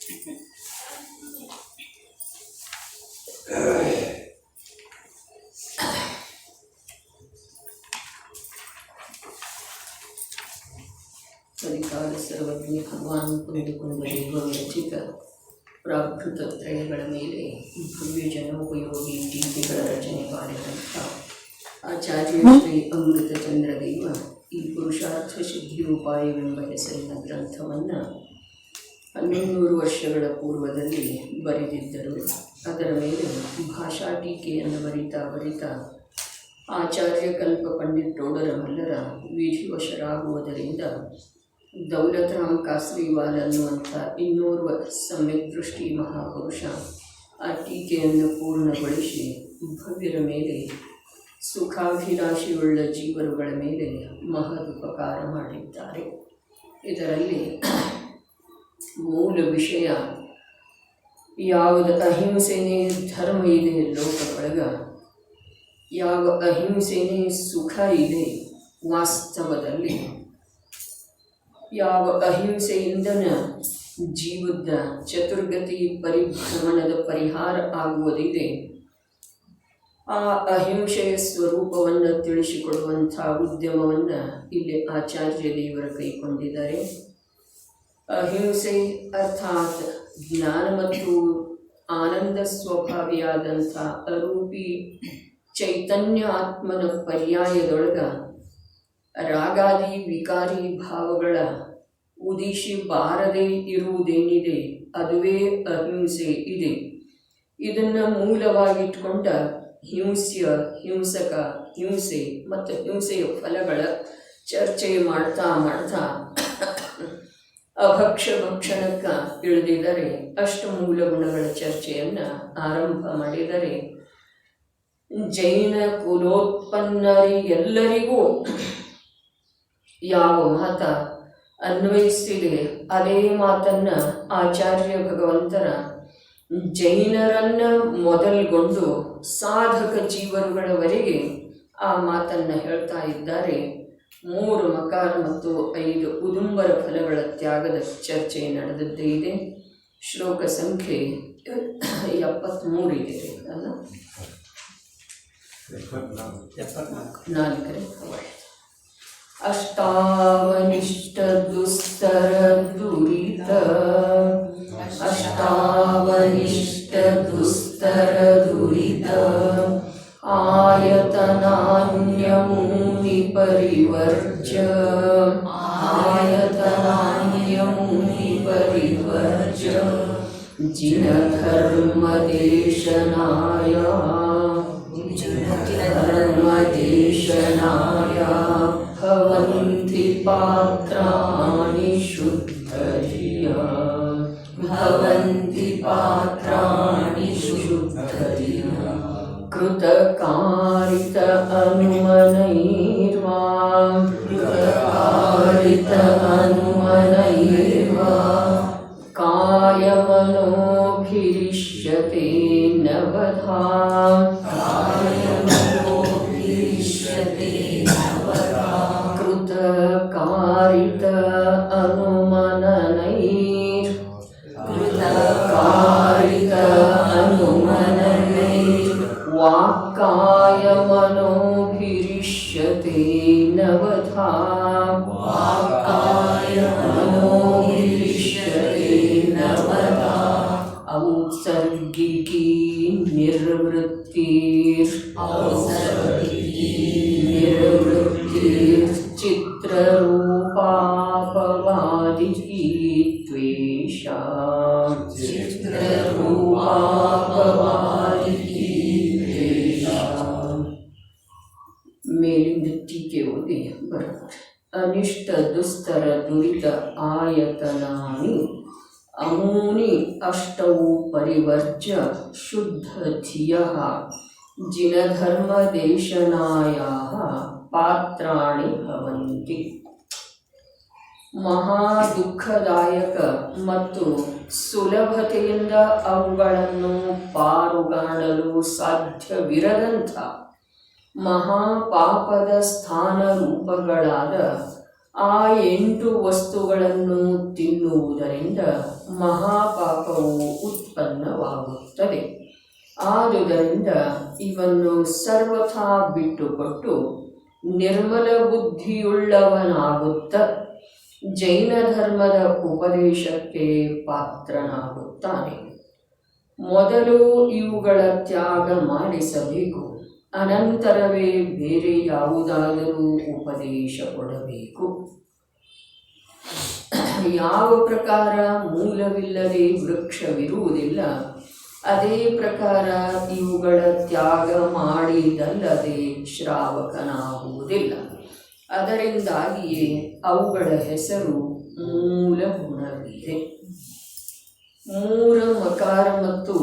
ಪರಿಕಾಲ ಸರ್ವಜ್ಞ ಭಗವಾನ್ ಕುಂದುಕುಂದ ದೇವರಚಿತ ಪ್ರಾಕೃತ ತ್ರಯಗಳ ಮೇಲೆ ಭವ್ಯ ಜನೋಪಯೋಗಿ ಟೀಕೆಗಳ ರಚನೆ ಮಾಡಿದಂಥ ಆಚಾರ್ಯ ಶ್ರೀ ಅಮೃತಚಂದ್ರ ದೇವ ಈ ಪುರುಷಾರ್ಥ ಸಿದ್ಧಿಯೋಪಾಯವೆಂಬ ಹೆಸರಿನ ಗ್ರಂಥವನ್ನು 1100 ವರ್ಷಗಳ ಪೂರ್ವದಲ್ಲಿ ಬರೆದಿದ್ದರು. ಅದರ ಮೇಲೆ ಭಾಷಾ ಟೀಕೆಯನ್ನು ಬರಿತಾ ಆಚಾರ್ಯ ಕಲ್ಪ ಪಂಡಿತೋಡರ ಮಲ್ಲರ ವಿಧಿವಶರಾಗುವುದರಿಂದ ದೌಲತರಾಮ್ ಕಾಸ್ರಿವಾಲ್ ಅನ್ನುವಂಥ ಇನ್ನೋರ್ವ ಸಮ್ಯಕ್ ದೃಷ್ಟಿ ಮಹಾಪುರುಷ ಆ ಟೀಕೆಯನ್ನು ಪೂರ್ಣಗೊಳಿಸಿ ಭವ್ಯರ ಮೇಲೆ ಸುಖಾಭಿಲಾಷಿಯುಳ್ಳ ಜೀವರುಗಳ ಮೇಲೆ ಮಹದುಪಕಾರ ಮಾಡಿದ್ದಾರೆ. ಇದರಲ್ಲಿ ಮೂಲ ವಿಷಯ ಯಾವುದು ಅಹಿಂಸೆನೇ ಧರ್ಮ ಇದೆ ಲೋಕದೊಳಗ, ಯಾವ ಅಹಿಂಸೆನೇ ಸುಖ ಇದೆ ವಾಸ್ತವದಲ್ಲಿ, ಯಾವ ಅಹಿಂಸೆಯಿಂದನ ಜೀವದ ಚತುರ್ಗತಿ ಪರಿಭ್ರಮಣದ ಪರಿಹಾರ ಆಗುವುದಿದೆ, ಆ ಅಹಿಂಸೆಯ ಸ್ವರೂಪವನ್ನು ತಿಳಿಸಿಕೊಡುವಂಥ ಉದ್ಯಮವನ್ನು ಇಲ್ಲಿ ಆಚಾರ್ಯ ದೇವರು ಕೈಗೊಂಡಿದ್ದಾರೆ. ಅಹಿಂಸೆ ಅರ್ಥಾತ್ ಜ್ಞಾನ ಮತ್ತು ಆನಂದ ಸ್ವಭಾವಿಯಾದಂಥ ಅರೂಪಿ ಚೈತನ್ಯ ಆತ್ಮನ ಪರ್ಯಾಯದೊಳಗ ರಾಗಾದಿ ವಿಕಾರಿ ಭಾವಗಳ ಉದಿಸಿ ಬಾರದೇ ಇರುವುದೇನಿದೆ ಅದುವೇ ಅಹಿಂಸೆ ಇದೆ. ಇದನ್ನು ಮೂಲವಾಗಿಟ್ಕೊಂಡ ಹಿಂಸಕ, ಹಿಂಸೆ ಮತ್ತು ಹಿಂಸೆಯ ಫಲಗಳ ಚರ್ಚೆ ಮಾಡ್ತಾ ಭಕ್ಷಣಕ್ಕೆ ಇಳಿದಿದ್ದಾರೆ. ಅಷ್ಟು ಮೂಲ ಗುಣಗಳ ಚರ್ಚೆಯನ್ನು ಆರಂಭ ಮಾಡಿದರೆ ಜೈನ ಕುಲೋತ್ಪನ್ನರಿಗೆಲ್ಲರಿಗೂ ಯಾವ ಮಾತ ಅನ್ವಯಿಸಿದೆ ಅದೇ ಮಾತನ್ನು ಆಚಾರ್ಯ ಭಗವಂತರ ಜೈನರನ್ನ ಮೊದಲುಗೊಂಡು ಸಾಧಕ ಜೀವರುಗಳವರೆಗೆ ಆ ಮಾತನ್ನು ಹೇಳ್ತಾ ಇದ್ದಾರೆ. 3 ಮಕಾರ ಮತ್ತು 5 ಉದುಂಬರ ಫಲಗಳ ತ್ಯಾಗದ ಚರ್ಚೆ ನಡೆದದ್ದೇ ಇದೆ. ಶ್ಲೋಕ ಸಂಖ್ಯೆ 73 ಇದೆ ಅಲ್ಲ, 74. ಅಷ್ಟಾವನಿಷ್ಟ ದುಸ್ತರ ದುರಿತ, ಅಷ್ಟಾವನಿಷ್ಟ ದುಸ್ತರ ದುರಿತ ಆಯತನಾನ್ಯಮೂನಿ ಪರಿವರ್ಜ, ಆಯತನಾನ್ಯಮೂನಿ ಪರಿವರ್ಜ ಜಿನಧರ್ಮದೇಶನಾಯ, ಜಿನಧರ್ಮದೇಶನಾಯ ಭವಂತಿ ಪಾತ್ರಾಣಿ ಶುದ್ಧರಿಯ, ಭವಂತಿ ಪಾತ್ರಾಣಿ ಶುದ್ಧರಿಯ ಕೃತಕಾರಿತ ಅನುಮನೈರ್ವಾ, ಕೃತಕಾರಿತ ಅನುಮನೈರ್ವಾ ಕಾಯಮನೋಭಿರಿಷ್ಯತೆ ನವಧಾ, ಕಾಯಮನೋಭಿರಿಷ್ಯತೆ ನವಧಾ ಕೃತಕಾರಿತ ಅನುಮನನೈರ್, ಕೃತಕಾರಿತ ಅನುಮನನೈರ್ ವಾಕ್ಕಾಯಮನೋಭಿರಿಷ್ಯತೆ ನವಧಾ, ವಾಕ್ಕಾಯಮನೋಭಿರಿಷ್ಯತೆ ನವಧಾ ಔತ್ಸರ್ಗಿಕೀ ನಿರ್ವೃತ್ತಿರ್, ನಿರ್ವೃತ್ತಿರ್ ಚಿತ್ರರೂಪಾಪವಾದಿಕೀ ತ್ವೇಷ, ಚಿತ್ರರೂಪಾಪವಾದಿಕೀ ತ್ವೇಷ. ಮೇಲಿಂದ ಟೀಕೆ ಓದಿ ಬರುತ್ತೆ. ಅನಿಷ್ಟ ದುಸ್ತರ ದುರಿತ ಆಯತನಾನಿ ಅಮೂನಿ ಅಷ್ಟೌ ಪರಿವರ್ಜ್ಯ ಶುದ್ಧ ಧಿಯಃ ಜಿನಧರ್ಮದೇಶನಾಯಾಃ ಪಾತ್ರಾಣಿ ಭವಂತಿ. ಮಹಾ ದುಃಖದಾಯಕ ಮತ್ತು ಸುಲಭತೆಯಿಂದ ಅವುಗಳನ್ನು ಪಾರುಗಾಣಲು ಸಾಧ್ಯವಿರದಂಥ ಮಹಾಪಾಪದ ಸ್ಥಾನ ರೂಪಗಳಾದ ಆ 8 ವಸ್ತುಗಳನ್ನು ತಿನ್ನುವುದರಿಂದ ಮಹಾಪಾಪ ದುಃಖವು ಉತ್ಪನ್ನವಾಗುತ್ತದೆ. ಆದುದರಿಂದ ಇವನ್ನು ಸರ್ವಥಾ ಬಿಟ್ಟುಕೊಟ್ಟು ನಿರ್ಮಲ ಬುದ್ಧಿಯುಳ್ಳವನಾಗುತ್ತ ಜೈನ ಧರ್ಮದ ಉಪದೇಶಕ್ಕೆ ಪಾತ್ರನಾಗುತ್ತಾನೆ. ಮೊದಲು ಇವುಗಳ ತ್ಯಾಗ ಮಾಡಿಸಬೇಕು, ಅನಂತರವೇ ಬೇರೆ ಯಾವುದಾದರೂ ಉಪದೇಶ ಕೊಡಬೇಕು. ಯಾವ ಪ್ರಕಾರ ಮೂಲವಿಲ್ಲದೆ ವೃಕ್ಷವಿರುವುದಿಲ್ಲ, ಅದೇ ಪ್ರಕಾರ ಇವುಗಳ ತ್ಯಾಗ ಮಾಡಿದಲ್ಲದೆ ಶ್ರಾವಕನಾಗುವುದಿಲ್ಲ. ಅದರಿಂದಾಗಿಯೇ ಅವುಗಳ ಹೆಸರು ಮೂಲ ಗುಣವಿದೆ. 3 ಮಕಾರ ಮತ್ತು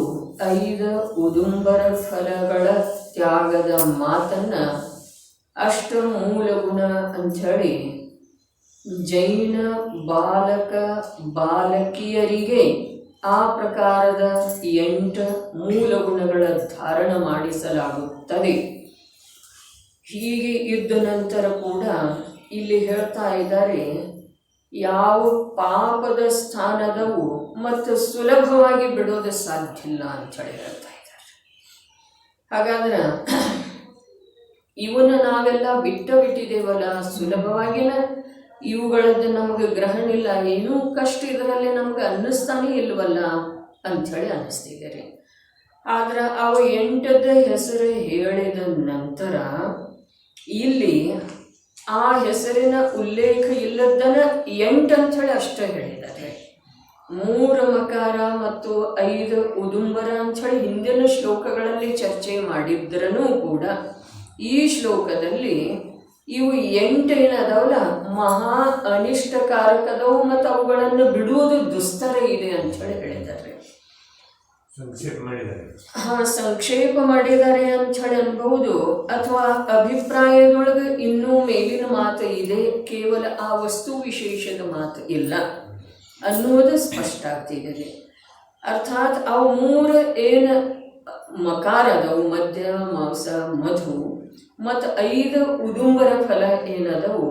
5 ಉದುಂಬರ ಫಲಗಳ ತ್ಯಾಗದ ಮಾತನ್ನ ಅಷ್ಟಮೂಲ ಗುಣ ಅಂಥೇಳಿ ಜೈನ ಬಾಲಕ ಬಾಲಕಿಯರಿಗೆ ಆ ಪ್ರಕಾರದ 8 ಮೂಲ ಗುಣಗಳ ಧಾರಣ ಮಾಡಿಸಲಾಗುತ್ತದೆ. ಹೀಗೆ ಇದ್ದ ನಂತರ ಕೂಡ ಇಲ್ಲಿ ಹೇಳ್ತಾ ಇದ್ದಾರೆ, ಯಾವ ಪಾಪದ ಸ್ಥಾನದವು ಮತ್ತು ಸುಲಭವಾಗಿ ಬಿಡೋದು ಸಾಧ್ಯ ಇಲ್ಲ ಅಂತೇಳಿ ಹೇಳ್ತಾ ಇದ್ದಾರೆ. ಹಾಗಾದ್ರೆ ಇವನ್ನ ನಾವೆಲ್ಲ ಬಿಟ್ಟಿದ್ದೇವಲ್ಲ, ಸುಲಭವಾಗಿನ ಇವುಗಳದ್ದು ನಮಗೆ ಗ್ರಹಣ ಇಲ್ಲ, ಏನೂ ಕಷ್ಟ ಇದರಲ್ಲಿ ನಮ್ಗೆ ಅನ್ನಿಸ್ತಾನೆ ಇಲ್ವಲ್ಲ ಅಂಥೇಳಿ ಅನ್ನಿಸ್ತಿದ್ದಾರೆ. ಆದ್ರೆ ಅವು 8ದ ಹೆಸರು ಹೇಳಿದ ನಂತರ ಇಲ್ಲಿ ಆ ಹೆಸರಿನ ಉಲ್ಲೇಖ ಇಲ್ಲದನ್ನ 8 ಅಂಥೇಳಿ ಅಷ್ಟೇ ಹೇಳಿದ್ದಾರೆ. 3 ಮಕಾರ ಮತ್ತು 5 ಉದುಂಬರ ಅಂಥೇಳಿ ಹಿಂದಿನ ಶ್ಲೋಕಗಳಲ್ಲಿ ಚರ್ಚೆ ಮಾಡಿದ್ರೂ ಕೂಡ ಈ ಶ್ಲೋಕದಲ್ಲಿ ಇವು 8 ಏನದವಲ್ಲ ಮಹಾ ಅನಿಷ್ಟಕಾರಕದವು ಮತ್ತು ಅವುಗಳನ್ನು ಬಿಡುವುದು ದುಸ್ತರ ಇದೆ ಅಂಥೇಳಿ ಹೇಳಿದ್ದಾರೆ. ಸಂಕ್ಷೇಪ ಮಾಡಿದ್ದಾರೆ ಅಂಥೇಳಿ ಅನ್ಬಹುದು, ಅಥವಾ ಅಭಿಪ್ರಾಯದೊಳಗೆ ಇನ್ನೂ ಮೇಲಿನ ಮಾತು ಇದೆ, ಕೇವಲ ಆ ವಸ್ತು ವಿಶೇಷದ ಮಾತು ಇಲ್ಲ ಅನ್ನುವುದು ಸ್ಪಷ್ಟ ಆಗ್ತಿದೆ. ಅರ್ಥಾತ್ ಅವು 3 ಏನು ಮಕಾರದವು, ಮಧ್ಯ ಮಾಂಸ ಮಧು ಮತ್ತು 5 ಉದುಂಬರ ಫಲ ಏನದವು,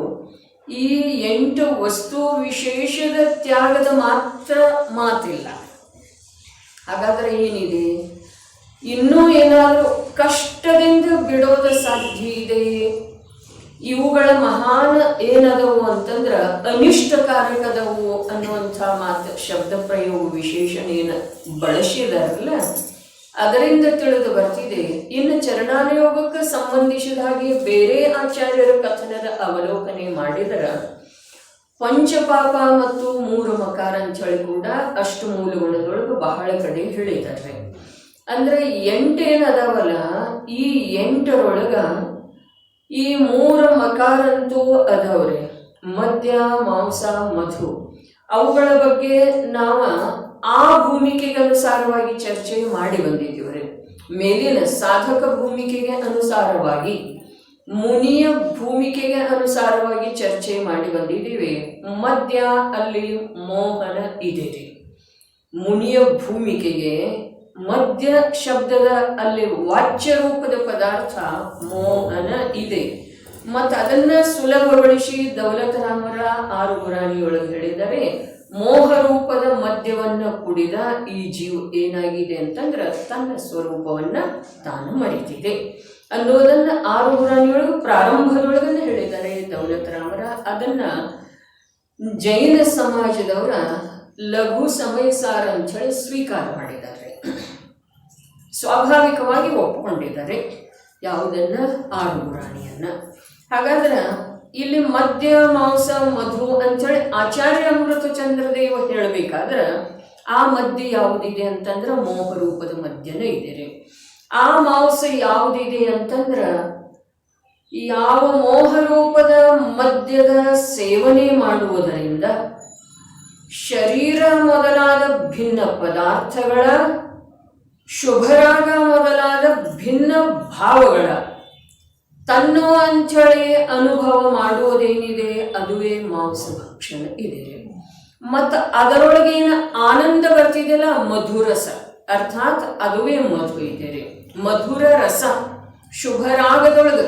ಈ 8 ವಸ್ತು ವಿಶೇಷದ ತ್ಯಾಗದ ಮಾತ್ರ ಮಾತಿಲ್ಲ. ಹಾಗಾದ್ರೆ ಏನಿದೆ, ಇನ್ನೂ ಏನಾದರೂ ಕಷ್ಟದಿಂದ ಬಿಡೋದು ಸಾಧ್ಯ ಇದೆ. ಇವುಗಳ ಮಹಾನ್ ಏನದವು ಅಂತಂದ್ರೆ ಅನಿಷ್ಟಕಾರಕದವು ಅನ್ನುವಂಥ ಮಾತು, ಶಬ್ದ ಪ್ರಯೋಗ ವಿಶೇಷಣ ಏನು ಬಳಸಿದಾರಲ್ಲ ಅದರಿಂದ ತಿಳಿದು ಬರ್ತಿದೆ. ಇನ್ನು ಚರಣಾನುಯೋಗಕ್ಕೆ ಸಂಬಂಧಿಸಿದ ಹಾಗೆ ಬೇರೆ ಆಚಾರ್ಯರ ಕಥನದ ಅವಲೋಕನೆ ಮಾಡಿದರೆ ಪಂಚಪಾಪ ಮತ್ತು 3 ಮಕಾರ ಅಂಥೇಳಿ ಕೂಡ ಅಷ್ಟು ಮೂಲ ಗುಣದೊಳಗೆ ಬಹಳ ಕಡೆ ಹೇಳಿದ್ದಾರೆ. ಅಂದ್ರೆ 8 ಏನದಾವಲ್ಲ, ಈ 8ರೊಳಗ ಈ 3 ಮಕಾರಂತೂ ಅದಾವ್ರಿ, ಮಧ್ಯ ಮಾಂಸ ಮಧು. ಅವುಗಳ ಬಗ್ಗೆ ನಾವು ಆ ಭೂಮಿಕೆಗೆ ಅನುಸಾರವಾಗಿ ಚರ್ಚೆ ಮಾಡಿ ಬಂದಿದ್ದೀವ್ರಿ. ಮೇಲಿನ ಸಾಧಕ ಭೂಮಿಕೆಗೆ ಅನುಸಾರವಾಗಿ, ಮುನಿಯ ಭೂಮಿಕೆಗೆ ಅನುಸಾರವಾಗಿ ಚರ್ಚೆ ಮಾಡಿ ಬಂದಿದ್ದೀವಿ. ಮಧ್ಯ ಅಲ್ಲಿ ಮೋಹನ ಇದೆ ರೀ. ಮುನಿಯ ಭೂಮಿಕೆಗೆ ಮಧ್ಯ ಶಬ್ದದ ಅಲ್ಲಿ ವಾಚ್ಯ ರೂಪದ ಪದಾರ್ಥ ಮೋಹನ ಇದೆ. ಮತ್ತು ಅದನ್ನ ಸುಲಭಗೊಳಿಸಿ ದೌಲತರಾಮರ 6 ಗುರಾಣಿಯೊಳಗೆ ಹೇಳಿದರೆ, ಮೋಹ ರೂಪದ ಮದ್ಯವನ್ನ ಕುಡಿದ ಈ ಜೀವ ಏನಾಗಿದೆ ಅಂತಂದ್ರೆ ತನ್ನ ಸ್ವರೂಪವನ್ನ ತಾನು ಮರಿತಿದೆ ಅನ್ನೋದನ್ನ 6 ಗುರಾಣಿಯೊಳಗೆ ಪ್ರಾರಂಭದೊಳಗನ್ನ ಹೇಳಿದ್ದಾರೆ ದೌಲತರಾಮರ. ಅದನ್ನ ಜೈನ ಸಮಾಜದವರ ಲಘು ಸಮಯಸಾರ ಅಂತೇಳಿ ಸ್ವೀಕಾರ ಮಾಡಿದ್ದಾರೆ, ಸ್ವಾಭಾವಿಕವಾಗಿ ಒಪ್ಪಿಕೊಂಡಿದ್ದಾರೆ ಯಾವುದನ್ನ 6 ಗುರಾಣಿಯನ್ನ. ಹಾಗಾದ್ರೆ ಇಲ್ಲಿ ಮಧ್ಯ ಮಾಂಸ ಮಧು ಅಂಥೇಳಿ ಆಚಾರ್ಯ ಅಮೃತ ಚಂದ್ರದೇವ ಹೇಳಬೇಕಾದ್ರೆ ಆ ಮಧ್ಯ ಯಾವುದಿದೆ ಅಂತಂದ್ರೆ ಮೋಹ ರೂಪದ ಮಧ್ಯನೇ ಇದೆ. ಆ ಮಾಂಸ ಯಾವುದಿದೆ ಅಂತಂದ್ರೆ ಯಾವ ಮೋಹ ರೂಪದ ಮದ್ಯದ ಸೇವನೆ ಮಾಡುವುದರಿಂದ ಶರೀರ ಮೊದಲಾದ ಭಿನ್ನ ಪದಾರ್ಥಗಳ, ಶುಭರಾಗ ಮೊದಲಾದ ಭಿನ್ನ ಭಾವಗಳ ತನ್ನೋ ಅಂಥೇಳಿ ಅನುಭವ ಮಾಡುವುದೇನಿದೆ ಅದುವೇ ಮಾಂಸ ಭಕ್ಷಣ ಇದೆ. ಮತ್ತು ಅದರೊಳಗೇನು ಆನಂದ ಬರ್ತಿದೆಯಲ್ಲ ಮಧುರಸ, ಅರ್ಥಾತ್ ಅದುವೇ ಮಧು ಇದೆ. ಮಧುರ ರಸ ಶುಭರಾಗದೊಳಗೆ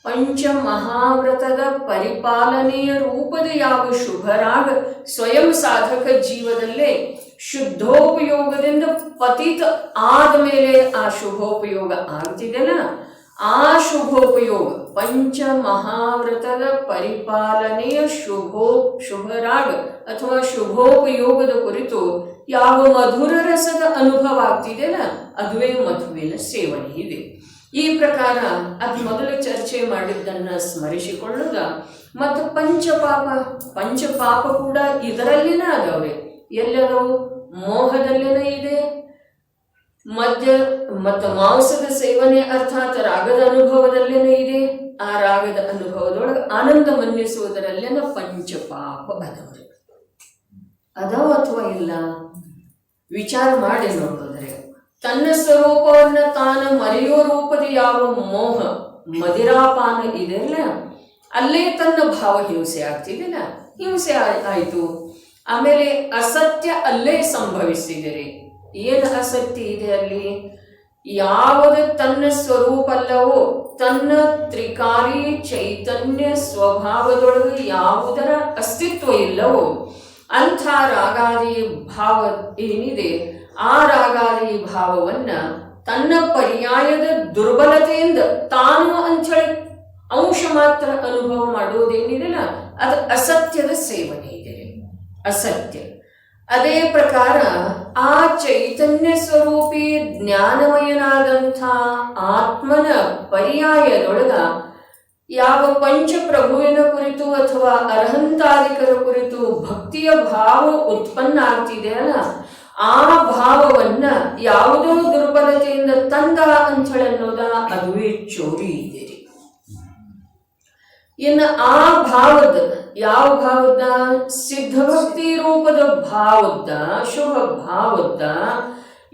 ಪಂಚ ಮಹಾವ್ರತದ ಪರಿಪಾಲನೆಯ ರೂಪದ ಯಾವ ಶುಭರಾಗ ಸ್ವಯಂ ಸಾಧಕ ಜೀವದಲ್ಲೇ ಶುದ್ಧೋಪಯೋಗದಿಂದ ಪತಿತ ಆದಮೇಲೆ ಆ ಶುಭೋಪಯೋಗ ಆಗ್ತಿದೆಯಲ್ಲ, ಆ ಶುಭೋಪಯೋಗ ಪಂಚ ಮಹಾವ್ರತದ ಪರಿಪಾಲನೆಯ ಶುಭರಾಗ ಅಥವಾ ಶುಭೋಪಯೋಗದ ಕುರಿತು ಯಾವ ಮಧುರ ರಸದ ಅನುಭವ ಆಗ್ತಿದೆಯಲ್ಲ, ಅದುವೇ ಮಧುವಿನ ಸೇವನೆ ಇದೆ. ಈ ಪ್ರಕಾರ ಅದು ಮೊದಲು ಚರ್ಚೆ ಮಾಡಿದ್ದನ್ನು ಸ್ಮರಿಸಿಕೊಳ್ಳುದ. ಮತ್ತು ಪಂಚಪಾಪ ಕೂಡ ಇದರಲ್ಲಿನ ಅದವ್ರೆ. ಎಲ್ಲದವು ಮೋಹದಲ್ಲಿನ ಇದೆ, ಮದ್ಯ ಮತ್ತು ಮಾಂಸದ ಸೇವನೆ ಅರ್ಥಾತ್ ರಾಗದ ಅನುಭವದಲ್ಲೇನೆ ಇದೆ. ಆ ರಾಗದ ಅನುಭವದೊಳಗೆ ಆನಂದ ಮನ್ನಿಸುವುದರಲ್ಲೇನ ಪಂಚಪಾಪ ಅದವ್ರೆ. ಅದಾವ ಅಥವಾ ಇಲ್ಲ ವಿಚಾರ ಮಾಡಿ ನೋಡೋದ್ರೆ, ತನ್ನ ಸ್ವರೂಪವನ್ನು ತಾನು ಮರೆಯೋ ರೂಪದ ಯಾವ ಮೋಹ ಮದಿರಾಪಾನ ಇದೆಯಲ್ಲ, ಅಲ್ಲೇ ತನ್ನ ಭಾವ ಹಿಂಸೆ ಆಗ್ತಿದೆಯಲ್ಲ, ಹಿಂಸೆ ಆಯಿತು. ಆಮೇಲೆ ಅಸತ್ಯ ಅಲ್ಲೇ ಸಂಭವಿಸಿದರೆ, ಏನು ಅಸತ್ಯ ಇದೆ ಅಲ್ಲಿ? ಯಾವುದು ತನ್ನ ಸ್ವರೂಪ ಅಲ್ಲವೋ, ತನ್ನ ತ್ರಿಕಾಲಿ ಚೈತನ್ಯ ಸ್ವಭಾವದೊಳಗೆ ಯಾವುದರ ಅಸ್ತಿತ್ವ ಇಲ್ಲವೋ ಅಂಥ ರಾಗಾದಿ ಭಾವ ಏನಿದೆ, ಆ ರಾಗಾದಿ ಭಾವವನ್ನ ತನ್ನ ಪರ್ಯಾಯದ ದುರ್ಬಲತೆಯಿಂದ ತಾನು ಅಂಥೇಳಿ ಅಂಶ ಮಾತ್ರ ಅನುಭವ ಮಾಡೋದೇನಿದೆಯಲ್ಲ, ಅದು ಅಸತ್ಯದ ಸೇವನೆ ಇದೆ, ಅಸತ್ಯ. ಅದೇ ಪ್ರಕಾರ ಆ ಚೈತನ್ಯ ಸ್ವರೂಪಿ ಜ್ಞಾನಮಯನಾದಂಥ ಆತ್ಮನ ಪರ್ಯಾಯದೊಳಗ ಯಾವ ಪಂಚಪ್ರಭುವಿನ ಕುರಿತು ಅಥವಾ ಅರ್ಹಂತಾದಿಕರ ಕುರಿತು ಭಕ್ತಿಯ ಭಾವ ಉತ್ಪನ್ನ ಆಗ್ತಿದೆಯಲ್ಲ, ಆ ಭಾವವನ್ನ ಯಾವುದೋ ದುರ್ಬಲತೆಯಿಂದ ತಂದ ಅಂಥೇಳಿ ಅನ್ನೋದ ಅದುವೇ ಚೋರಿ ಇದೆ. ಇನ್ನು ಆ ಭಾವದ ಯಾವ ಭಾವದ? ಸಿದ್ಧಭಕ್ತಿ ರೂಪದ ಭಾವದ, ಶುಭ ಭಾವದ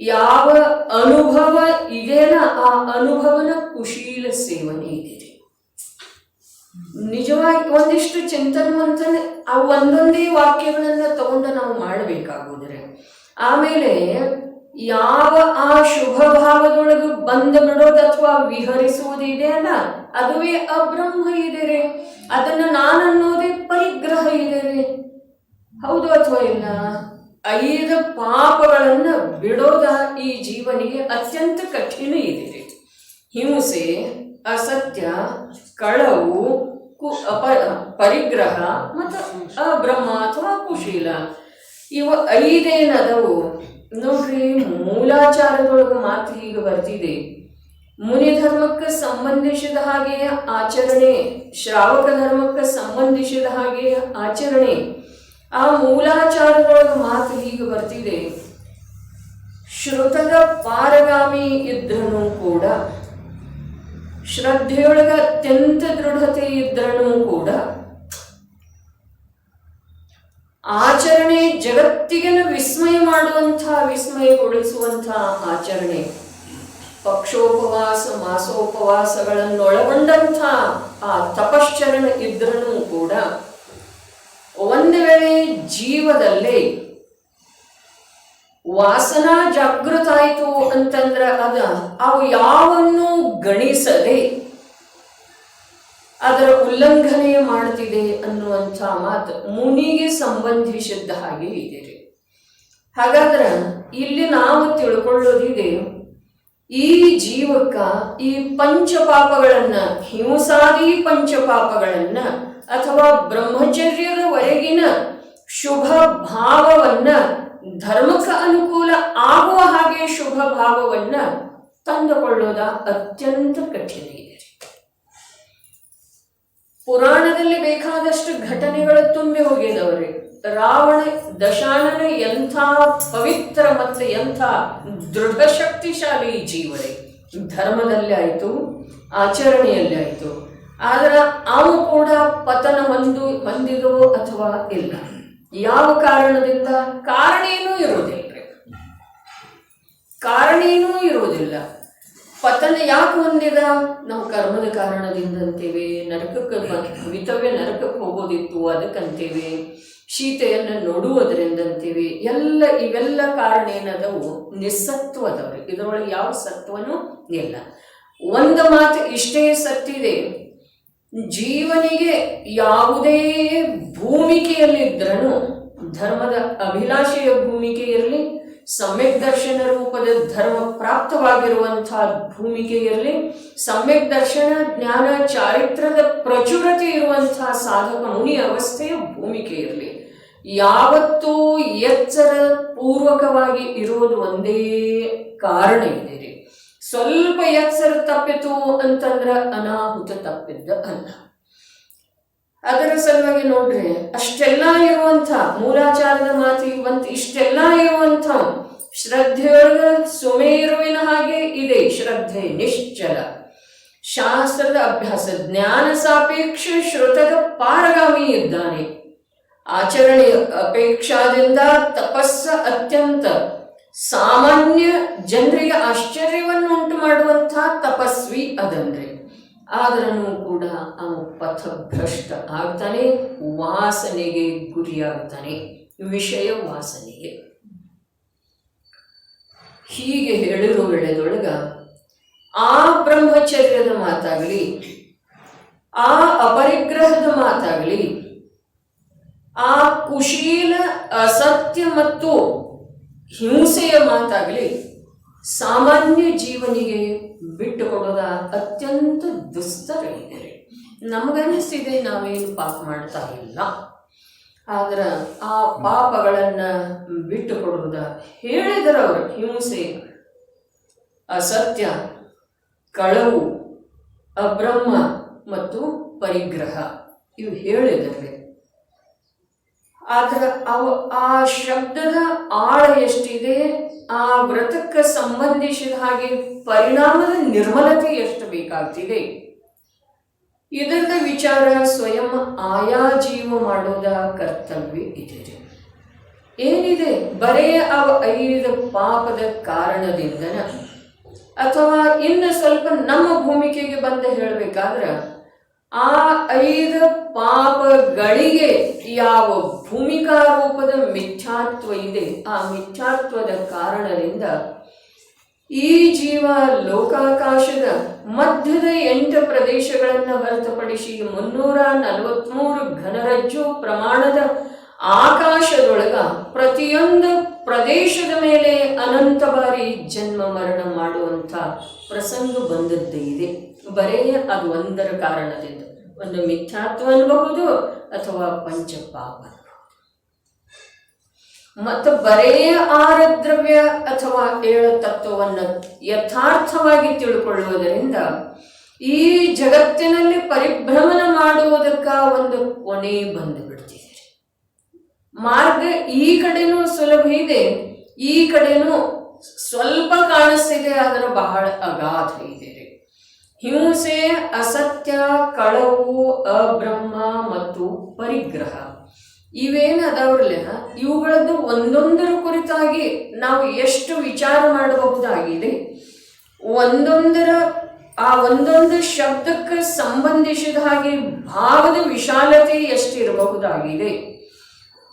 ಯಾವ ಅನುಭವ ಇದೆಯಲ್ಲ, ಆ ಅನುಭವನ ಕುಶೀಲ ಸೇವನೆ ಇದೆ. ನಿಜವಾಗಿ ಒಂದಿಷ್ಟು ಚಿಂತನೆ ಮಂಥನ ಆ ಒಂದೊಂದೇ ವಾಕ್ಯಗಳನ್ನ ತಗೊಂಡು ನಾವು ಮಾಡಬೇಕಾಗುವುದ್ರೆ, ಆಮೇಲೆ ಯಾವ ಆ ಶುಭ ಭಾವದೊಳಗೆ ಬಂದು ಬಿಡೋದು ಅಥವಾ ವಿಹರಿಸುವುದಿದೆ ಅಲ್ಲ, ಅದುವೇ ಅಬ್ರಹ್ಮ ಇದೆ. ಅದನ್ನ ನಾನನ್ನೋದೇ ಪರಿಗ್ರಹ ಇದೆ. ಹೌದು ಅಥವಾ ಇಲ್ಲ? 5 ಪಾಪಗಳನ್ನ ಬಿಡೋದ ಈ ಜೀವನಿಗೆ ಅತ್ಯಂತ ಕಠಿಣ ಇದೆ. ಹಿಂಸೆ, ಅಸತ್ಯ, ಕಳವು, ಪರಿಗ್ರಹ ಮತ್ತು ಅಬ್ರಹ್ಮ ಅಥವಾ ಕುಶೀಲ, ಇವು 5 ಏನದವು ನೋಡ್ರಿ. ಮೂಲಾಚಾರದೊಳಗೆ ಮಾತು ಹೀಗೆ ಬರ್ತಿದೆ: ಮುನಿ ಧರ್ಮಕ್ಕೆ ಸಂಬಂಧಿಸಿದ ಹಾಗೆ ಆಚರಣೆ, ಶ್ರಾವಕ ಧರ್ಮಕ್ಕೆ ಸಂಬಂಧಿಸಿದ ಹಾಗೆ ಆಚರಣೆ. ಆ ಮೂಲಾಚಾರದೊಳಗೆ ಮಾತು ಹೀಗೆ ಬರ್ತಿದೆ: ಶ್ರುತದ ಪಾರಗಾಮಿ ಇದ್ರೂ ಕೂಡ, ಶ್ರದ್ಧೆಯೊಳಗ ಅತ್ಯಂತ ದೃಢತೆ ಇದ್ರೂ ಕೂಡ, ಆಚರಣೆ ಜಗತ್ತಿಗೆನ ವಿಸ್ಮಯ ಮಾಡುವಂತಹ, ವಿಸ್ಮಯಗೊಳಿಸುವಂತಹ ಆಚರಣೆ, ಪಕ್ಷೋಪವಾಸ ಮಾಸೋಪವಾಸಗಳನ್ನೊಳಗೊಂಡಂಥ ಆ ತಪಶ್ಚರಣ ಇದ್ರೂ ಕೂಡ, ಒಂದು ವೇಳೆ ಜೀವದಲ್ಲಿ ವಾಸನಾ ಜಾಗೃತ ಆಯಿತು ಅಂತಂದ್ರೆ ಅವು ಯಾವನ್ನೂ ಗಣಿಸದೆ ಅದರ ಉಲ್ಲಂಘನೆ ಮಾಡ್ತಿದೆ ಅನ್ನುವಂಥ ಮಾತು ಮುನಿಗೆ ಸಂಬಂಧಿಸಿದ್ದ ಹಾಗೆ ಇದೆ. ಹಾಗಾದ್ರೆ ಇಲ್ಲಿ ನಾವು ತಿಳ್ಕೊಳ್ಳೋದಿದೆ, ಈ ಜೀವಕ್ಕ ಈ ಪಂಚಪಾಪಗಳನ್ನ, ಹಿಂಸಾದಿ ಪಂಚಪಾಪಗಳನ್ನ ಅಥವಾ ಬ್ರಹ್ಮಚರ್ಯದವರೆಗಿನ ಶುಭ ಭಾವವನ್ನ, ಧರ್ಮಕ್ಕೆ ಅನುಕೂಲ ಆಗುವ ಹಾಗೆ ಶುಭ ಭಾವವನ್ನ ತಂದುಕೊಳ್ಳೋದ ಅತ್ಯಂತ ಕಠಿಣ ಇದೆ. ಪುರಾಣದಲ್ಲಿ ಬೇಕಾದಷ್ಟು ಘಟನೆಗಳು ತುಂಬಿ ಹೋಗಿದವ್ರಿ. ರಾವಣ ದಶಾನನ ಎಂಥ ಪವಿತ್ರ ಮತ್ತು ಎಂಥ ದೃಢ ಶಕ್ತಿಶಾಲಿ ಜೀವರೇ, ಧರ್ಮದಲ್ಲಿ ಆಯಿತು, ಆಚರಣೆಯಲ್ಲಿ ಆಯಿತು. ಆದ್ರೆ ಅವು ಕೂಡ ಪತನ ಹೊಂದಿದೋ ಅಥವಾ ಇಲ್ಲ. ಯಾವ ಕಾರಣದಿಂದ? ಕಾರಣೇನೂ ಇರುವುದಿಲ್ಲ. ಪತನ ಯಾಕೆ ಹೊಂದಿದ? ನಾವು ಕರ್ಮದ ಕಾರಣದಿಂದ ಅಂತೇವೆ. ನರಕಕ್ಕೆ ಭವಿತವ್ಯ ನರಕಕ್ಕೆ ಹೋಗೋದಿತ್ತು ಅದಕ್ಕಂತೇವೆ. ಸೀತೆಯನ್ನು ನೋಡುವುದರಿಂದ ಅಂತೇವೆ. ಇವೆಲ್ಲ ಕಾರಣ ಏನದವು? ನಿಸ್ಸತ್ವ ಅದಾವ್ರಿ. ಇದರೊಳಗೆ ಯಾವ ಸತ್ವನೂ ಇಲ್ಲ. ಒಂದು ಮಾತು ಇಷ್ಟೇ ಸತ್ತಿದೆ: ಜೀವನಿಗೆ ಯಾವುದೇ ಭೂಮಿಕೆಯಲ್ಲಿದ್ರೂ ಧರ್ಮದ ಅಭಿಲಾಷೆಯ ಭೂಮಿಕೆ ಇರಲಿ, ಸಮ್ಯಕ್ ದರ್ಶನ ರೂಪದ ಧರ್ಮ ಪ್ರಾಪ್ತವಾಗಿರುವಂತಹ ಭೂಮಿಕೆ ಇರಲಿ, ಸಮ್ಯಕ್ ದರ್ಶನ ಜ್ಞಾನ ಚಾರಿತ್ರದ ಪ್ರಚುರತೆ ಇರುವಂತಹ ಸಾಧಕ ಮುನಿ ಅವಸ್ಥೆಯ ಭೂಮಿಕೆ ಇರಲಿ, ಯಾವತ್ತೂ ಎಚ್ಚರ ಪೂರ್ವಕವಾಗಿ ಇರೋದು ಒಂದೇ ಕಾರಣ ಇದೆ ರೀ. ಸ್ವಲ್ಪ ಎಚ್ಚರ ತಪ್ಪಿತು ಅಂತಂದ್ರೆ ಅನಾಹುತ ತಪ್ಪಿದ್ದ ಅಲ್ಲ. ಅದರ ಸಲುವಾಗಿ ನೋಡ್ರಿ, ಅಷ್ಟೆಲ್ಲ ಇರುವಂಥ ಮೂಲಾಚಾರದ ಮಾತಿಗೆ ಬಂತು, ಇಷ್ಟೆಲ್ಲ ಇರುವಂಥ ಶ್ರದ್ಧೆಯೊಳಗ ಸುಮೇರುವಿನ ಹಾಗೆ ಇದೆ ಶ್ರದ್ಧೆ ನಿಶ್ಚಲ. ಶಾಸ್ತ್ರದ ಅಭ್ಯಾಸ ಜ್ಞಾನ ಸಾಪೇಕ್ಷ ಶ್ರುತದ ಪಾರಗಾಮಿ ಇದ್ದಾನೆ. ಆಚರಣೆ ಅಪೇಕ್ಷಾದಿಂದ ತಪಸ್ಸ ಅತ್ಯಂತ ಸಾಮಾನ್ಯ ಜನರಿಗೆ ಆಶ್ಚರ್ಯವನ್ನುಂಟು ಮಾಡುವಂತಹ ತಪಸ್ವಿ ಅದನ್ರಿ. ಆದ್ರೂ ಕೂಡ ಅವನು ಪಥಭ್ರಷ್ಟ ಆಗ್ತಾನೆ, ವಾಸನೆಗೆ ಗುರಿಯಾಗ್ತಾನೆ, ವಿಷಯ ವಾಸನೆಗೆ. ಹೀಗೆ ಹೇಳಿರೋ ವೇಳೆದೊಳಗ ಆ ಬ್ರಹ್ಮಚರ್ಯದ ಮಾತಾಗಲಿ, ಆ ಅಪರಿಗ್ರಹದ ಮಾತಾಗಲಿ, ಆ ಕುಶೀಲ ಅಸತ್ಯ ಮತ್ತು ಹಿಂಸೆಯ ಮಾತಾಗಲಿ ಸಾಮಾನ್ಯ ಜೀವನಿಗೆ ಬಿಟ್ಟು ಕೊಡೋದ ಅತ್ಯಂತ ದುಸ್ತರ ಇದೆ. ನಮಗನ್ನಿಸ್ತಿದೆ ನಾವೇನು ಪಾಪ ಮಾಡ್ತಾ ಇಲ್ಲ, ಆದ್ರೆ ಆ ಪಾಪಗಳನ್ನು ಬಿಟ್ಟು ಕೊಡುವುದ ಹೇಳಿದರವರು ಹಿಂಸೆ, ಅಸತ್ಯ, ಕಳವು, ಅಬ್ರಹ್ಮ ಮತ್ತು ಪರಿಗ್ರಹ ಇವು ಹೇಳಿದರೆ, ಆದ್ರೆ ಆ ಶಬ್ದದ ಆಳ ಎಷ್ಟಿದೆ, ಆ ವ್ರತಕ್ಕೆ ಸಂಬಂಧಿಸಿದ ಹಾಗೆ ಪರಿಣಾಮದ ನಿರ್ಮಲತೆ ಎಷ್ಟು ಬೇಕಾಗ್ತಿದೆ, ಇದರ ವಿಚಾರ ಸ್ವಯಂ ಆಯಾ ಜೀವ ಮಾಡೋದ ಕರ್ತವ್ಯ ಇದೆ. ಏನಿದೆ, ಬರೇ ಅವ 5 ಪಾಪದ ಕಾರಣದಿಂದನ, ಅಥವಾ ಇನ್ನು ಸ್ವಲ್ಪ ನಮ್ಮ ಭೂಮಿಕೆಗೆ ಬಂದ ಹೇಳಬೇಕಾದ್ರೆ ಆ 5 ಪಾಪಗಳಿಗೆ ಯಾವ ಭೂಮಿಕಾ ರೂಪದ ಮಿಥ್ಯಾತ್ವ ಇದೆ, ಆ ಮಿಥ್ಯಾತ್ವದ ಕಾರಣದಿಂದ ಈ ಜೀವ ಲೋಕಾಕಾಶದ ಮಧ್ಯದ 8 ಪ್ರದೇಶಗಳನ್ನು ಹೊರತುಪಡಿಸಿ 343 ಘನರಜ್ಜು ಪ್ರಮಾಣದ ಆಕಾಶದೊಳಗ ಪ್ರತಿಯೊಂದು ಪ್ರದೇಶದ ಮೇಲೆ ಅನಂತ ಬಾರಿ ಜನ್ಮ ಮರಣ ಮಾಡುವಂಥ ಪ್ರಸಂಗ ಬಂದದ್ದೇ ಇದೆ. ಬರೇ ಅದು ಒಂದರ ಕಾರಣದಿಂದ, ಒಂದು ಮಿಥ್ಯಾತ್ವ ಅನ್ಬಹುದು ಅಥವಾ ಪಂಚಪಾಪ ಅನ್ಬಹುದು. ಮತ್ತು ಬರೇ 6 ದ್ರವ್ಯ ಅಥವಾ 7 ತತ್ವವನ್ನು ಯಥಾರ್ಥವಾಗಿ ತಿಳ್ಕೊಳ್ಳುವುದರಿಂದ ಈ ಜಗತ್ತಿನಲ್ಲಿ ಪರಿಭ್ರಮಣ ಮಾಡುವುದಕ್ಕ ಒಂದು ಕೊನೆ ಬಂದು ಬಿಡ್ತಿದೆ. ಮಾರ್ಗ ಈ ಕಡೆನೂ ಸುಲಭ ಇದೆ, ಈ ಕಡೆನೂ ಸ್ವಲ್ಪ ಕಾಣಿಸ್ತಿದೆ, ಅದರ ಬಹಳ ಅಗಾಧ ಇದೆ. ಹಿಂಸೆ, ಅಸತ್ಯ, ಕಳವು, ಅಬ್ರಹ್ಮ ಮತ್ತು ಪರಿಗ್ರಹ ಇವೇನದವ್ರಲ್ಲ, ಇವುಗಳದ್ದು ಒಂದೊಂದರ ಕುರಿತಾಗಿ ನಾವು ಎಷ್ಟು ವಿಚಾರ ಮಾಡಬಹುದಾಗಿದೆ. ಒಂದೊಂದು ಶಬ್ದಕ್ಕೆ ಸಂಬಂಧಿಸಿದ ಹಾಗೆ ಭಾವದ ವಿಶಾಲತೆ ಎಷ್ಟಿರಬಹುದಾಗಿದೆ.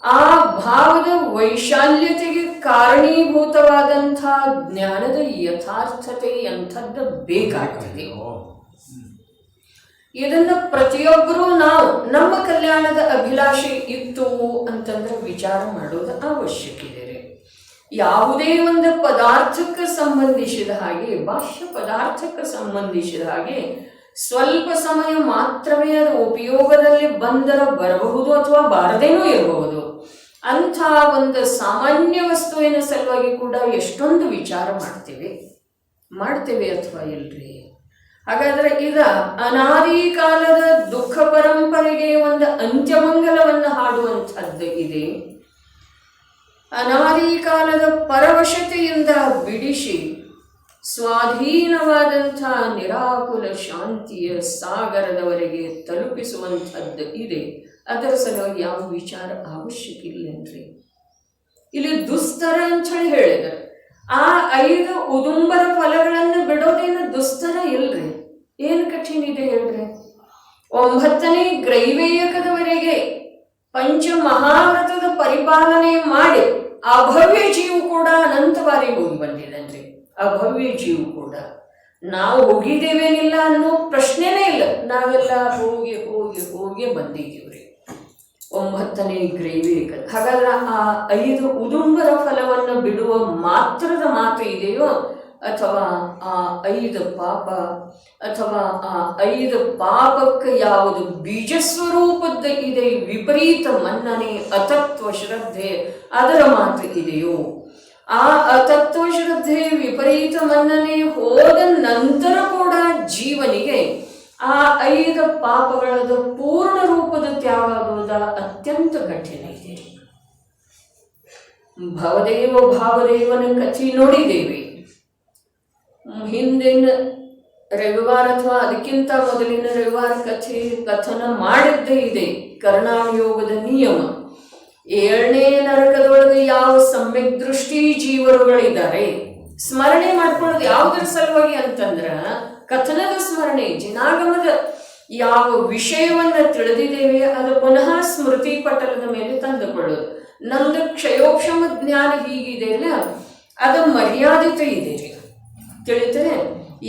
ಆ ಭಾವದ ವೈಶಾಲ್ಯತೆಗೆ ಕಾರಣೀಭೂತವಾದಂಥ ಜ್ಞಾನದ ಯಥಾರ್ಥತೆ ಎಂಥದ್ದು ಬೇಕಾಗ್ತದೆ. ಇದನ್ನ ಪ್ರತಿಯೊಬ್ಬರೂ ನಾವು ನಮ್ಮ ಕಲ್ಯಾಣದ ಅಭಿಲಾಷೆ ಇತ್ತು ಅಂತಂದ್ರೆ ವಿಚಾರ ಮಾಡೋದು ಅವಶ್ಯಕ ಇದೆ. ಯಾವುದೇ ಒಂದು ಪದಾರ್ಥಕ್ಕೆ ಸಂಬಂಧಿಸಿದ ಹಾಗೆ, ಬಾಹ್ಯ ಪದಾರ್ಥಕ್ಕೆ ಸಂಬಂಧಿಸಿದ ಹಾಗೆ ಸ್ವಲ್ಪ ಸಮಯ ಮಾತ್ರವೇ ಅದು ಉಪಯೋಗದಲ್ಲಿ ಬಂದರೆ ಬರಬಹುದು ಅಥವಾ ಬಾರದೇನೂ ಇರಬಹುದು. ಅಂಥ ಒಂದು ಸಾಮಾನ್ಯ ವಸ್ತುವಿನ ಸಲುವಾಗಿ ಕೂಡ ಎಷ್ಟೊಂದು ವಿಚಾರ ಮಾಡ್ತೇವೆ ಅಥವಾ ಇಲ್ರಿ. ಹಾಗಾದ್ರೆ ಈಗ ಅನಾದಿ ಕಾಲದ ದುಃಖ ಪರಂಪರೆಗೆ ಒಂದು ಅಂತ್ಯಮಂಗಲವನ್ನು ಹಾಡುವಂಥದ್ದು ಇದೆ. ಅನಾದಿ ಕಾಲದ ಪರವಶತೆಯಿಂದ ಬಿಡಿಸಿ ಸ್ವಾಧೀನವಾದಂಥ ನಿರಾಕುಲ ಶಾಂತಿಯ ಸಾಗರದವರೆಗೆ ತಲುಪಿಸುವಂಥದ್ದು ಇದೆ. ಅದರ ಸಲುವಾಗಿ ಯಾವ ವಿಚಾರ ಅವಶ್ಯಕ ಇಲ್ಲೇನ್ರಿ. ಇಲ್ಲಿ ದುಸ್ತರ ಅಂತ ಹೇಳಿದ್ದಾರೆ. ಆ 5 ಉದುಂಬರ ಫಲಗಳನ್ನು ಬಿಡೋದೇನು ದುಸ್ತರ ಇಲ್ರಿ, ಏನು ಕಠಿಣ ಇದೆ ಹೇಳ್ರಿ. 9ನೇ ಗ್ರೈವೇಯಕದವರೆಗೆ ಪಂಚ ಮಹಾವ್ರತದ ಪರಿಪಾಲನೆ ಮಾಡಿ ಅಭವ್ಯ ಜೀವ ಕೂಡ ಅನಂತ ಬಾರಿ ಹೋಗಿ ಬಂದಿದನ್ರಿ. ಅಭವ್ಯ ಜೀವ ಕೂಡ ನಾವು ಹೋಗಿದ್ದೇವೇನಿಲ್ಲ ಅನ್ನೋ ಪ್ರಶ್ನೆನೇ ಇಲ್ಲ. ನಾವೆಲ್ಲ ಹೋಗಿ ಹೋಗಿ ಹೋಗಿ ಬಂದಿದ್ದೀವ್ರಿ. 9ನೇ ಗ್ರೈವೇಕ. ಹಾಗಾದ್ರೆ ಆ 5 ಉದುಂಬರ ಫಲವನ್ನು ಬಿಡುವ ಮಾತ್ರದ ಮಾತು ಇದೆಯೋ, ಅಥವಾ ಆ 5 ಪಾಪ, ಅಥವಾ ಆ 5 ಪಾಪಕ್ಕೆ ಯಾವುದು ಬೀಜ ಸ್ವರೂಪದ ಇದೆ, ವಿಪರೀತ ಮನ್ನಣೆ, ಅತತ್ವ ಶ್ರದ್ಧೆ, ಅದರ ಮಾತು ಇದೆಯೋ, ಆ ಅತತ್ವ ಶ್ರದ್ಧೆ ವಿಪರೀತ ಮನ್ನಣೆ ಹೋದ ನಂತರ ಕೂಡ ಜೀವನಿಗೆ ಆ 5 ಪಾಪಗಳದ ಪೂರ್ಣ ರೂಪದ ತ್ಯಾಗ ಆಗುವುದ ಅತ್ಯಂತ ಕಠಿಣ ಇದೆ. ಭವದೇವ ಭಾವದೇವನ ಕಥೆ ನೋಡಿದ್ದೇವೆ. ಹಿಂದಿನ ರವಿವಾರ ಅಥವಾ ಅದಕ್ಕಿಂತ ಮೊದಲಿನ ರವಿವಾರ ಕಥನ ಮಾಡಿದ್ದೇ ಇದೆ. ಕರ್ಣಾಯೋಗದ ನಿಯಮ. 7ನೇ ನರಕದೊಳಗೆ ಯಾವ ಸಮ್ಯಕ್ ದೃಷ್ಟಿ ಜೀವರುಗಳಿದ್ದಾರೆ, ಸ್ಮರಣೆ ಮಾಡ್ಕೊಳ್ಳೋದು ಯಾವುದರ ಸಲುವಾಗಿ ಅಂತಂದ್ರ ಕಥನದ ಸ್ಮರಣೆ, ಜಿನಾಗಮದ ಯಾವ ವಿಷಯವನ್ನ ತಿಳಿದಿದ್ದೇವೆ ಅದು ಪುನಃ ಸ್ಮೃತಿ ಪಟಲದ ಮೇಲೆ ತಂದುಕೊಳ್ಳೋದು. ನಮ್ದು ಕ್ಷಯೋಕ್ಷಮ ಜ್ಞಾನ ಹೀಗಿದೆ ಅಲ್ಲ, ಅದು ಮರ್ಯಾದಿತ ಇದೆ. ತಿಳಿತಾರೆ,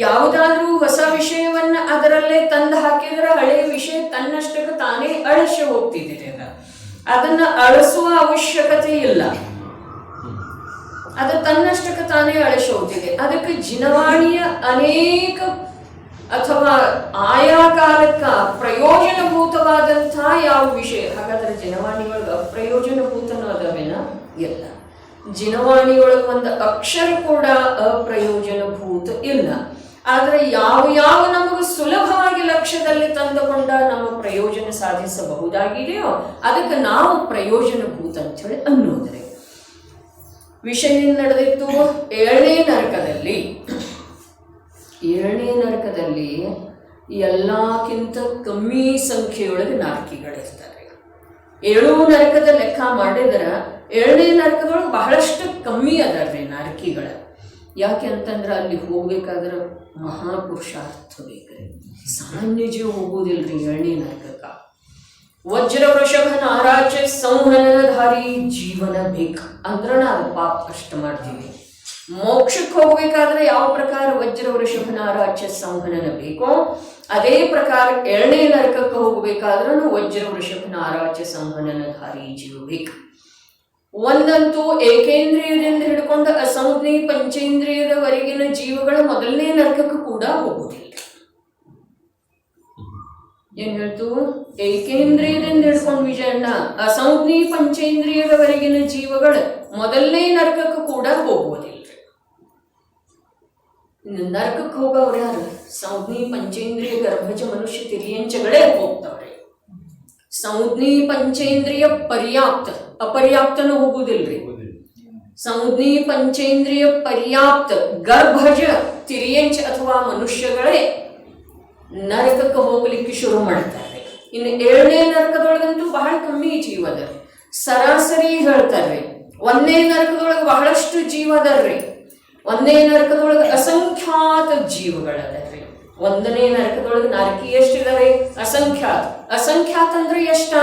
ಯಾವುದಾದ್ರೂ ಹೊಸ ವಿಷಯವನ್ನ ಅದರಲ್ಲೇ ತಂದು ಹಾಕಿದ್ರೆ ಹಳೆಯ ವಿಷಯ ತನ್ನಷ್ಟಕ್ಕೆ ತಾನೇ ಅಳಿಸಿ ಹೋಗ್ತಿದ್ದೀರಿ. ಅದನ್ನ ಅಳಿಸುವ ಅವಶ್ಯಕತೆ ಇಲ್ಲ, ಅದು ತನ್ನಷ್ಟಕ್ಕೆ ತಾನೇ ಅಳಿಸಿ ಹೋಗ್ತಿದೆ. ಅದಕ್ಕೆ ಜಿನವಾಣಿಯ ಅನೇಕ ಅಥವಾ ಆಯಾ ಕಾಲಕ್ಕ ಪ್ರಯೋಜನಭೂತವಾದಂತಹ ಯಾವ ವಿಷಯ. ಹಾಗಾದ್ರೆ ಜಿನವಾಣಿಯೊಳಗೆ ಅಪ್ರಯೋಜನಭೂತನೂ ಅದಾವೇನ? ಇಲ್ಲ. ಜಿನವಾಣಿಯೊಳಗೆ ಒಂದು ಅಕ್ಷರ ಕೂಡ ಅಪ್ರಯೋಜನಭೂತ ಇಲ್ಲ. ಆದ್ರೆ ಯಾವ ನಮಗೆ ಸುಲಭವಾಗಿ ಲಕ್ಷ್ಯದಲ್ಲಿ ತಂದುಕೊಂಡ ನಮ್ಮ ಪ್ರಯೋಜನ ಸಾಧಿಸಬಹುದಾಗಿದೆಯೋ ಅದಕ್ಕೆ ನಾವು ಪ್ರಯೋಜನಭೂತ ಅಂತೇಳಿ ಅನ್ನೋದ್ರೆ. ವಿಷಯ ನಡೆದಿತ್ತು 7ನೇ ನರಕದಲ್ಲಿ. 7ನೇ ನರಕದಲ್ಲಿ ಎಲ್ಲಕ್ಕಿಂತ ಕಮ್ಮಿ ಸಂಖ್ಯೆಯೊಳಗೆ ನಾರಕಿಗಳಿರ್ತಾರೆ. 7 ನರಕದ ಲೆಕ್ಕ ಮಾಡಿದ್ರೆ 7ನೇ ನರಕದೊಳಗೆ ಬಹಳಷ್ಟು ಕಮ್ಮಿ ಅದಾರ್ರಿ ನಾರಕಿಗಳ. ಯಾಕೆ ಅಂತಂದ್ರೆ ಅಲ್ಲಿ ಹೋಗ್ಬೇಕಾದ್ರೆ ಮಹಾಪುರುಷಾರ್ಥ ಬೇಕ್ರಿ, ಸಾಮಾನ್ಯ ಜೀವ ಹೋಗುವುದಿಲ್ರಿ 7ನೇ ನರಕಕ್ಕ. ವಜ್ರ ವೃಷಭ ನಾರಾಜ ಸಂಹನನಧಾರಿ ಜೀವನ ಬೇಕು ಅಂದ್ರೆ ನಾವು ಪಾಪ ಕಷ್ಟ ಮಾಡ್ತೀವಿ. ಮೋಕ್ಷಕ್ಕೆ ಹೋಗ್ಬೇಕಾದ್ರೆ ಯಾವ ಪ್ರಕಾರ ವಜ್ರ ವೃಷಭ ನಾರಾಜ ಸಂಹನನ ಬೇಕೋ ಅದೇ ಪ್ರಕಾರ 7ನೇ ನರಕಕ್ಕೆ ಹೋಗ್ಬೇಕಾದ್ರೂ ವಜ್ರ ವೃಷಭ ನಾರಾಜ ಸಂಹನನಧಾರಿ ಜೀವ ಬೇಕು. ಒಂದಂತೂ ಏಕೇಂದ್ರಿಯದಿಂದ ಹಿಡ್ಕೊಂಡು ಅಸಂಜ್ಞೆ ಪಂಚೇಂದ್ರಿಯದವರೆಗಿನ ಜೀವಗಳ 1ನೇ ನರಕಕ್ಕೂ ಕೂಡ ಹೋಗುವುದಿಲ್ಲ. ಏನ್ ಹೇಳ್ತು? ಏಕೇಂದ್ರಿಯದಿಂದ ಹಿಡ್ಕೊಂಡು ವಿಜಯಣ್ಣ ಅಸಂಜ್ಞೆ ಪಂಚೇಂದ್ರಿಯದವರೆಗಿನ ಜೀವಗಳ 1ನೇ ನರಕಕ್ಕೂ ಕೂಡ ಹೋಗುವುದಿಲ್ಲ. ನರಕಕ್ಕೆ ಹೋಗವ್ರು ಯಾರು? ಸಂಜ್ಞೆ ಪಂಚೇಂದ್ರಿಯ ಗರ್ಭಜ ಮನುಷ್ಯ ತಿರಿಯಂಚಗಳೇ ಹೋಗ್ತವ್ರೆ. ಸಂಜ್ಞೆ ಪಂಚೇಂದ್ರಿಯ ಪರ್ಯಾಪ್ತ, ಅಪರ್ಯಾಪ್ತನೂ ಹೋಗುವುದಿಲ್ರಿ. ಸಂಜ್ಞೆ ಪಂಚೇಂದ್ರಿಯ ಪರ್ಯಾಪ್ತ ಗರ್ಭಜ ತಿರಿಯಂಚ ಅಥವಾ ಮನುಷ್ಯಗಳೇ ನರಕಕ್ಕೆ ಹೋಗ್ಲಿಕ್ಕೆ ಶುರು ಮಾಡ್ತಾರೆ. ಇನ್ನು 7ನೇ ನರಕದೊಳಗಂತೂ ಬಹಳ ಕಮ್ಮಿ ಜೀವ ಅದ. ಸರಾಸರಿ ಹೇಳ್ತಾರೆ 1ನೇ ನರಕದೊಳಗೆ ಬಹಳಷ್ಟು ಜೀವ ಅದರ್ರಿ. 1ನೇ ನರಕದೊಳಗೆ ಅಸಂಖ್ಯಾತ ಜೀವಗಳದರ್ರಿ. 1ನೇ ನರಕದೊಳಗೆ ನಾರಕಿ ಎಷ್ಟಿದಾರೆ? ಅಸಂಖ್ಯಾತ. ಅಸಂಖ್ಯಾತ ಅಂದ್ರೆ ಎಷ್ಟ?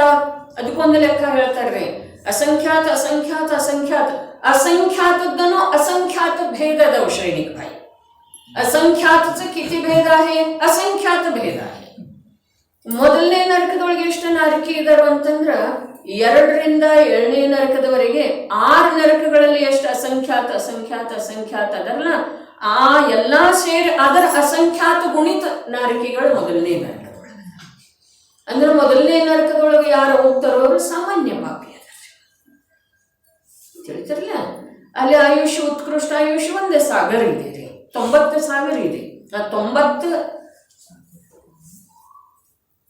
ಅದಕ್ಕೊಂದು ಲೆಕ್ಕ ಹೇಳ್ತಾರ್ರಿ. ಅಸಂಖ್ಯಾತ ಅಸಂಖ್ಯಾತ ಅಸಂಖ್ಯಾತ असंख्यातों असंख्यात भेद अदाव श्रेणिक भाई असंख्यात किती भेद आहे असंख्यात भेद आहे ಮೊದಲನೇ ನರಕದೊಳಗೆ ಎಷ್ಟು ನಾರಕಿ ಇದಾರು ಅಂತಂದ್ರ 2ರಿಂದ 7ನೇ ನರಕದವರೆಗೆ 6 ನರಕಗಳಲ್ಲಿ ಎಷ್ಟು ಅಸಂಖ್ಯಾತ ಅಸಂಖ್ಯಾತ ಅಸಂಖ್ಯಾತ ಅದರಲ್ಲ ಆ ಎಲ್ಲಾ ಸೇರಿ ಅದರ ಅಸಂಖ್ಯಾತ ಗುಣಿತ ನಾರಕಿಗಳು ಮೊದಲನೇ ನರಕದೊಳಗೆ ಅಂದ್ರೆ ಮೊದಲನೇ ನರಕದೊಳಗೆ ಯಾರು ಹೋಗ್ತಾರೋ ಅವರು ಸಾಮಾನ್ಯ ಪಾಪಿ ತಿಳಿತಿರಲ್ಲ ಅಲ್ಲಿ ಆಯುಷ್ಯ ಉತ್ಕೃಷ್ಟ ಆಯುಷ್ಯ ಒಂದೇ ಸಾಗರ ಇದೆ 90 ಸಾಗರ ಇದೆ ಆ 90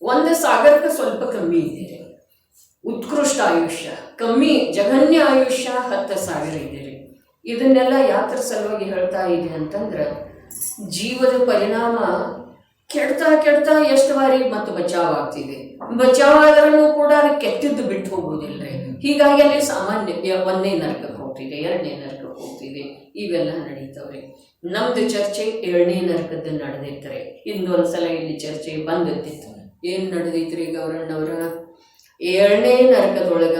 ಒಂದು ಸಾಗರಕ್ಕೆ ಸ್ವಲ್ಪ ಕಮ್ಮಿ ಇದೆ ಉತ್ಕೃಷ್ಟ ಆಯುಷ್ಯ ಕಮ್ಮಿ ಜಘನ್ಯ ಆಯುಷ್ಯ 10,000 ಇದೆ ಇದನ್ನೆಲ್ಲ ಯಾತ್ರ ಸಲುವಾಗಿ ಹೇಳ್ತಾ ಇದೆ ಅಂತಂದ್ರೆ ಜೀವದ ಪರಿಣಾಮ ಕೆಡ್ತಾ ಕೆಡ್ತಾ ಎಷ್ಟು ಬಾರಿ ಮತ್ತೆ ಬಚಾವ್ ಆಗ್ತಿದೆ ಬಚಾವ್ ಆದ್ರೂ ಕೂಡ ಅದು ಕೆಟ್ಟಿದ್ದು ಬಿಟ್ಟು ಹೋಗುವುದಿಲ್ಲ ಹೀಗಾಗಿ ಅಲ್ಲಿ ಸಾಮಾನ್ಯ 1ನೇ ನರಕಕ್ಕೆ ಹೋಗ್ತಿದೆ 2ನೇ ನರಕಕ್ಕೆ ಹೋಗ್ತಿದೆ ಇವೆಲ್ಲ ನಡೀತವ್ರೆ ನಮ್ದು ಚರ್ಚೆ 7ನೇ ನರಕದ್ದು ನಡೆದಿರ್ತಾರೆ ಇಂದೊಂದ್ಸಲ ಇಲ್ಲಿ ಚರ್ಚೆ ಬಂದಿತ್ತು ಏನ್ ನಡೆದೈತ್ರಿ ಗೌರಣ್ಣವ್ರ 7ನೇ ನರಕದೊಳಗ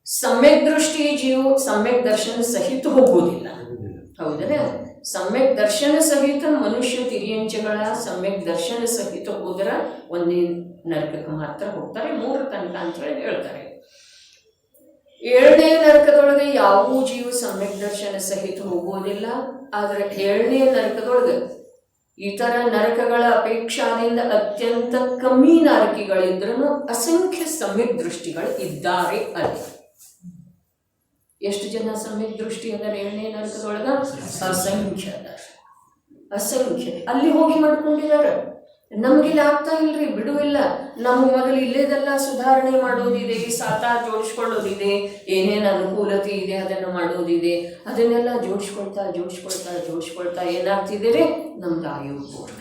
ಸಮ್ಯಕ್ ದೃಷ್ಟಿ ಜೀವ ಸಮ್ಯಕ್ ದರ್ಶನ ಸಹಿತ ಹೋಗುವುದಿಲ್ಲ. ಹೌದಲ್ಲ? ಸಮ್ಯಕ್ ದರ್ಶನ ಸಹಿತ ಮನುಷ್ಯ ತಿರಿಯಂಚಗಳ ಸಮ್ಯಕ್ ದರ್ಶನ ಸಹಿತ ಹೋದ್ರ ಒಂದೇ ನರಕಕ್ಕೆ ಮಾತ್ರ ಹೋಗ್ತಾರೆ, 3 ತನಕ ಅಂತ ಹೇಳಿ ಹೇಳ್ತಾರೆ. 7ನೇ ನರಕದೊಳಗೆ ಯಾವ ಜೀವ ಸಮ್ಯಕ್ ದರ್ಶನ ಸಹಿತ ಹೋಗುವುದಿಲ್ಲ. ಆದ್ರೆ 7ನೇ ನರಕದೊಳಗೆ ಇತರ ನರಕಗಳ ಅಪೇಕ್ಷಾದಿಂದ ಅತ್ಯಂತ ಕಮ್ಮಿ ನರಕಿಗಳಿದ್ರೂ ಅಸಂಖ್ಯ ಸಮ್ಯಕ್ ದೃಷ್ಟಿಗಳು ಇದ್ದಾರೆ ಅಲ್ಲಿ. ಎಷ್ಟು ಜನ ಸಮ್ಯಕ್ ದೃಷ್ಟಿ ಅಂದರೆ 7ನೇ ನರಕದೊಳಗ? ಅಸಂಖ್ಯ. ಅಲ್ಲಿ ಹೋಗಿ ಮಾಡ್ಕೊಂಡಿದ್ದಾರೆ. ನಮಗಿಲ್ಲಿ ಆಗ್ತಾ ಇಲ್ರಿ, ಬಿಡುವಿಲ್ಲ. ನಮ್ಗೆ ಮೊದಲು ಇಲ್ಲೇದೆಲ್ಲ ಸುಧಾರಣೆ ಮಾಡೋದಿದೆ, ಸಾತ ಜೋಡಿಸ್ಕೊಳ್ಳೋದಿದೆ, ಏನೇನು ಅನುಕೂಲತೆ ಇದೆ ಅದನ್ನು ಮಾಡೋದಿದೆ. ಅದನ್ನೆಲ್ಲ ಜೋಡಿಸ್ಕೊಳ್ತಾ ಏನಾಗ್ತಿದೆ, ನಮ್ದು ಆಯು ಪೂರ್ಣ.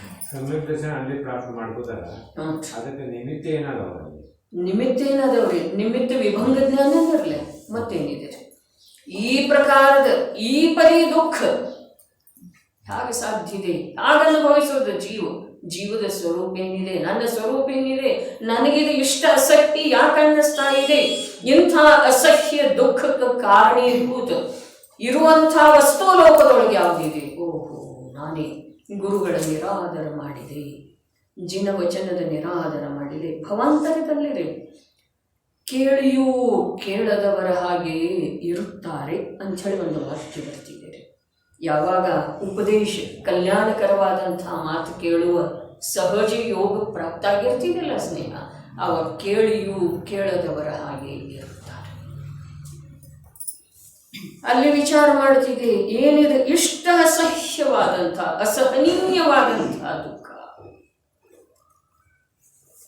ನಿಮಿತ್ತ ಏನದವ್ರಿ? ನಿಮಿತ್ತ ವಿಭಂಗ ಜ್ಞಾನ ಇರಲಿ, ಮತ್ತೇನಿದೆ? ಈ ಪ್ರಕಾರದ ಈ ಪರಿ ದುಃಖ ಹೇಗೆ ಸಾಧ್ಯ ಇದೆ? ಹಾಗೆ ಅನುಭವಿಸೋದು ಜೀವದ ಸ್ವರೂಪ ಏನಿದೆ, ನನ್ನ ಸ್ವರೂಪ ಏನಿದೆ, ನನಗಿದು ಇಷ್ಟ ಅಸಹ್ಯ ಯಾಕೆ ಅನ್ನಿಸ್ತಾ ಇದೆ? ಇಂಥ ಅಸಹ್ಯ ದುಃಖಕ್ಕೆ ಕಾರಣೀಭೂತ ಇರುವಂಥ ವಸ್ತುಲೋಕದೊಳಗೆ ಯಾವುದಿದೆ? ಓಹೋ, ನಾನೇ ಗುರುಗಳ ನಿರಾದರ ಮಾಡಿದೆ, ಜಿನವಚನದ ನಿರಾದರ ಮಾಡಿದೆ. ಭವಾಂತರದಲ್ಲಿದೆ. ಕೇಳಿಯೂ ಕೇಳದವರ ಹಾಗೆ ಇರುತ್ತಾರೆ ಅಂಥೇಳಿ ಒಂದು ವಾಕ್ಯ ಬರ್ತಿದೆ. ಯಾವಾಗ ಉಪದೇಶ ಕಲ್ಯಾಣಕರವಾದಂಥ ಮಾತು ಕೇಳುವ ಸಹಜ ಯೋಗ ಪ್ರಾಪ್ತ ಆಗಿರ್ತಿದೆಯಲ್ಲ ಸ್ನೇಹ, ಅವಾಗ ಕೇಳಿಯೂ ಕೇಳದವರ ಹಾಗೆ ಇರುತ್ತಾರೆ. ಅಲ್ಲಿ ವಿಚಾರ ಮಾಡ್ತಿದೆ, ಏನಿದೆ ಇಷ್ಟ ಅಸಹ್ಯವಾದಂಥ ಅಸಹನೀಯವಾದಂಥ ದುಃಖ.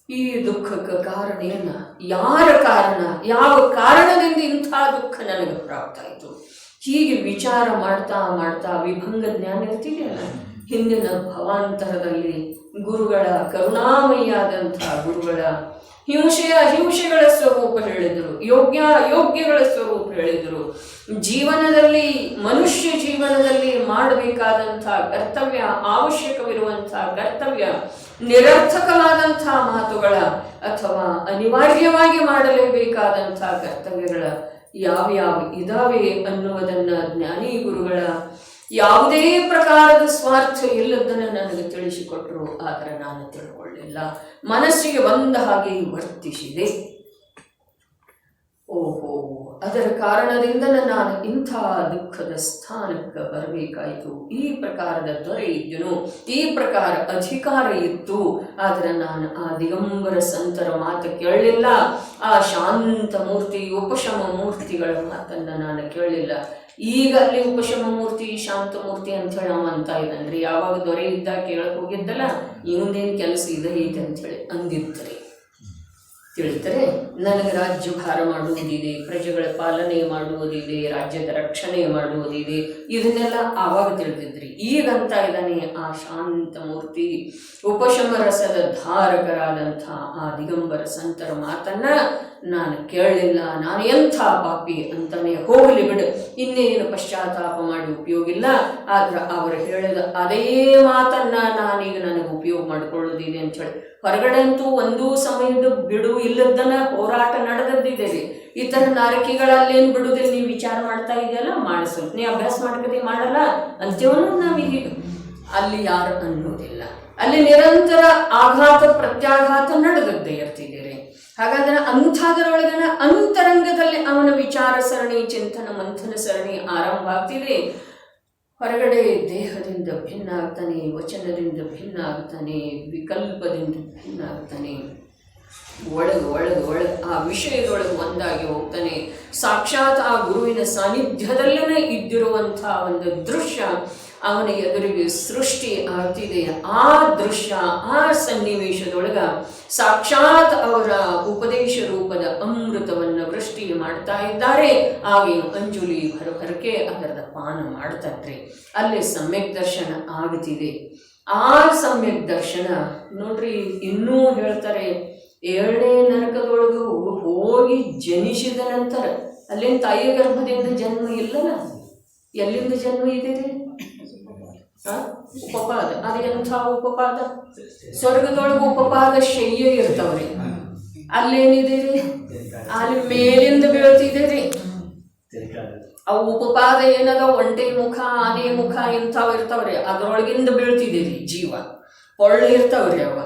ಈ ದುಃಖಕ್ಕೆ ಕಾರಣ ಏನ? ಯಾರ ಕಾರಣ? ಯಾವ ಕಾರಣದಿಂದ ಇಂಥ ದುಃಖ ನನಗೆ ಪ್ರಾಪ್ತ ಆಯಿತು? ಹೀಗೆ ವಿಚಾರ ಮಾಡ್ತಾ ವಿಭಂಗ ಜ್ಞಾನ ಇರ್ತಿದೆಯಲ್ಲ, ಹಿಂದಿನ ಭವಾಂತರದಲ್ಲಿ ಗುರುಗಳ ಕರುಣಾಮಯಿಯಾದಂಥ ಗುರುಗಳ ಹಿಂಸೆಗಳ ಸ್ವರೂಪ ಹೇಳಿದರು, ಯೋಗ್ಯಗಳ ಸ್ವರೂಪ ಹೇಳಿದರು. ಜೀವನದಲ್ಲಿ ಮನುಷ್ಯ ಜೀವನದಲ್ಲಿ ಮಾಡಬೇಕಾದಂಥ ಕರ್ತವ್ಯ, ಅವಶ್ಯಕವಿರುವಂಥ ಕರ್ತವ್ಯ, ನಿರರ್ಥಕವಾದಂಥ ಮಾತುಗಳ ಅಥವಾ ಅನಿವಾರ್ಯವಾಗಿ ಮಾಡಲೇಬೇಕಾದಂಥ ಕರ್ತವ್ಯಗಳ ಯಾವ್ಯಾವ ಇದಾವೆ ಅನ್ನುವುದನ್ನ ಜ್ಞಾನಿ ಗುರುಗಳ ಯಾವುದೇ ಪ್ರಕಾರದ ಸ್ವಾರ್ಥ ಇಲ್ಲದನ್ನು ನನಗೆ ತಿಳಿಸಿಕೊಟ್ರು. ಆದರೆ ನಾನು ತಿಳ್ಕೊಳ್ಳಿಲ್ಲ, ಮನಸ್ಸಿಗೆ ಬಂದ ಹಾಗೆ ವರ್ತಿಸಿದೆ. ಓಹೋ, ಅದರ ಕಾರಣದಿಂದ ನಾನು ಇಂಥ ದುಃಖದ ಸ್ಥಾನಕ್ಕೆ ಬರಬೇಕಾಯಿತು. ಈ ಪ್ರಕಾರದ ದೊರೆ ಇದ್ದನು, ಈ ಪ್ರಕಾರ ಅಧಿಕಾರ ಇತ್ತು. ಆದರೆ ನಾನು ಆ ದಿಗಂಬರ ಸಂತರ ಮಾತು ಕೇಳಲಿಲ್ಲ. ಆ ಶಾಂತ ಮೂರ್ತಿ ಉಪಶಮ ಮೂರ್ತಿಗಳ ಮಾತನ್ನು ನಾನು ಕೇಳಲಿಲ್ಲ. ಈಗ ಅಲ್ಲಿ ಉಪಶಮ ಮೂರ್ತಿ ಶಾಂತ ಮೂರ್ತಿ ಅಂತ ಹೇಳಿ ಅವ ಅಂತ ಇದ್ದಾನ್ರಿ. ಯಾವಾಗ ದೊರೆ ಇದ್ದ ಕೇಳಕ್ ಹೋಗಿದ್ದಲ್ಲ, ಇವಂದೇನು ಕೆಲಸ ಇದೈತೆ ಅಂಥೇಳಿ ಅಂದಿರ್ತಾರೆ. ತಿಳಿತಾರೆ, ನನಗೆ ರಾಜ್ಯಭಾರ ಮಾಡುವುದಿದೆ, ಪ್ರಜೆಗಳ ಪಾಲನೆ ಮಾಡುವುದಿದೆ, ರಾಜ್ಯದ ರಕ್ಷಣೆ ಮಾಡುವುದಿದೆ, ಇದನ್ನೆಲ್ಲ ಆವಾಗ ತಿಳಿದಿದ್ರಿ. ಈಗಂತ ಇದ್ದಾನೆ ಆ ಶಾಂತ ಮೂರ್ತಿ ಉಪಶಮ ರಸದ ಧಾರಕರಾದಂಥ ಆ ದಿಗಂಬರ ಸಂತರ ಮಾತನ್ನ ನಾನು ಕೇಳಲಿಲ್ಲ. ನಾನು ಎಂಥ ಪಾಪಿ ಅಂತಾನೆ, ಹೋಗಲಿ ಬಿಡು, ಇನ್ನೇನು ಪಶ್ಚಾತ್ತಾಪ ಮಾಡಿ ಉಪಯೋಗ ಇಲ್ಲ. ಆದ್ರೆ ಅವರು ಹೇಳಿದ ಅದೇ ಮಾತನ್ನ ನಾನೀಗ ನನಗೆ ಉಪಯೋಗ ಮಾಡಿಕೊಳ್ಳೋದಿದೆ ಅಂತ ಹೇಳಿ ಹೊರಗಡೆ ಅಂತೂ ಒಂದೂ ಸಮಯದ ಬಿಡು ಇಲ್ಲದನ್ನ ಹೋರಾಟ ನಡೆದಿದೆ. ಇತರ ನಾರಕಿಗಳಲ್ಲೇನು ಬಿಡುದಿಲ್ಲ. ನೀವು ವಿಚಾರ ಮಾಡ್ತಾ ಇದೆಯಲ್ಲ, ಮಾಡಿಸು, ನೀ ಅಭ್ಯಾಸ ಮಾಡ್ಕದೆ ಮಾಡಲ್ಲ ಅಂತೇವನು ನಾವೀಗ. ಅಲ್ಲಿ ಯಾರು ಅನ್ನೋದಿಲ್ಲ. ಅಲ್ಲಿ ನಿರಂತರ ಆಘಾತ ಪ್ರತ್ಯಾಘಾತ ನಡೆದದ್ದೇ ಇರ್ತಿದ್ದೀರಿ. ಹಾಗಾದ್ರೆ ಅಂಥದರೊಳಗನ ಅಂತರಂಗದಲ್ಲಿ ಅವನ ವಿಚಾರ ಸರಣಿ, ಚಿಂತನ ಮಂಥನ ಸರಣಿ ಆರಂಭ ಆಗ್ತಿದೆ. ಹೊರಗಡೆ ದೇಹದಿಂದ ಭಿನ್ನ ಆಗ್ತಾನೆ, ವಚನದಿಂದ ಭಿನ್ನ ಆಗ್ತಾನೆ, ವಿಕಲ್ಪದಿಂದ ಭಿನ್ನ ಆಗ್ತಾನೆ, ಒಳಗೆ ಆ ವಿಷಯದೊಳಗೆ ಒಂದಾಗಿ ಹೋಗ್ತಾನೆ. ಸಾಕ್ಷಾತ್ ಆ ಗುರುವಿನ ಸಾನ್ನಿಧ್ಯದಲ್ಲೇ ಇದ್ದಿರುವಂಥ ಒಂದು ದೃಶ್ಯ ಅವನ ಎದುರಿಗೆ ಸೃಷ್ಟಿ ಆಗ್ತಿದೆ. ಆ ದೃಶ್ಯ, ಆ ಸನ್ನಿವೇಶದೊಳಗ ಸಾಕ್ಷಾತ್ ಅವರ ಉಪದೇಶ ರೂಪದ ಅಮೃತವನ್ನು ವೃಷ್ಟಿ ಮಾಡ್ತಾ ಇದ್ದಾರೆ. ಆಗೇನು ಅಂಜುಲಿ ಭರಭರಕೆ ಅದರದ ಪಾನ ಮಾಡ್ತಾರೆ. ಅಲ್ಲಿ ಸಮ್ಯಕ್ ದರ್ಶನ ಆಗುತ್ತಿದೆ. ಆ ಸಮ್ಯಕ್ ದರ್ಶನ ನೋಡ್ರಿ, ಇನ್ನೂ ಹೇಳ್ತಾರೆ, 7ನೇ ನರಕದೊಳಗೂ ಹೋಗಿ ಜನಿಸಿದ ನಂತರ ಅಲ್ಲಿನ ತಾಯಿಯ ಗರ್ಭದಿಂದ ಜನ್ಮ ಇಲ್ಲಲ್ಲ, ಎಲ್ಲಿಂದ ಜನ್ಮ ಇದೆ ರೀ? ಉಪಪಾದ. ಅದು ಎಂಥ ಉಪಪಾದ? ಸ್ವರ್ಗದೊಳಗೆ ಉಪಪಾದ ಶಯ್ಯ ಇರ್ತವ್ರಿ. ಅಲ್ಲೇನಿದೆ ರೀ, ಅಲ್ಲಿ ಮೇಲಿಂದ ಬೀಳ್ತಿದೆ ರೀ. ಅವು ಉಪಪಾದ ಏನದ, ಒಂಟೆ ಮುಖ, ಆನೆ ಮುಖ ಇಂಥವು ಇರ್ತಾವ್ರಿ, ಅದ್ರೊಳಗಿಂದ ಬೀಳ್ತಿದೆ ರೀ ಜೀವ. ಒಳ್ಳೆ ಇರ್ತಾವ್ರಿ ಅವ,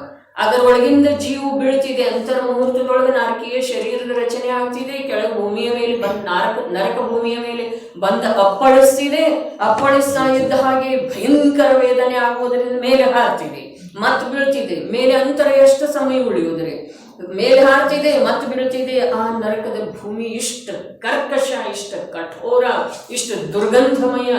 ಅದರೊಳಗಿಂದ ಜೀವ ಬೀಳ್ತಿದೆ. ಅಂತರ ಮುಹೂರ್ತದೊಳಗೆ ನಾರಕೀಯ ಶರೀರದ ರಚನೆ ಆಗ್ತಿದೆ. ಕೆಳಗೆ ಭೂಮಿಯ ಮೇಲೆ ನರಕ ಭೂಮಿಯ ಮೇಲೆ ಬಂದ ಅಪ್ಪಳಿಸ್ತಾ ಇದ್ದ ಹಾಗೆ ಭಯಂಕರ ವೇದನೆ ಆಗುವುದರಿಂದ ಮೇಲೆ ಹಾರ್ತಿದೆ, ಮತ್ತೆ ಬೀಳ್ತಿದೆ. ಮೇಲೆ ಅಂತರ ಎಷ್ಟು ಸಮಯ ಉಳಿಯುವುದ್ರಿ, ಮೇಲೆ ಹಾರ್ತಿದೆ ಮತ್ತೆ ಬೀಳ್ತಿದೆ. ಆ ನರಕದ ಭೂಮಿ ಇಷ್ಟ ಕರ್ಕಶ, ಇಷ್ಟ ಕಠೋರ, ಇಷ್ಟು ದುರ್ಗಂಧಮಯ.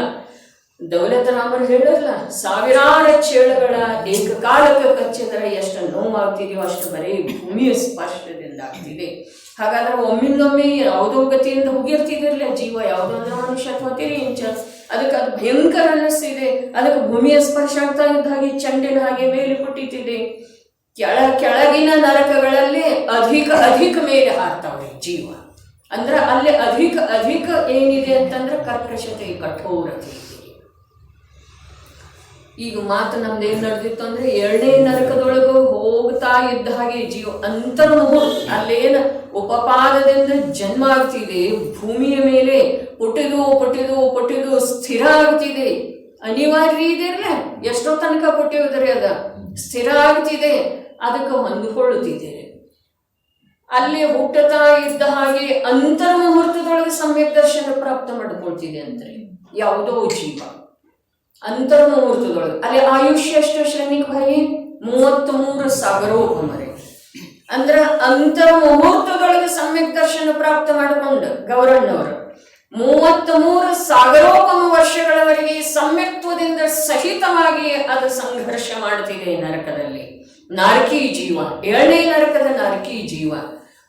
ದೌಲತರಾಮರು ಹೇಳಲ್ಲ, ಸಾವಿರಾರು ಚೇಳುಗಳ ಏಕಕಾಲಕ್ಕೆ ಕಚ್ಚಿದರೆ ಎಷ್ಟು ನೋವಾಗ್ತಿದೆಯೋ ಅಷ್ಟು ಬರೀ ಭೂಮಿಯ ಸ್ಪರ್ಶದಿಂದ ಆಗ್ತಿದೆ. ಹಾಗಾದ್ರೆ ಒಮ್ಮಿಂದೊಮ್ಮೆ ಯಾವುದೋ ಗತಿಯಿಂದ ಹೋಗಿರ್ತಿದಿರಲಿಲ್ಲ ಜೀವ, ಯಾವುದೋ ಮನುಷ್ಯ ಅಥವಾ ಇಂಚ, ಅದಕ್ಕೆ ಅದು ಭಯಂಕರ ಅನ್ನಿಸ್ತಿದೆ. ಅದಕ್ಕೆ ಭೂಮಿಯ ಸ್ಪರ್ಶ ಆಗ್ತಾ ಇದ್ದ ಹಾಗೆ ಚಂಡಿನ ಹಾಗೆ ಮೇಲೆ ಕೊಟ್ಟಿತಿದೆ. ಕೆಳಗಿನ ನರಕಗಳಲ್ಲಿ ಅಧಿಕ ಮೇಲೆ ಹಾರ್ತಾವ್ರಿ ಜೀವ. ಅಂದ್ರೆ ಅಲ್ಲಿ ಅಧಿಕ ಏನಿದೆ ಅಂತಂದ್ರೆ ಕರ್ಕಶತೆ, ಕಠೋರತೆ. ಈಗ ಮಾತು ನಮ್ದು ಏನ್ ನಡೆದಿತ್ತು ಅಂದ್ರೆ, 2ನೇ ನರಕದೊಳಗೂ ಹೋಗ್ತಾ ಇದ್ದ ಹಾಗೆ ಜೀವ ಅಂತರ್ಮುಹೂರ್ತ, ಅಲ್ಲೇನ ಉಪಪಾದದಿಂದ ಜನ್ಮ ಆಗ್ತಿದೆ, ಭೂಮಿಯ ಮೇಲೆ ಪುಟಿದು ಸ್ಥಿರ ಆಗ್ತಿದೆ. ಅನಿವಾರ್ಯ ಇದೆಯಲ್ಲ, ಎಷ್ಟೋ ತನಕ ಪುಟ್ಟಿಯುವುದ್ರಿ, ಅದ ಸ್ಥಿರ ಆಗ್ತಿದೆ, ಅದಕ್ಕೆ ಹೊಂದಿಕೊಳ್ಳುತ್ತಿದ್ದೇನೆ. ಅಲ್ಲಿ ಹುಟ್ಟುತ್ತಾ ಇದ್ದ ಹಾಗೆ ಅಂತರ್ಮುಹೂರ್ತದೊಳಗೆ ಸಮ್ಯಕ್ ದರ್ಶನ ಪ್ರಾಪ್ತ ಮಾಡಿಕೊಳ್ತಿದೆ ಅಂದ್ರೆ ಯಾವುದೋ ಜೀವ ಅಂತರ್ಮುಹೂರ್ತದೊಳಗೆ. ಅಲ್ಲಿ ಆಯುಷ್ಯ ಎಷ್ಟು ಶ್ರೇಣಿಕ ಭಾಯಿ, 33 ಸಾಗರೋಪಮರೆ. ಅಂದ್ರ ಅಂತರ್ಮುಹೂರ್ತದೊಳಗೆ ಸಮ್ಯಕ್ ದರ್ಶನ ಪ್ರಾಪ್ತ ಮಾಡಿಕೊಂಡು ಗೌರಣ್ಣವರು 33 ಸಾಗರೋಪಮ ವರ್ಷಗಳವರೆಗೆ ಸಮ್ಯಕ್ತ್ವದಿಂದ ಸಹಿತವಾಗಿ ಅದು ಸಂಘರ್ಷ ಮಾಡ್ತಿದೆ ನರಕದಲ್ಲಿ. ನಾರಕಿ ಜೀವ, 7ನೇ ನರಕದ ನಾರಕಿ ಜೀವ.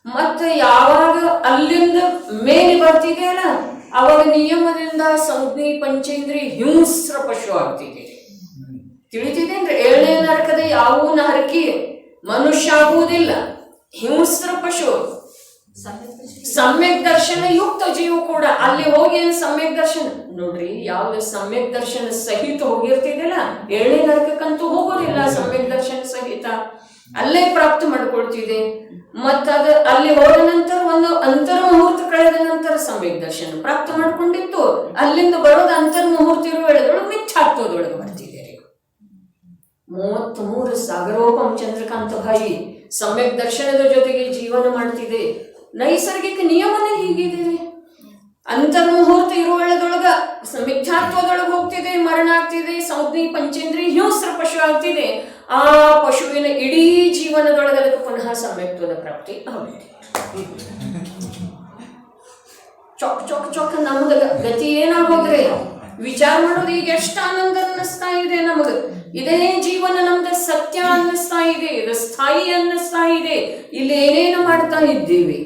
ಮತ್ತೆ ಯಾವಾಗ ಅಲ್ಲಿಂದ ಮೇಲೆ ಬರ್ತಿದೆಯಲ್ಲ, ಅವಾಗ ನಿಯಮದಿಂದ ಸಂಜ್ಞೆ ಪಂಚೇಂದ್ರಿಯ ಹಿಂಸ್ರ ಪಶು ಆಗ್ತಿದೆ. ತಿಳಿತಿದೆ ಅಂದ್ರೆ 7ನೇ ನರಕದ ಯಾವ ನರಕಿ ಮನುಷ್ಯ ಆಗುವುದಿಲ್ಲ, ಹಿಂಸ್ರ ಪಶು. ಸಮ್ಯಕ್ ದರ್ಶನ ಯುಕ್ತ ಜೀವ ಕೂಡ ಅಲ್ಲಿ ಹೋಗಿ ಸಮ್ಯಕ್ ದರ್ಶನ ನೋಡ್ರಿ, ಯಾವ್ದು ಸಮ್ಯಕ್ ದರ್ಶನ ಸಹಿತ ಹೋಗಿರ್ತಿದಿಲ್ಲ, 7ನೇ ನರಕಕ್ಕಂತೂ ಹೋಗೋದಿಲ್ಲ. ಸಮ್ಯಕ್ ದರ್ಶನ ಸಹಿತ ಅಲ್ಲೇ ಪ್ರಾಪ್ತ ಮಾಡ್ಕೊಳ್ತಿದೆ. ಮತ್ತದ ಅಲ್ಲಿ ಹೋದ ನಂತರ ಒಂದು ಅಂತರ್ಮುಹೂರ್ತ ಕಳೆದ ನಂತರ ಸಮ್ಯಕ್ ದರ್ಶನ ಪ್ರಾಪ್ತ ಮಾಡ್ಕೊಂಡಿತ್ತು. ಅಲ್ಲಿಂದ ಬರೋದು ಅಂತರ್ಮುಹೂರ್ತ ಇರುವ ವೇಳೆದೊಳಗೆ ಮಿಥ್ಯಾತ್ವದೊಳಗೆ ಬರ್ತಿದೆ. 33 ಸಾಗರೋಪಂ ಚಂದ್ರಕಾಂತ ಭಾಯಿ ಸಮ್ಯಕ್ ದರ್ಶನದ ಜೊತೆಗೆ ಜೀವನ ಮಾಡ್ತಿದೆ. ನೈಸರ್ಗಿಕ ನಿಯಮನೇ ಹೀಗಿದೆ. ಅಂತರ್ಮುಹೂರ್ತ ಇರುವಳದೊಳಗ ಮಿಥ್ಯಾತ್ವದೊಳಗೆ ಹೋಗ್ತಿದೆ, ಮರಣ ಆಗ್ತಿದೆ, ಸಂಜ್ಞೆ ಪಂಚೇಂದ್ರಿಯ ಹಿಂಸ್ರ ಪಶು ಆಗ್ತಿದೆ. ಆ ಪಶುವಿನ ಇಡೀ ಜೀವನದೊಳಗೆ ಅದಕ್ಕೆ ಪುನಃ ಸಮ್ಯಕ್ತ್ವದ ಪ್ರಾಪ್ತಿ ಆಗುತ್ತೆ. ಚೊಕ್ ನಮ್ದ ಗತಿ ಏನಾಗೋದ್ರೆ ವಿಚಾರ ಮಾಡೋದು. ಈಗ ಎಷ್ಟು ಆನಂದ ಅನ್ನಿಸ್ತಾ ಇದೆ ನಮಗ, ಇದೇ ಜೀವನ ನಮ್ದು ಸತ್ಯ ಅನ್ನಿಸ್ತಾ ಇದೆ, ಇದು ಸ್ಥಾಯಿ ಅನ್ನಿಸ್ತಾ ಇದೆ. ಇಲ್ಲಿ ಏನೇನು ಮಾಡ್ತಾ ಇದ್ದೇವೆ.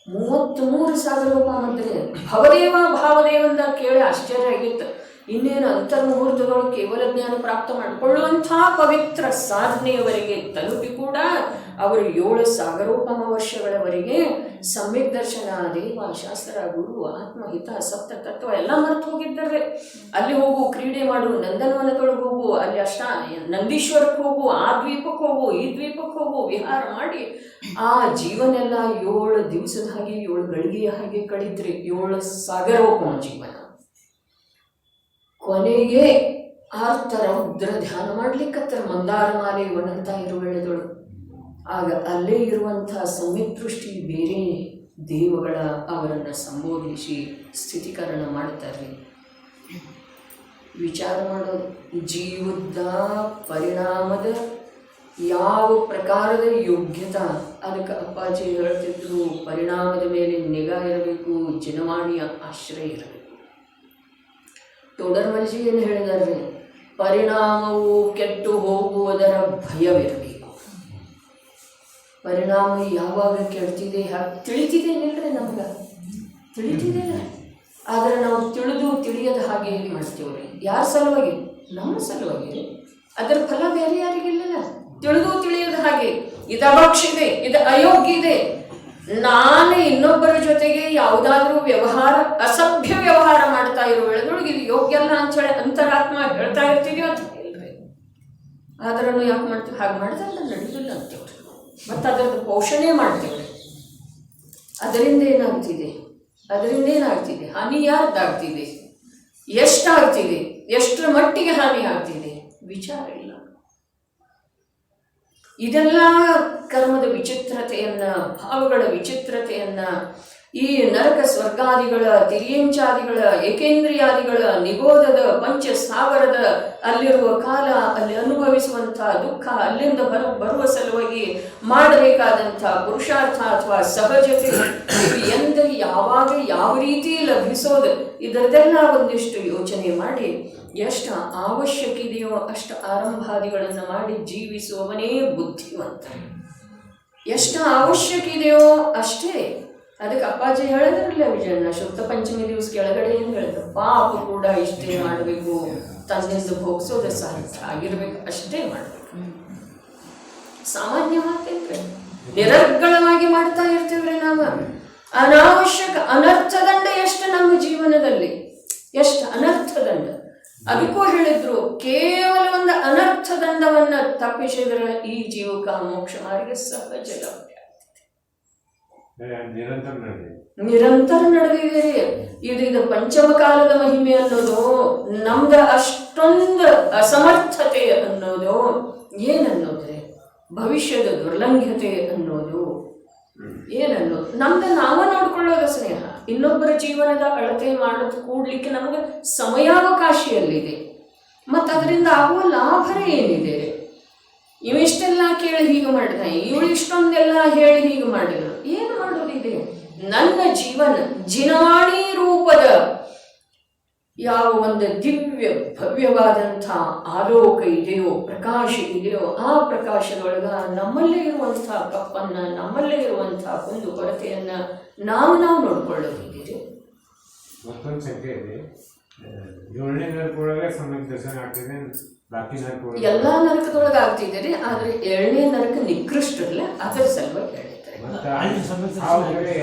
33 ಸಾಗರೋಪ ಅಂದ್ರೆ ಭವದೇವ ಭಾವದೇವ ಅಂತ ಕೇಳಿ ಆಶ್ಚರ್ಯ ಆಗಿತ್ತು. ಇನ್ನೇನು ಅಂತರ್ಮುಹೂರ್ತದೊಳಗೆ ಕೇವಲ ಜ್ಞಾನ ಪ್ರಾಪ್ತ ಮಾಡಿಕೊಳ್ಳುವಂತಹ ಪವಿತ್ರ ಸಾಧನೆಯವರೆಗೆ ತಲುಪಿ ಕೂಡ ಅವರು 7 ಸಾಗರೋಪಮ ವರ್ಷಗಳವರೆಗೆ ಸಮ್ಯಕ್ ದರ್ಶನ, ದೇವ, ಶಾಸ್ತ್ರ, ಗುರು, ಆತ್ಮಹಿತ, ಸಪ್ತ ತತ್ವ ಎಲ್ಲ ಮರೆತು ಹೋಗಿದ್ದಾರೆ. ಅಲ್ಲಿ ಹೋಗು, ಕ್ರೀಡೆ ಮಾಡು, ನಂದನವನದೊಳಗೆ ಹೋಗು, ಅಲ್ಲಿ ನಂದೀಶ್ವರಕ್ಕೆ ಹೋಗು, ಆ ದ್ವೀಪಕ್ಕೆ ಹೋಗು, ಈ ದ್ವೀಪಕ್ಕೆ ಹೋಗು, ವಿಹಾರ ಮಾಡಿ ಆ ಜೀವನೆಲ್ಲ 7 ದಿವಸದ ಹಾಗೆ 7 ಗಳಿಗೆಯ ಹಾಗೆ ಕಳೀತ್ರಿ. 7 ಸಾಗರೋಪಮ ಜೀವನ. ಕೊನೆಗೆ ಆರ್ತರ ಉದ್ರ ಧ್ಯಾನ ಮಾಡ್ಲಿಕ್ಕತ್ತರ ಮಂದಾರ ಮಾಲೆ ಒಣಗ್ತಾ ಇರುವ ವೇಳೆದೊಳು. ಆಗ ಅಲ್ಲೇ ಇರುವಂತಹ ಸಮ್ಯಕ್ ದೃಷ್ಟಿ ಬೇರೆ ದೇವಗಳ ಅವರನ್ನು ಸಂಬೋಧಿಸಿ ಸ್ಥಿತೀಕರಣ ಮಾಡ್ತಾರೆ. ವಿಚಾರ ಮಾಡೋದು, ಜೀವದ ಪರಿಣಾಮದ ಯಾವ ಪ್ರಕಾರದ ಯೋಗ್ಯತಾ. ಅದಕ್ಕೆ ಅಪ್ಪಾಜಿ ಹೇಳ್ತಿದ್ರು, ಪರಿಣಾಮದ ಮೇಲೆ ನಿಗಾ ಇರಬೇಕು, ಜನವಾಣಿಯ ಆಶ್ರಯ ಇರಬೇಕು. ತೋಡರ್ಮಲ್ಜಿ ಏನು ಹೇಳಿದಾರೆ, ಪರಿಣಾಮವು ಕೆಟ್ಟು ಹೋಗುವುದರ ಭಯವಿರಬೇಕು. ಪರಿಣಾಮ ಯಾವಾಗ ಕೆಡ್ತಿದೆ, ತಿಳಿತಿದೆ ಇಲ್ಲರೆ ನಮ್ಗೆ ತಿಳಿತಿದೆ. ಆದರೆ ನಾವು ತಿಳಿಯದ ಹಾಗೆ ಏನು ಮಾಡ್ತೀವ್ರಿ? ಯಾರ ಸಲುವಾಗಿ? ನಮ್ಮ ಸಲುವಾಗಿ. ಅದರ ಫಲ ಬೇರೆ ಯಾರಿಗಿಲ್ಲ. ತಿಳಿಯದ ಹಾಗೆ ಇದು ಅಭಕ್ಷಿದೆ, ಇದು ಅಯೋಗ್ಯ ಇದೆ, ನಾನು ಇನ್ನೊಬ್ಬರ ಜೊತೆಗೆ ಯಾವುದಾದ್ರೂ ವ್ಯವಹಾರ, ಅಸಭ್ಯ ವ್ಯವಹಾರ ಮಾಡ್ತಾ ಇರೋ ವೇಳೆದೊಳಗೆ ಇದು ಯೋಗ್ಯ ಅಲ್ಲ ಅಂತೇಳಿ ಅಂತರಾತ್ಮ ಹೇಳ್ತಾ ಇರ್ತೀವಿ ಅಂತ ಇಲ್ರಿ. ಆದ್ರೂ ಯಾಕೆ ಮಾಡ್ತೀವಿ? ಹಾಗೆ ಮಾಡಿದ್ರಲ್ಲ ನಡೆದಿಲ್ಲ ಅಂತೇವ್ರಿ. ಮತ್ತು ಅದರದ್ದು ಪೋಷಣೆ ಮಾಡ್ತೇವೆ. ಅದರಿಂದ ಏನಾಗ್ತಿದೆ ಹಾನಿ ಯಾರ್ದಾಗ್ತಿದೆ, ಎಷ್ಟಾಗ್ತಿದೆ, ಎಷ್ಟರ ಮಟ್ಟಿಗೆ ಹಾನಿ ಆಗ್ತಿದೆ ವಿಚಾರ ಇಲ್ಲ. ಇದೆಲ್ಲ ಕರ್ಮದ ವಿಚಿತ್ರತೆಯನ್ನ, ಭಾವಗಳ ವಿಚಿತ್ರತೆಯನ್ನ, ಈ ನರಕ ಸ್ವರ್ಗಾದಿಗಳ, ತಿರ್ಯಂಚಾದಿಗಳ, ಏಕೇಂದ್ರಿಯಾದಿಗಳ, ನಿಗೋಧದ, ಪಂಚಸ್ಥಾವರದ ಅಲ್ಲಿರುವ ಕಾಲ, ಅಲ್ಲಿ ಅನುಭವಿಸುವಂತಹ ದುಃಖ, ಅಲ್ಲಿಂದ ಬರುವ ಸಲುವಾಗಿ ಮಾಡಬೇಕಾದಂಥ ಪುರುಷಾರ್ಥ ಅಥವಾ ಸಹಜತೆ ಎಂದರೆ ಯಾವಾಗ ಯಾವ ರೀತಿ ಲಭಿಸೋದು, ಇದರದೆಲ್ಲ ಒಂದಿಷ್ಟು ಯೋಚನೆ ಮಾಡಿ ಎಷ್ಟು ಅವಶ್ಯಕ ಇದೆಯೋ ಅಷ್ಟು ಆರಂಭಾದಿಗಳನ್ನು ಮಾಡಿ ಜೀವಿಸುವವನೇ ಬುದ್ಧಿವಂತ. ಎಷ್ಟು ಅವಶ್ಯಕ ಇದೆಯೋ ಅಷ್ಟೇ. ಅದಕ್ಕೆ ಅಪ್ಪಾಜಿ ಹೇಳಿದ್ರಲ್ಲ ವಿಜಯಣ್ಣ, ಶುದ್ಧ ಪಂಚಮಿ ದಿವಸ ಕೆಳಗಡೆ ಏನು ಹೇಳಿದ್ರು, ಪಾಪ ಕೂಡ ಇಷ್ಟೇ ಮಾಡಬೇಕು, ತನ್ನಿಂದ ಭೋಗಿಸೋದು ಸಾಧ್ಯ ಆಗಿರ್ಬೇಕು, ಅಷ್ಟೇ ಮಾಡಬೇಕು. ಸಾಮಾನ್ಯ ಮಾತೇನ್ರಿ, ನಿರರ್ಗಳವಾಗಿ ಮಾಡ್ತಾ ಇರ್ತೀವ್ರಿ ನಾವು. ಅನಾವಶ್ಯಕ ಅನರ್ಥದಂಡ ಎಷ್ಟು ನಮ್ಮ ಜೀವನದಲ್ಲಿ, ಎಷ್ಟು ಅನರ್ಥದಂಡ. ಅದಕ್ಕೂ ಹೇಳಿದ್ರು, ಕೇವಲ ಒಂದು ಅನರ್ಥದಂಡವನ್ನ ತಪ್ಪಿಸಿದ್ರೆ ಈ ಜೀವಕ ಮೋಕ್ಷ ಮಾರ್ಗ ಸಹಜ ಲಭ್ಯ. ನಿರಂತರ ನಡೆದಿದೆ. ಇದು ಪಂಚಮ ಕಾಲದ ಮಹಿಮೆ ಅನ್ನೋದು, ನಮ್ದ ಅಷ್ಟೊಂದು ಅಸಮರ್ಥತೆ ಅನ್ನೋದು ಏನನ್ನೋದ್ರೆ ಭವಿಷ್ಯದ ದುರ್ಲಂಘ್ಯತೆ ಅನ್ನೋದು ಏನನ್ನೋದು, ನಮ್ದು ನಾವ ನೋಡ್ಕೊಳ್ಳೋದು ಸ್ನೇಹ. ಇನ್ನೊಬ್ಬರ ಜೀವನದ ಅಳತೆ ಮಾಡೋದು ಕೂಡ್ಲಿಕ್ಕೆ ನಮ್ಗೆ ಸಮಯಾವಕಾಶಿಯಲ್ಲಿದೆ. ಮತ್ತು ಅದರಿಂದ ಆಗುವ ಲಾಭರೇ ಏನಿದೆ? ಇವಿಷ್ಟೆಲ್ಲ ಕೇಳಿ ಹೀಗೆ ಮಾಡಿದ, ಇವಳು ಇಷ್ಟೊಂದೆಲ್ಲ ಹೇಳಿ ಹೀಗೆ ಮಾಡಿದ್ರು, ಏನು ಮಾಡೋದಿದೆ? ನನ್ನ ಜೀವನ ಜಿನವಾಣಿ ರೂಪದ ಯಾವ ಒಂದು ದಿವ್ಯ ಭವ್ಯವಾದಂಥ ಆಲೋಕ ಇದೆಯೋ, ಪ್ರಕಾಶ ಇದೆಯೋ, ಆ ಪ್ರಕಾಶದೊಳಗ ನಮ್ಮಲ್ಲೇ ಇರುವಂಥ ಕಪ್ಪನ್ನ, ನಮ್ಮಲ್ಲೇ ಇರುವಂಥ ಒಂದು ಕೊರತೆಯನ್ನ ನಾವು ನೋಡ್ಕೊಳ್ಳೋದಿದೆ. ಮತ್ತೊಂದು ಸಂಖ್ಯೆ ಇದೆ, 7ನೇ ನರಕದೊಳಗೆ ಸಮಯಕ್ಕೆ ದರ್ಶನ ಆಗ್ತಿದೆ, ಬಾಕಿ ನರಕ ಎಲ್ಲಾ ನರಕದೊಳಗೆ ಆಗ್ತಿದ್ದಾರೆ. ಆದ್ರೆ 7ನೇ ನರಕ ನಿಕೃಷ್ಟರಲ್ಲ, ಅದರ ಸಲುವಾಗಿ ಹೇಳಿದ್ದಾರೆ.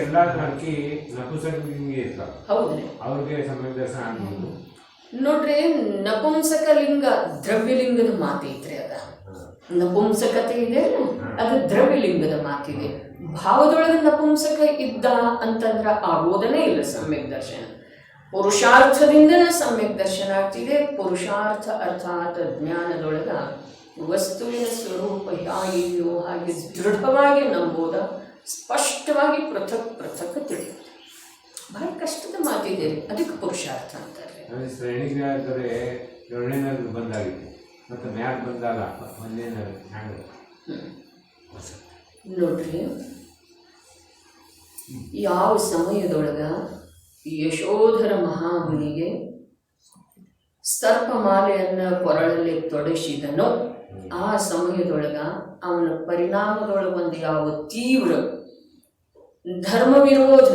ಎಲ್ಲಾ ನರಕಿ ನಪುಂಸಕಲಿಂಗ ಇರ್ತಾವ, ಹೌದ್ರಿ, ಅವ್ರಿಗೆ ಸಮಯ ದರ್ಶನ ಆಗ್ಬೋದು. ನೋಡ್ರಿ, ನಪುಂಸಕ ಲಿಂಗ ದ್ರವ್ಯಲಿಂಗದ ಮಾತೈತ್ರಿ. ಅದ ನಪುಂಸಕತೆ ಇದೆ, ಅದು ದ್ರವ್ಯಲಿಂಗದ ಮಾತಿದೆ. ಭಾವದೊಳಗೆ ನಪುಂಸಕ ಇದ್ದ ಅಂತಂದ್ರ ಆಗೋದನೇ ಇಲ್ಲ ಸಮ್ಯಕ್ ದರ್ಶನ. ಪುರುಷಾರ್ಥದಿಂದನೇ ಸಮ್ಯಕ್ ದರ್ಶನ ಆಗ್ತಿದೆ. ಪುರುಷಾರ್ಥ ಅರ್ಥಾತ್ ಜ್ಞಾನದೊಳಗ ವಸ್ತುವಿನ ಸ್ವರೂಪ ಹೇಗಿದೆಯೋ ಹಾಗೆ ದೃಢವಾಗಿ ನಂಬೋದ, ಸ್ಪಷ್ಟವಾಗಿ ಪೃಥಕ್ ಪೃಥಕ್ ತಿಳಿಯುತ್ತೆ. ಬಹಳ ಕಷ್ಟದ ಮಾತಿದೆ, ಅದಕ್ಕೆ ಪುರುಷಾರ್ಥ ಅಂತಾರೆ. ಶ್ರೇಣಿಗೆ 7ನೇ ನರಕ ಬಂದಾಗಿದೆ, ಮತ್ತು ಮ್ಯಾಲ ಬಂದಾಗ 1ನೇ ನರಕ. ನೋಡ್ರಿ, ಯಾವ ಸಮಯದೊಳಗ ಯಶೋಧರ ಮಹಾಮುನಿಗೆ ಸರ್ಪಮಾಲೆಯನ್ನ ಕೊರಳಲ್ಲಿ ತೊಡಸಿದನೋ ಆ ಸಮಯದೊಳಗ ಅವನ ಪರಿಣಾಮದೊಳಗ ಒಂದು ಯಾವ ತೀವ್ರ ಧರ್ಮ ವಿರೋಧ,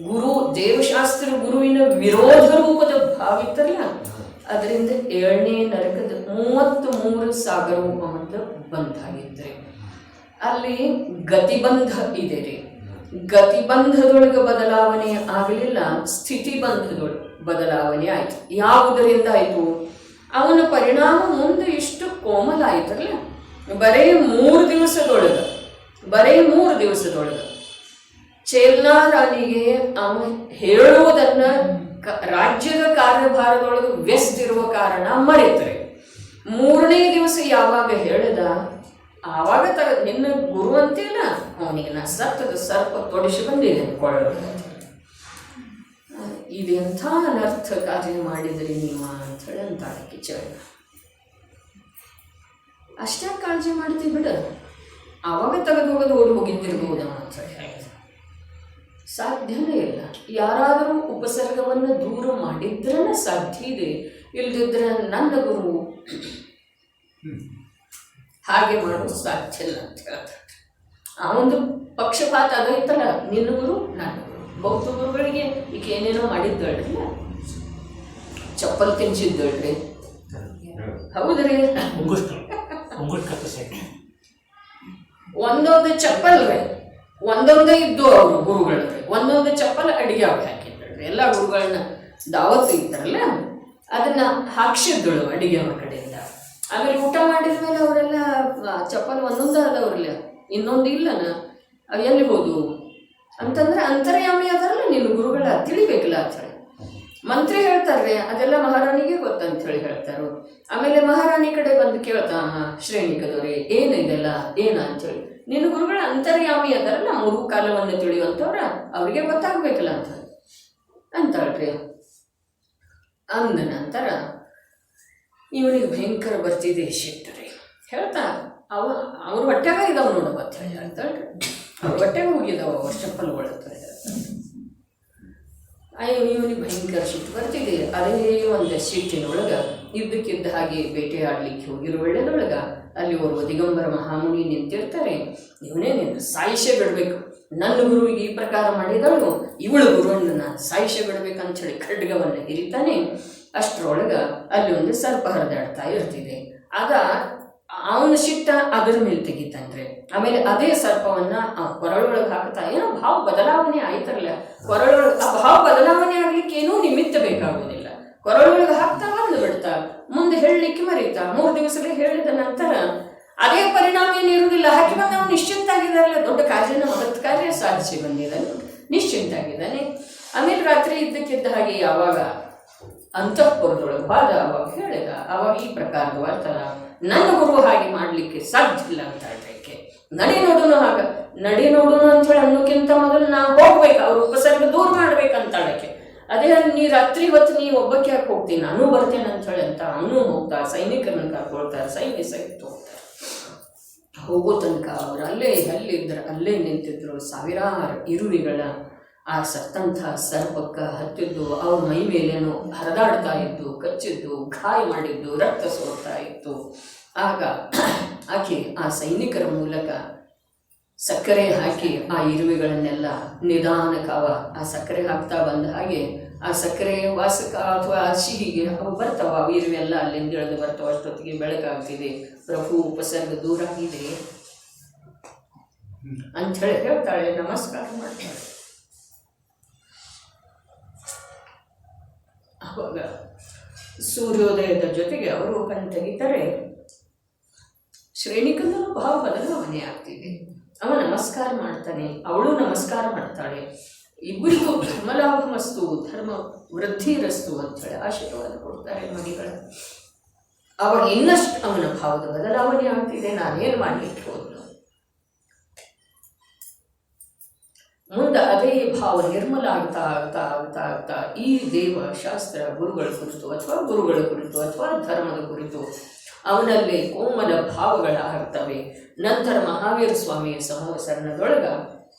ಗುರು ದೇವಶಾಸ್ತ್ರ ಗುರುವಿನ ವಿರೋಧ ರೂಪದ ಭಾವಿತ್ತಲ್ಲ, ಅದರಿಂದ 7ನೇ ನರಕದ 33 ಸಾಗರೋಪಮಂತ ಬಂಧಾಗಿದ್ರೆ ಅಲ್ಲಿ ಗತಿಬಂಧ ಇದೆ ರೀ. ಗತಿಬಂಧದೊಳಗೆ ಬದಲಾವಣೆ ಆಗಲಿಲ್ಲ, ಸ್ಥಿತಿಬಂಧದೊಳಗೆ ಬದಲಾವಣೆ ಆಯ್ತು. ಯಾವುದರಿಂದ ಆಯ್ತು? ಅವನ ಪರಿಣಾಮ ಮುಂದೆ ಇಷ್ಟು ಕೋಮಲ ಆಯ್ತಲ್ಲ. ಬರೇ 3 ದಿವಸದೊಳಗೆ ಚೇಲ್ನಾ ರಾಣಿಗೆ ಅವನು ಹೇಳುವುದನ್ನ ರಾಜ್ಯದ ಕಾರ್ಯಭಾರದೊಳಗೆ ವ್ಯಸ್ತಿರುವ ಕಾರಣ ಮರೆತರೆ, 3ನೇ ದಿವಸ ಯಾವಾಗ ಹೇಳಿದ ಆವಾಗ ನಿನ್ನ ಗುರು ಅಂತಿಲ್ಲ, ಅವನಿಗೆ ನಾ ಸತ್ತದ ಸರ್ಪ ತೊಡಿಸಿ ಬಂದಿದ್ದೇನೆ ಕೊಳ್ಳೋದು. ಇದೆಂಥ ಅನರ್ಥ ಕಾರ್ಯ ಮಾಡಿದ್ರಿ ನೀವು ಅಂಥೇಳಿ ಅಂತಾಳೆ ಕಿಚಡ. ಅಷ್ಟೇ ಕಾಳಜಿ ಮಾಡ್ತೀವಿ ಬಿಡ, ಆವಾಗ ತೆಗೆದು ಓಡಿ ಹೋಗಿದ್ದಿರ್ಬೋದು ಅಂತ ಹೇಳಿ. ಸಾಧ್ಯನೇ ಇಲ್ಲ. ಯಾರಾದರೂ ಉಪಸರ್ಗವನ್ನು ದೂರ ಮಾಡಿದ್ರೇ ಸಾಧ್ಯ ಇದೆ, ಇಲ್ದಿದ್ರೆ ನನ್ನ ಗುರು ಹಾಗೆ ಮಾಡೋದು ಸಾಧ್ಯ ಇಲ್ಲ ಅಂತ ಹೇಳ್ತಾರೆ. ಆ ಒಂದು ಪಕ್ಷಪಾತ ಅದೈತಲ್ಲ, ನಿನ್ನ ಗುರು ನನ್ನ ಗುರು. ಬೌದ್ಧ ಗುರುಗಳಿಗೆ ಈಗ ಏನೇನೋ ಮಾಡಿದ್ದಳ್ರಿ, ಚಪ್ಪಲ್ ತಿನ್ಸಿದ್ದಳ್ರಿ, ಹೌದ್ರಿ, ಒಂದೊಂದು ಚಪ್ಪಲ್ ರೀ, ಒಂದೊಂದೇ ಇದ್ದು ಅವರು ಗುರುಗಳವ್ರಿ, ಒಂದೊಂದು ಚಪ್ಪಲ್ ಅಡಿಗೆ ಅವ್ರು ಹಾಕಿದ್ದಳ್ರಿ. ಎಲ್ಲ ಗುರುಗಳನ್ನ ದಾವತ್ತು ಇದ್ದಾರಲ್ಲ ಅದನ್ನ ಹಾಕ್ಸಿದ್ದಳು ಅಡಿಗೆ ಅವ್ರ ಕಡೆಯಿಂದ. ಆಮೇಲೆ ಊಟ ಮಾಡಿದ ಮೇಲೆ ಅವರೆಲ್ಲ ಚಪ್ಪಲ್ ಒಂದೊಂದು ಆದವ್ರಲ್ಲ, ಇನ್ನೊಂದು ಇಲ್ಲನ ಅವು ಎಲ್ಲಿ ಹೋದು ಅಂತಂದ್ರೆ ಅಂತರ್ಯಾಮಿ ಅದರಲ್ಲ ನಿನ್ನ ಗುರುಗಳ ತಿಳಿಬೇಕಲ್ಲ ಅಂತ ಹೇಳಿ ಮಂತ್ರಿ ಹೇಳ್ತಾರೆ, ಅದೆಲ್ಲ ಮಹಾರಾಣಿಗೆ ಗೊತ್ತಂತ ಹೇಳಿ ಹೇಳ್ತಾರು. ಆಮೇಲೆ ಮಹಾರಾಣಿ ಕಡೆ ಬಂದು ಕೇಳ್ತಾ ಶ್ರೇಣಿಕದವ್ರೆ ಏನಿದೆಲ್ಲ ಏನ ಅಂತೇಳಿ, ನಿನ್ನ ಗುರುಗಳ ಅಂತರ್ಯಾಮಿ ಅದರಲ್ಲ ಮೂರು ಕಾಲವನ್ನು ತಿಳಿಯುವಂಥವ್ರ ಅವ್ರಿಗೆ ಗೊತ್ತಾಗ್ಬೇಕಲ್ಲ ಅಂತ ಅಂತಾಳ್ರಿ. ಅಂದ ನಂತರ ಇವನಿಗೆ ಭಯಂಕರ ಬರ್ತಿದೆ ಸಿಟ್ಟರಿ. ಹೇಳ್ತಾ ಅವ್ರ ಹೊಟ್ಟೆಗ ಇದಾವ ನೋಡವ ಅಂತ ಹೇಳಿ ಹೇಳ್ತಾಳ್ರಿ. ಅವ್ರ ಹೊಟ್ಟೆಗ ಹೋಗಿದಾವ ಅವ್ರ ಚಪ್ಪಲ್ ಒಳತ್ತ ಇವನಿಗೆ ಭಯಂಕರ ಸಿಟ್ಟು ಬರ್ತಿದೆ. ಅದೇ ಒಂದು ಸಿಟ್ಟಿನೊಳಗ ಇದ್ದಕ್ಕಿದ್ದ ಹಾಗೆ ಬೇಟೆಯಾಡ್ಲಿಕ್ಕೆ ಹೋಗಿರೋ ಒಳ್ಳೆದೊಳಗ ಅಲ್ಲಿ ಓರ್ವ ದಿಗಂಬರ ಮಹಾಮುನಿ ನಿಂತಿರ್ತಾರೆ. ಇವನೇ ನೀನು ಸಾಯಿಸೇ ಬಿಡಬೇಕು, ನನ್ನ ಗುರುವಿಗೆ ಈ ಪ್ರಕಾರ ಮಾಡಿದಳು, ಇವಳು ಗುರುವನ್ನ ಸಾಯಿಸೇ ಬಿಡ್ಬೇಕಂತ ಹೇಳಿ ಖಡ್ಗವನ್ನು ಹಿರಿತಾನೆ. ಅಷ್ಟರೊಳಗ ಅಲ್ಲಿ ಒಂದು ಸರ್ಪ ಹರಿದಾಡ್ತಾ ಇರ್ತಿದೆ. ಆಗ ಅವನ ಸಿಟ್ಟ ಅದರ ಮೇಲೆ ತೆಗಿತಾನ್ರಿ. ಆಮೇಲೆ ಅದೇ ಸರ್ಪವನ್ನ ಕೊರಳೊಳಗೆ ಹಾಕ್ತಾ, ಏನೋ ಭಾವ ಬದಲಾವಣೆ ಆಯ್ತರಲ್ಲ, ಕೊರಳೊಳಗೆ ಆ ಭಾವ ಬದಲಾವಣೆ ಆಗ್ಲಿಕ್ಕೆ ಏನೂ ನಿಮಿತ್ತ ಬೇಕಾಗುವುದಿಲ್ಲ. ಕೊರಳೊಳಗೆ ಹಾಕ್ತಾ ಬಂದು ಬಿಡ್ತಾ, ಮುಂದೆ ಹೇಳಲಿಕ್ಕೆ ಮರೀತಾ, 3 ದಿವಸಗಳೇ ಹೇಳಿದ ನಂತರ ಅದೇ ಪರಿಣಾಮ ಏನಿರುವುದಿಲ್ಲ. ಹಾಕಿ ಬಂದು ಅವನು ನಿಶ್ಚಿಂತ ಆಗಿದಾರಲ್ಲ, ದೊಡ್ಡ ಕಾರ್ಯನ ಮಹತ್ ಕಾರ್ಯ ಸಾಧಿಸಿ ಬಂದಿದ್ದಾನೆ, ನಿಶ್ಚಿಂತ ಆಗಿದ್ದಾನೆ. ಆಮೇಲೆ ರಾತ್ರಿ ಇದ್ದಕ್ಕಿದ್ದ ಹಾಗೆ ಯಾವಾಗ ಅಂತಃಪುರದೊಳಗೆ ಹೋದ ಅವಾಗ ಹೇಳಿದ, ಅವಾಗ ಈ ಪ್ರಕಾರದ ವಾರ್ತಾನ ನನ್ನ ಗುರು ಹಾಗೆ ಮಾಡ್ಲಿಕ್ಕೆ ಸಾಧ್ಯ ಇಲ್ಲ ಅಂತ ಹೇಳ್ಬೇಕೆ. ನಡಿ ನೋಡುನು ಆಗ ನಡಿ ನೋಡುನು ಅಂತ ಹೇಳಿ ಅನ್ನೋಕ್ಕಿಂತ ಮೊದಲು ನಾ ಹೋಗ್ಬೇಕು, ಅವ್ರ ಉಪಸರ್ಗ ದೂರ ಮಾಡ್ಬೇಕಂತ ಹೇಳಕ್ಕೆ. ಅದೇ ನೀ ರಾತ್ರಿ ಹೊತ್ತು ನೀ ಒಬ್ಬಕ್ಕೆ ಯಾಕೆ ಹೋಗ್ತೀನಿ, ನಾನು ಬರ್ತೇನೆ ಅಂತ ಹೇಳಿ ಅಂತ ಅವನು ಹೋಗ್ತಾ ಸೈನಿಕರನ್ನ ಕರ್ಕೊಳ್ತಾರೆ. ಸೈನ್ಯ ಸಹಿತ ಹೋಗ್ತಾರೆ. ಹೋಗೋ ತನಕ ಅವ್ರು ಅಲ್ಲೇ ನಿಂತಿದ್ರು. ಸಾವಿರಾರು ಇರುವಿಗಳ ಆ ಸತ್ತಂಥ ಸರ್ಪಕ್ಕ ಹತ್ತಿದ್ದು, ಅವ್ರ ಮೈ ಮೇಲೇನೋ ಹರಿದಾಡ್ತಾ ಇದ್ದು, ಕಚ್ಚಿದ್ದು, ಗಾಯ ಮಾಡಿದ್ದು, ರಕ್ತ ಸೋರ್ತಾ ಇತ್ತು. ಆಗ ಆಕೆ ಆ ಸೈನಿಕರ ಮೂಲಕ ಸಕ್ಕರೆ ಹಾಕಿ ಆ ಇರುವೆಗಳನ್ನೆಲ್ಲ ನಿಧಾನಕ್ಕವ ಆ ಸಕ್ಕರೆ ಹಾಕ್ತಾ ಬಂದ ಹಾಗೆ ಆ ಸಕ್ಕರೆ ವಾಸಕ ಅಥವಾ ಸಿಹಿಗೆ ಅವು ಬರ್ತಾವ. ಅವು ಇರುವೆಲ್ಲ ಅಲ್ಲಿಂದ ಇಳಿದು ಬರ್ತಾವ. ಅಷ್ಟೊತ್ತಿಗೆ ಬೆಳಕಾಗ್ತಿದೆ, ಪ್ರಭು ಉಪಸರ್ಗ ದೂರ ಆಗಿದೆ ಅಂಥೇಳಿ ಹೇಳ್ತಾಳೆ. ನಮಸ್ಕಾರ ಮಾಡ್ತಾಳೆ. ಅವಾಗ ಸೂರ್ಯೋದಯದ ಜೊತೆಗೆ ಅವರು ಕಣ್ ತೆಗಿತಾರೆ. ಶ್ರೇಣಿಕಂದೂ ಭಾವ ಬದಲಾವಣೆ ಆಗ್ತಿದೆ. ಅವ ನಮಸ್ಕಾರ ಮಾಡ್ತಾನೆ, ಅವಳು ನಮಸ್ಕಾರ ಮಾಡ್ತಾಳೆ. ಇಬ್ಬರಿಗೂ ಧರ್ಮಲಾಭಮಸ್ತು, ಧರ್ಮ ವೃದ್ಧಿರಸ್ತು ಅಂತೇಳಿ ಆಶೀರ್ವಾದ ಕೊಡ್ತಾರೆ ಮಣಿಗಳು. ಅವಾಗ ಇನ್ನಷ್ಟು ಅವನ ಭಾವದ ಬದಲಾವಣೆ ಆಗ್ತಿದೆ. ನಾನೇನು ಮಾಡ್ಲಿಕ್ಕೆ ಹೋದ್ನು, ಮುಂದೆ ಅದೇ ಭಾವ ನಿರ್ಮಲ ಆಗ್ತಾ ಆಗ್ತಾ ಆಗ್ತಾ ಆಗ್ತಾ ಈ ದೇವ ಶಾಸ್ತ್ರ ಗುರುಗಳ ಕುರಿತು ಅಥವಾ ಧರ್ಮದ ಕುರಿತು ಅವನಲ್ಲಿ ಕೋಮಲ ಭಾವಗಳಾಗ್ತವೆ. ನಂತರ ಮಹಾವೀರ ಸ್ವಾಮಿಯ ಸಮವಸರಣದೊಳಗ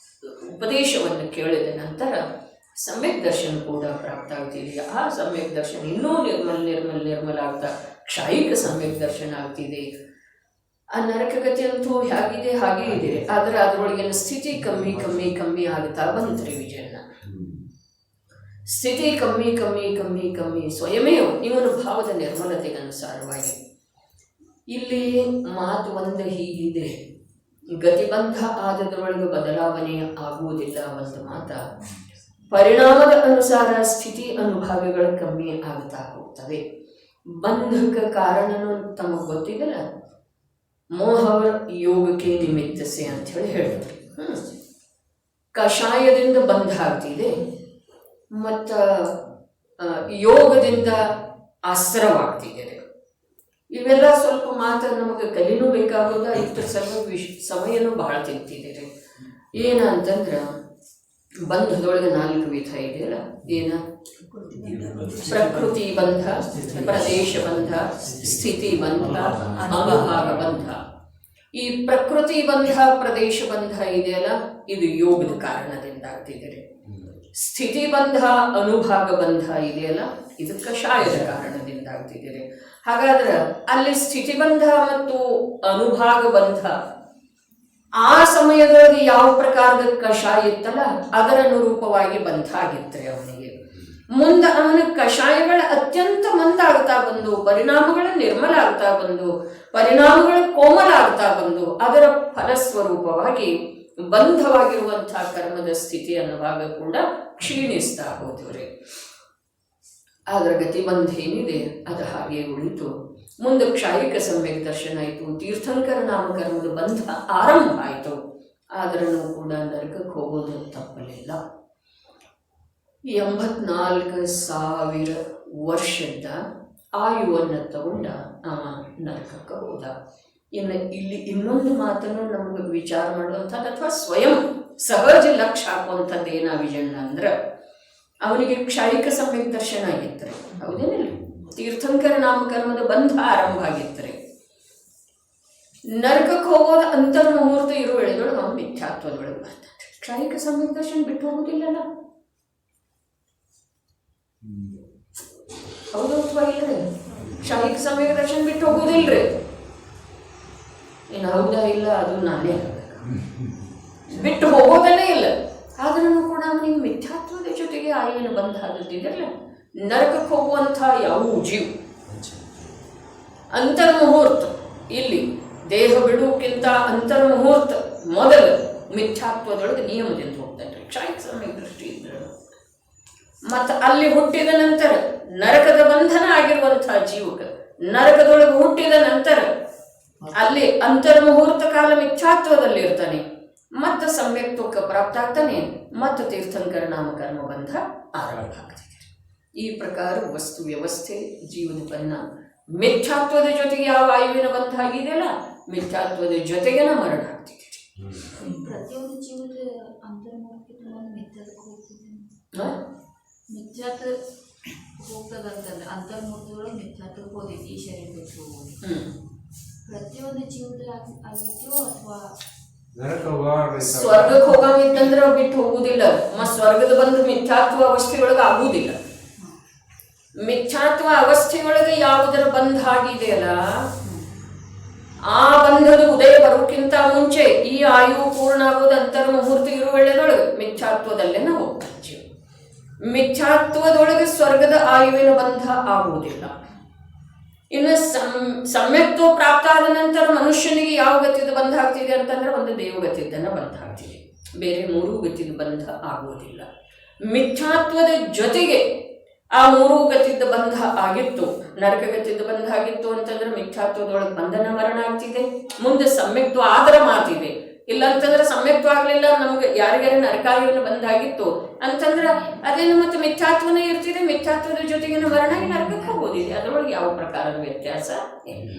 ಉಪದೇಶವನ್ನು ಕೇಳಿದ ನಂತರ ಸಮ್ಯಕ್ ದರ್ಶನ ಕೂಡ ಪ್ರಾಪ್ತ ಆಗ್ತಿದೆ. ಆ ಸಮ್ಯಕ್ ದರ್ಶನ ಇನ್ನೂ ನಿರ್ಮಲ ಆಗ್ತಾ ಕ್ಷಾಯಿಕ ಸಮ್ಯಕ್ ದರ್ಶನ ಆಗ್ತಿದೆ. ಆ ನರಕಗತಿ ಅಂತೂ ಹೇಗಿದೆ ಹಾಗೇ ಇದೆ, ಆದರೆ ಅದರೊಳಗಿನ ಸ್ಥಿತಿ ಕಮ್ಮಿ ಆಗ್ತಾ ಬಂತ್ರಿ ವಿಜಯನ. ಸ್ಥಿತಿ ಕಮ್ಮಿ ಸ್ವಯಮೇ ಇವನು ಭಾವದ ನಿರ್ಮಲತೆಗನುಸಾರವಾಗಿ. ಇಲ್ಲಿ ಮಾತು ಒಂದು ಹೀಗಿದೆ, ಗತಿಬಂಧ ಆದದ್ರೊಳಗೆ ಬದಲಾವಣೆ ಆಗುವುದಿಲ್ಲ ಒಂದು ಮಾತ. ಪರಿಣಾಮದ ಅನುಸಾರ ಸ್ಥಿತಿ ಅನುಭಾವಗಳು ಕಮ್ಮಿ ಆಗ್ತಾ ಹೋಗ್ತವೆ. ಬಂಧಕ ಕಾರಣನು ತಮಗೆ ಗೊತ್ತಿದೆಲ್ಲ, ಮೋಹವರ ಯೋಗಕ್ಕೆ ನಿಮಿತ್ತಸೆ ಅಂತ ಹೇಳಿದ್ರು. ಕಷಾಯದಿಂದ ಬಂಧ ಆಗ್ತಿದೆ, ಮತ್ತು ಯೋಗದಿಂದ ಅಸ್ತ್ರವಾಗ್ತಿದೆ. ಇವೆಲ್ಲ ಸ್ವಲ್ಪ ಮಾತ್ರ ನಮಗೆ ಕಲಿನೂ ಬೇಕಾಗೋದ, ಇದ್ರ ಸಮಯನೂ ಬಹಳ ತಿಂತಿದ್ದೀರಿ. ಏನಂತಂದ್ರೆ ಬಂಧದೊಳಗೆ 4 ವಿಧ ಇದೆಯಲ್ಲ. ಏನ? ಪ್ರಕೃತಿ ಬಂಧ, ಪ್ರದೇಶ ಬಂಧ, ಸ್ಥಿತಿ ಬಂಧ, ಅನುಭಾಗ ಬಂಧ. ಈ ಪ್ರಕೃತಿ ಬಂಧ ಪ್ರದೇಶ ಬಂಧ ಇದೆಯಲ್ಲ, ಇದು ಯೋಗದ ಕಾರಣದಿಂದ ಆಗ್ತಿದೆ. ಸ್ಥಿತಿ ಬಂಧ ಅನುಭಾಗ ಬಂಧ ಇದೆಯಲ್ಲ, ಇದು ಕಷಾಯದ ಕಾರಣದಿಂದ ಆಗ್ತಿದೆ. ಹಾಗಾದ್ರೆ ಅಲ್ಲಿ ಸ್ಥಿತಿ ಬಂಧ ಮತ್ತು ಅನುಭಾಗ ಬಂಧ ಆ ಸಮಯದೊಳಗೆ ಯಾವ ಪ್ರಕಾರದ ಕಷಾಯ ಇತ್ತಲ್ಲ ಅದರ ಅನುರೂಪವಾಗಿ ಬಂಧ ಆಗಿತ್ರಿ ಅವನಿಗೆ. ಮುಂದೆ ಅವನ ಕಷಾಯಗಳ ಅತ್ಯಂತ ಮಂದಾಗ್ತಾ ಬಂದು, ಪರಿಣಾಮಗಳ ನಿರ್ಮಲ ಆಗ್ತಾ ಬಂದು, ಪರಿಣಾಮಗಳ ಕೋಮಲ ಆಗ್ತಾ ಬಂದು, ಅದರ ಫಲಸ್ವರೂಪವಾಗಿ ಬಂಧವಾಗಿರುವಂತಹ ಕರ್ಮದ ಸ್ಥಿತಿ ಅನ್ನುವಾಗ ಕೂಡ ಕ್ಷೀಣಿಸ್ತಾ ಹೋದ್ರಿ. ಅದರ ಗತಿಬಂಧ ಏನಿದೆ ಅದು ಹಾಗೆ ಉಳಿತು. ಮುಂದೆ ಕ್ಷಾಯಿಕ ಸಮ್ಯಕ್ ದರ್ಶನ ಆಯಿತು, ತೀರ್ಥಂಕರ ನಾಮಕರ್ಮದ ಬಂಧ ಆರಂಭ ಆಯಿತು. ಆದ್ರೂ ಕೂಡ ನರಕಕ್ಕೆ ಹೋಗೋದು ತಪ್ಪಲಿಲ್ಲ. 84,000 ವರ್ಷದ ಆಯುವನ್ನು ತಗೊಂಡ ನರಕಕ್ಕೆ ಹೋದ. ಇನ್ನು ಇಲ್ಲಿ ಇನ್ನೊಂದು ಮಾತನ್ನು ನಮ್ಗೆ ವಿಚಾರ ಮಾಡುವಂಥದ್ದು ಅಥವಾ ಸ್ವಯಂ ಸಹಜ ಲಕ್ಷ್ಯ ಹಾಕುವಂಥದ್ದು ಏನ ವಿಜಯಣ್ಣ ಅಂದ್ರೆ, ಅವನಿಗೆ ಕ್ಷಾಯಿಕ ಸಮ್ಯಕ್ ದರ್ಶನ ಆಗಿರ್ತಾರೆ, ಹೌದೇನಿಲ್ಲ, ತೀರ್ಥಂಕರ ನಾಮಕರ್ಮದ ಬಂಧ ಆರಂಭ ಆಗಿರ್ತಾರೆ. ನರಕಕ್ಕೆ ಹೋಗೋದ ಅಂತರ್ ಮುಹೂರ್ತ ಇರೋ ವೇಳೆದೊಳಗೆ ಅವನು ಮಿಥ್ಯಾತ್ವದೊಳಗೆ ಬರ್ತಾನೆ. ಕ್ಷಾಯಿಕ ಸಮ್ಯಕ್ ದರ್ಶನ ಬಿಟ್ಟು ಹೋಗೋದಿಲ್ಲಲ್ಲ, ಹೌದು ಅಥವಾ ಇಲ್ಲರಿ? ಕ್ಷಾಯಿಕ ಸಮ್ಯಕ್ ದರ್ಶನ ಬಿಟ್ಟು ಹೋಗೋದಿಲ್ರಿ. ಇನ್ನು ಹೌದಾ ಇಲ್ಲ ಅದು ನಾನೇ ಬಿಟ್ಟು ಹೋಗೋದನ್ನೇ ಇಲ್ಲ. ಆದ್ರೂ ಕೂಡ ಅವನಿಗೆ ಮಿಥ್ಯಾತ್ವದ ಜೊತೆಗೆ ಆಯುವಿನ ಬಂಧ ಆದದ್ದಿದ್ರಲ್ಲ, ನರಕಕ್ಕೆ ಹೋಗುವಂಥ ಯಾವ ಜೀವ ಅಂತರ್ಮುಹೂರ್ತ, ಇಲ್ಲಿ ದೇಹ ಬಿಡುವುಕ್ಕಿಂತ ಅಂತರ್ಮುಹೂರ್ತ ಮೊದಲು ಮಿಥ್ಯಾತ್ವದೊಳಗೆ ನಿಯಮದಿಂದ ಹೋಗ್ತಾನೆ ಕ್ಷಾಯಿಕ ಸಮ್ಯಕ್ ದೃಷ್ಟಿ ಇದ್ರೆ. ಮತ್ತು ಅಲ್ಲಿ ಹುಟ್ಟಿದ ನಂತರ ನರಕದ ಬಂಧನ ಆಗಿರುವಂತಹ ಜೀವಕ್ಕೆ ನರಕದೊಳಗೆ ಹುಟ್ಟಿದ ನಂತರ ಅಲ್ಲಿ ಅಂತರ್ಮುಹೂರ್ತ ಕಾಲ ಮಿಥ್ಯಾತ್ವದಲ್ಲಿ ಇರ್ತಾನೆ, ಮತ್ತು ಸಮ್ಯಕ್ತ್ವಕ್ಕೆ ಪ್ರಾಪ್ತ ಆಗ್ತಾನೆ, ಮತ್ತು ತೀರ್ಥಂಕರ ನಾಮಕರ್ಮ ಬಂಧ ಆರಂಭ ಆಗ್ತಿದೆ. ಈ ಪ್ರಕಾರ ವಸ್ತು ವ್ಯವಸ್ಥೆ ಜೀವನ ಪರಿಣಾಮ. ಮಿಥ್ಯಾತ್ವದ ಜೊತೆಗೆ ಯಾವ ಆಯುವಿನ ಬಂಧ ಆಗಿದೆಯಲ್ಲ, ಮಿಥ್ಯಾತ್ವದ ಜೊತೆಗೆ ಮರಣ ಆಗ್ತಿದೆ. ಪ್ರತಿಯೊಂದು ಜೀವದ ಅಂತರ್ಮುಖಕ್ಕೆ ಮಿಥ್ಯಾತ್ವಕ್ಕೆ ಹೋಗ್ತಿದೆ, ಮಿಥ್ಯಾತ್ವ ಹೋಗ್ತದಂತಂದ್ರೆ ಅಂತರ್ಮುಖದೊಳಗೆ ಮಿಥ್ಯಾತ್ವಕ್ಕೆ ಹೋದೈತಿ ಈ ಶರೀರ ಬಿಟ್ಟು ಹೋಗೋದು. ಪ್ರತಿಯೊಂದು ಜೀವದ ಆಗಿತ್ತು ಅಥವಾ ಸ್ವರ್ಗಕ್ಕೆ ಹೋಗಂಗಿತ್ತಂದ್ರೆ ಬಿಟ್ಟು ಹೋಗುದಿಲ್ಲ, ಮತ್ತು ಸ್ವರ್ಗದ ಬಂದು ಮಿಥ್ಯಾತ್ವ ಅವಸ್ಥೆಯೊಳಗೆ ಆಗುವುದಿಲ್ಲ. ಮಿಥ್ಯಾತ್ವ ಅವಸ್ಥೆಯೊಳಗೆ ಯಾವುದರ ಬಂಧ ಆಗಿದೆಯಲ್ಲ, ಆ ಬಂಧದ ಉದಯ ಬರೋಕ್ಕಿಂತ ಮುಂಚೆ ಈ ಆಯು ಪೂರ್ಣ ಆಗೋದು ಅಂತರ್ಮುಹೂರ್ತ ಇರುವ ವೇಳೆದೊಳಗೆ ಮಿಥ್ಯಾತ್ವದಲ್ಲೇನ ಹೋಗ್ತಾನೆ. ಮಿಥ್ಯಾತ್ವದೊಳಗೆ ಸ್ವರ್ಗದ ಆಯುವಿನ ಬಂಧ ಆಗುವುದಿಲ್ಲ. ಇನ್ನು ಸಮ್ಯಕ್ತ್ವ ಪ್ರಾಪ್ತ ಆದ ನಂತರ ಮನುಷ್ಯನಿಗೆ ಯಾವ ಗತಿದ ಬಂಧ ಆಗ್ತಿದೆ ಅಂತಂದ್ರೆ ಒಂದು ದೇವಗತಿದ್ದನ್ನ ಬಂಧ ಆಗ್ತಿದೆ, ಬೇರೆ 3 ಗತಿದ ಬಂಧ ಆಗುವುದಿಲ್ಲ. ಮಿಥ್ಯಾತ್ವದ ಜೊತೆಗೆ ಆ 3 ಗತಿದ ಬಂಧ ಆಗಿತ್ತು, ನರಕ ಗತಿದ ಬಂಧ ಆಗಿತ್ತು ಅಂತಂದ್ರೆ ಮಿಥ್ಯಾತ್ವದೊಳಗೆ ಬಂಧನ ಮರಣ ಆಗ್ತಿದೆ. ಮುಂದೆ ಸಮ್ಯಕ್ತ್ವ ಆದರ ಮಾತಿದೆ, ಇಲ್ಲ ಅಂತಂದ್ರೆ ಸಮ್ಯಕ್ತ್ವ ಆಗ್ಲಿಲ್ಲ, ನಮ್ಗೆ ಯಾರಿಗಾರ ನರಕಾಯುವಿನ ಬಂಧ ಆಗಿತ್ತು ಅಂತಂದ್ರೆ ಅದೇನು ಮತ್ತೆ ಮಿಥ್ಯಾತ್ವನೇ ಇರ್ತಿದೆ, ಮಿಥ್ಯಾತ್ವದ ಜೊತೆಗಿನ ಮರಣ ನರಕಕ್ಕೆ ಹೋಗೋದಿದೆ. ಅದರೊಳಗೆ ಯಾವ ಪ್ರಕಾರದ ವ್ಯತ್ಯಾಸ ಇಲ್ಲ.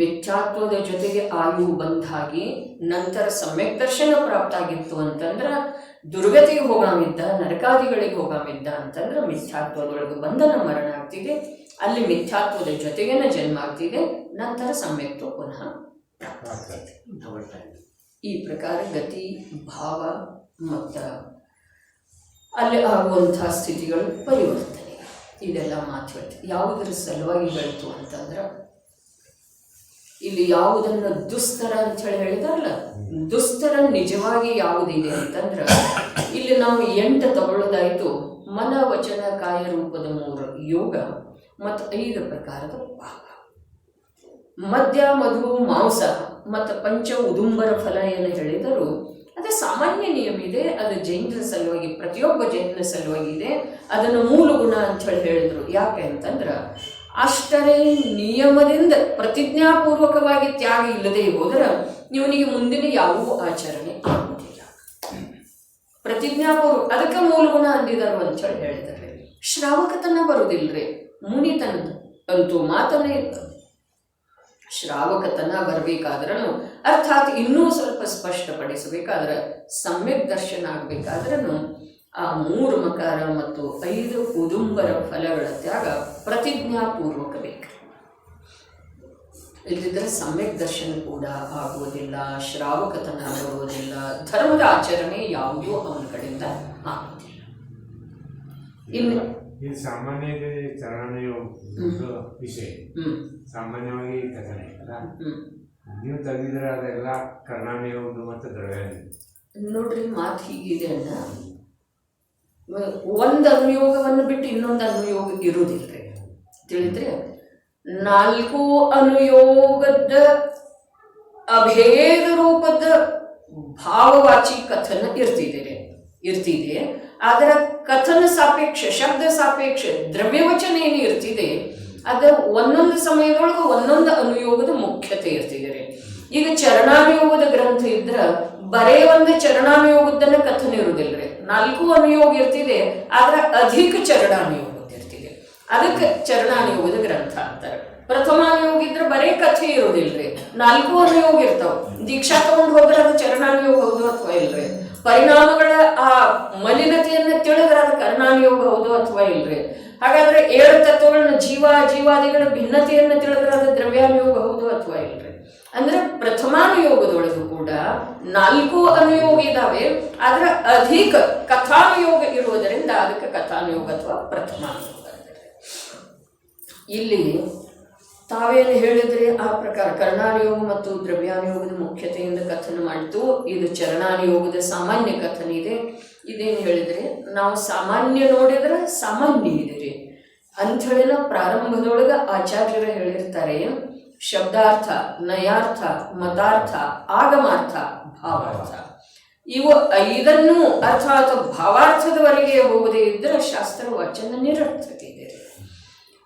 ಮಿಥ್ಯಾತ್ವದ ಜೊತೆಗೆ ಆಯು ಬಂಧಾಗಿ ನಂತರ ಸಮ್ಯಕ್ ದರ್ಶನ ಪ್ರಾಪ್ತ ಆಗಿತ್ತು ಅಂತಂದ್ರೆ ದುರ್ಗತಿಗೆ ಹೋಗಾಮಿದ್ದ, ನರಕಾದಿಗಳಿಗೆ ಹೋಗಾಮಿದ್ದ ಅಂತಂದ್ರೆ ಮಿಥ್ಯಾತ್ವದೊಳಗೆ ಬಂಧನ ಮರಣ ಆಗ್ತಿದೆ, ಅಲ್ಲಿ ಮಿಥ್ಯಾತ್ವದ ಜೊತೆಗೇನ ಜನ್ಮ ಆಗ್ತಿದೆ, ನಂತರ ಸಮ್ಯಕ್ತ್ವ ಪುನಃ ಈ ಪ್ರಕಾರ ಗತಿ ಭಾವ ಮತ್ತು ಅಲ್ಲಿ ಆಗುವಂತಹ ಸ್ಥಿತಿಗಳು ಪರಿವರ್ತನೆ, ಇದೆಲ್ಲ ಮಾತು ಹೇಳ್ತೀವಿ. ಯಾವುದರ ಸಲುವಾಗಿ ಹೇಳ್ತು ಅಂತಂದ್ರೆ, ಇಲ್ಲಿ ಯಾವುದನ್ನು ದುಸ್ತರ ಅಂತ ಹೇಳಿ ಹೇಳಿದಾರಲ್ಲ, ದುಸ್ತರ ನಿಜವಾಗಿ ಯಾವುದಿದೆ ಅಂತಂದ್ರೆ ಇಲ್ಲಿ ನಾವು 8 ತಗೊಳ್ಳೋದಾಯಿತು, ಮನ ವಚನ ಕಾಯ ರೂಪದ 3 ಯೋಗ ಮತ್ತು 5 ಪ್ರಕಾರದ ಪಾಪ, ಮದ್ಯ ಮಧು ಮಾಂಸ ಮತ್ತು ಪಂಚ ಉದುಂಬರ ಫಲ ಏನು ಹೇಳಿದರು ಅದು ಸಾಮಾನ್ಯ ನಿಯಮ ಇದೆ. ಅದು ಜೈನರ ಸಲುವಾಗಿ, ಪ್ರತಿಯೊಬ್ಬ ಜೈನರ ಸಲುವಾಗಿ ಇದೆ. ಅದನ್ನು ಮೂಲ ಗುಣ ಅಂತ ಹೇಳಿ ಹೇಳಿದ್ರು. ಯಾಕೆ ಅಂತಂದ್ರೆ ಅಷ್ಟರೇ ನಿಯಮದಿಂದ ಪ್ರತಿಜ್ಞಾಪೂರ್ವಕವಾಗಿ ತ್ಯಾಗ ಇಲ್ಲದೆ ಹೋದ್ರೆ ಇವನಿಗೆ ಮುಂದಿನ ಯಾವುವು ಆಚರಣೆ ಆಗುವುದಿಲ್ಲ. ಪ್ರತಿಜ್ಞಾಪೂರ್ವಕ, ಅದಕ್ಕೆ ಮೂಲ ಗುಣ ಅಂದಿದರು ಅಂತ ಹೇಳಿ ಹೇಳಿದ್ದಾರೆ. ಶ್ರಾವಕತನ ಬರುವುದಿಲ್ರಿ, ಮುನಿತನದ ಅಂತೂ ಮಾತನೇ ಇರ್ತದೆ. ಶ್ರಾವಕತನ ಬರಬೇಕಾದ್ರೂ, ಅರ್ಥಾತ್ ಇನ್ನೂ ಸ್ವಲ್ಪ ಸ್ಪಷ್ಟಪಡಿಸಬೇಕಾದ್ರೆ ಸಮ್ಯಕ್ ದರ್ಶನ ಆಗಬೇಕಾದ್ರೂ ಆ 3 ಮಕಾರ ಮತ್ತು 5 ಉದುಂಬರ ಫಲಗಳ ತ್ಯಾಗ ಪ್ರತಿಜ್ಞಾಪೂರ್ವಕ ಬೇಕು. ಇಲ್ಲದಿದ್ದರೆ ಸಮ್ಯಕ್ ದರ್ಶನ ಕೂಡ ಆಗುವುದಿಲ್ಲ, ಶ್ರಾವಕತನ ಬರುವುದಿಲ್ಲ, ಧರ್ಮದ ಆಚರಣೆ ಯಾವುದೂ ಅವನ ಕಡೆಯಿಂದ ಆಗುವುದಿಲ್ಲ. ಇನ್ನು ಈ ಸಾಮಾನ್ಯ ವಿಷಯ ಸಾಮಾನ್ಯವಾಗಿ ಕಥನೆ ಅಲ್ಲ, ನೀವು ತೆಗೆದಿದ್ರೆ ಅದೆಲ್ಲ ಕರ್ಣಾನಿಯೋಗ ಮತ್ತು ದ್ರವ್ಯಾನಿ. ನೋಡ್ರಿ, ಮಾತು ಹೀಗಿದೆ ಅಣ್ಣ, ಒಂದು ಅನುಯೋಗವನ್ನು ಬಿಟ್ಟು ಇನ್ನೊಂದು ಅನುಯೋಗ ಇರುವುದಿಲ್ಲ. ತಿಳಿದ್ರೆ 4 ಅನುಯೋಗದ ಅಭೇದ ರೂಪದ ಭಾವವಾಚಿ ಕಥನ ಇರ್ತಿದೆ. ಅದರ ಕಥನ ಸಾಪೇಕ್ಷ, ಶಬ್ದ ಸಾಪೇಕ್ಷ ದ್ರವ್ಯವಚನ ಏನು ಇರ್ತಿದೆ ಅದು ಒಂದೊಂದು ಸಮಯದೊಳಗೆ ಒಂದೊಂದು ಅನುಯೋಗದ ಮುಖ್ಯತೆ ಇರ್ತಿದೆ. ಈಗ ಚರಣಾನುಯೋಗದ ಗ್ರಂಥ ಇದ್ರ ಬರೇ ಒಂದು ಚರಣಾನುಯೋಗದನ್ನ ಕಥನೆ ಇರುವುದಿಲ್ರಿ, 4 ಅನುಯೋಗ ಇರ್ತಿದೆ, ಆದ್ರೆ ಅಧಿಕ ಚರಣಾನುಯೋಗ ಇರ್ತಿದೆ, ಅದಕ್ಕೆ ಚರಣಾನುಯೋಗದ ಗ್ರಂಥ ಅಂತಾರೆ. ಪ್ರಥಮಾನುಯೋಗ ಇದ್ರೆ ಬರೇ ಕಥೆ ಇರುವುದಿಲ್ರಿ, 4 ಅನುಯೋಗ ಇರ್ತಾವ. ದೀಕ್ಷಾ ತಗೊಂಡು ಹೋದ್ರೆ ಅದು ಚರಣಾನುಯೋಗ ಹೌದು ಅಥವಾ ಇಲ್ರಿ, ಪರಿಣಾಮಗಳ ಆ ಮಲಿನತೆಯನ್ನ ತಿಳಿದ್ರೆ ಅದು ಕರ್ಣಾನುಯೋಗ ಹೌದು ಅಥವಾ ಇಲ್ರಿ. ಹಾಗಾದ್ರೆ 7 ತತ್ವಗಳನ್ನ ಜೀವಾದಿಗಳ ಭಿನ್ನತೆಯನ್ನ ತಿಳಿದ್ರೆ ಅದು ದ್ರವ್ಯಾನುಯೋಗ ಹೌದು ಅಥವಾ ಇಲ್ರಿ. ಅಂದ್ರೆ ಪ್ರಥಮಾನುಯೋಗದೊಳಗೂ ಕೂಡ 4 ಅನುಯೋಗ ಇದಾವೆ, ಆದ್ರೆ ಅಧಿಕ ಕಥಾನುಯೋಗ ಇರುವುದರಿಂದ ಅದಕ್ಕೆ ಕಥಾನುಯೋಗ ಅಥವಾ ಪ್ರಥಮಾನುಯೋಗ. ಇಲ್ಲಿ ತಾವೇನು ಹೇಳಿದ್ರೆ ಆ ಪ್ರಕಾರ ಕರ್ಣಾನುಯೋಗ ಮತ್ತು ದ್ರವ್ಯಾನುಯೋಗದ ಮುಖ್ಯತೆಯಿಂದ ಕಥನ ಮಾಡಿತು. ಇದು ಚರಣಾನುಯೋಗದ ಸಾಮಾನ್ಯ ಕಥನ ಇದೆ. ಇದೇನು ಹೇಳಿದ್ರೆ ನಾವು ಸಾಮಾನ್ಯ ನೋಡಿದ್ರೆ ಸಾಮಾನ್ಯ ಇದೆ ಅಂಥೇಳಿನ ಪ್ರಾರಂಭದೊಳಗೆ ಆಚಾರ್ಯರು ಹೇಳಿರ್ತಾರೆ, ಶಬ್ದಾರ್ಥ, ನಯಾರ್ಥ, ಮತಾರ್ಥ, ಆಗಮಾರ್ಥ, ಭಾವಾರ್ಥ, ಇವು 5 ಅರ್ಥಾತ್ ಭಾವಾರ್ಥದವರೆಗೆ ಹೋಗದೇ ಇದ್ದರೆ ಶಾಸ್ತ್ರ ವಚನ ನಿರರ್ಥಕ ಇದೆ.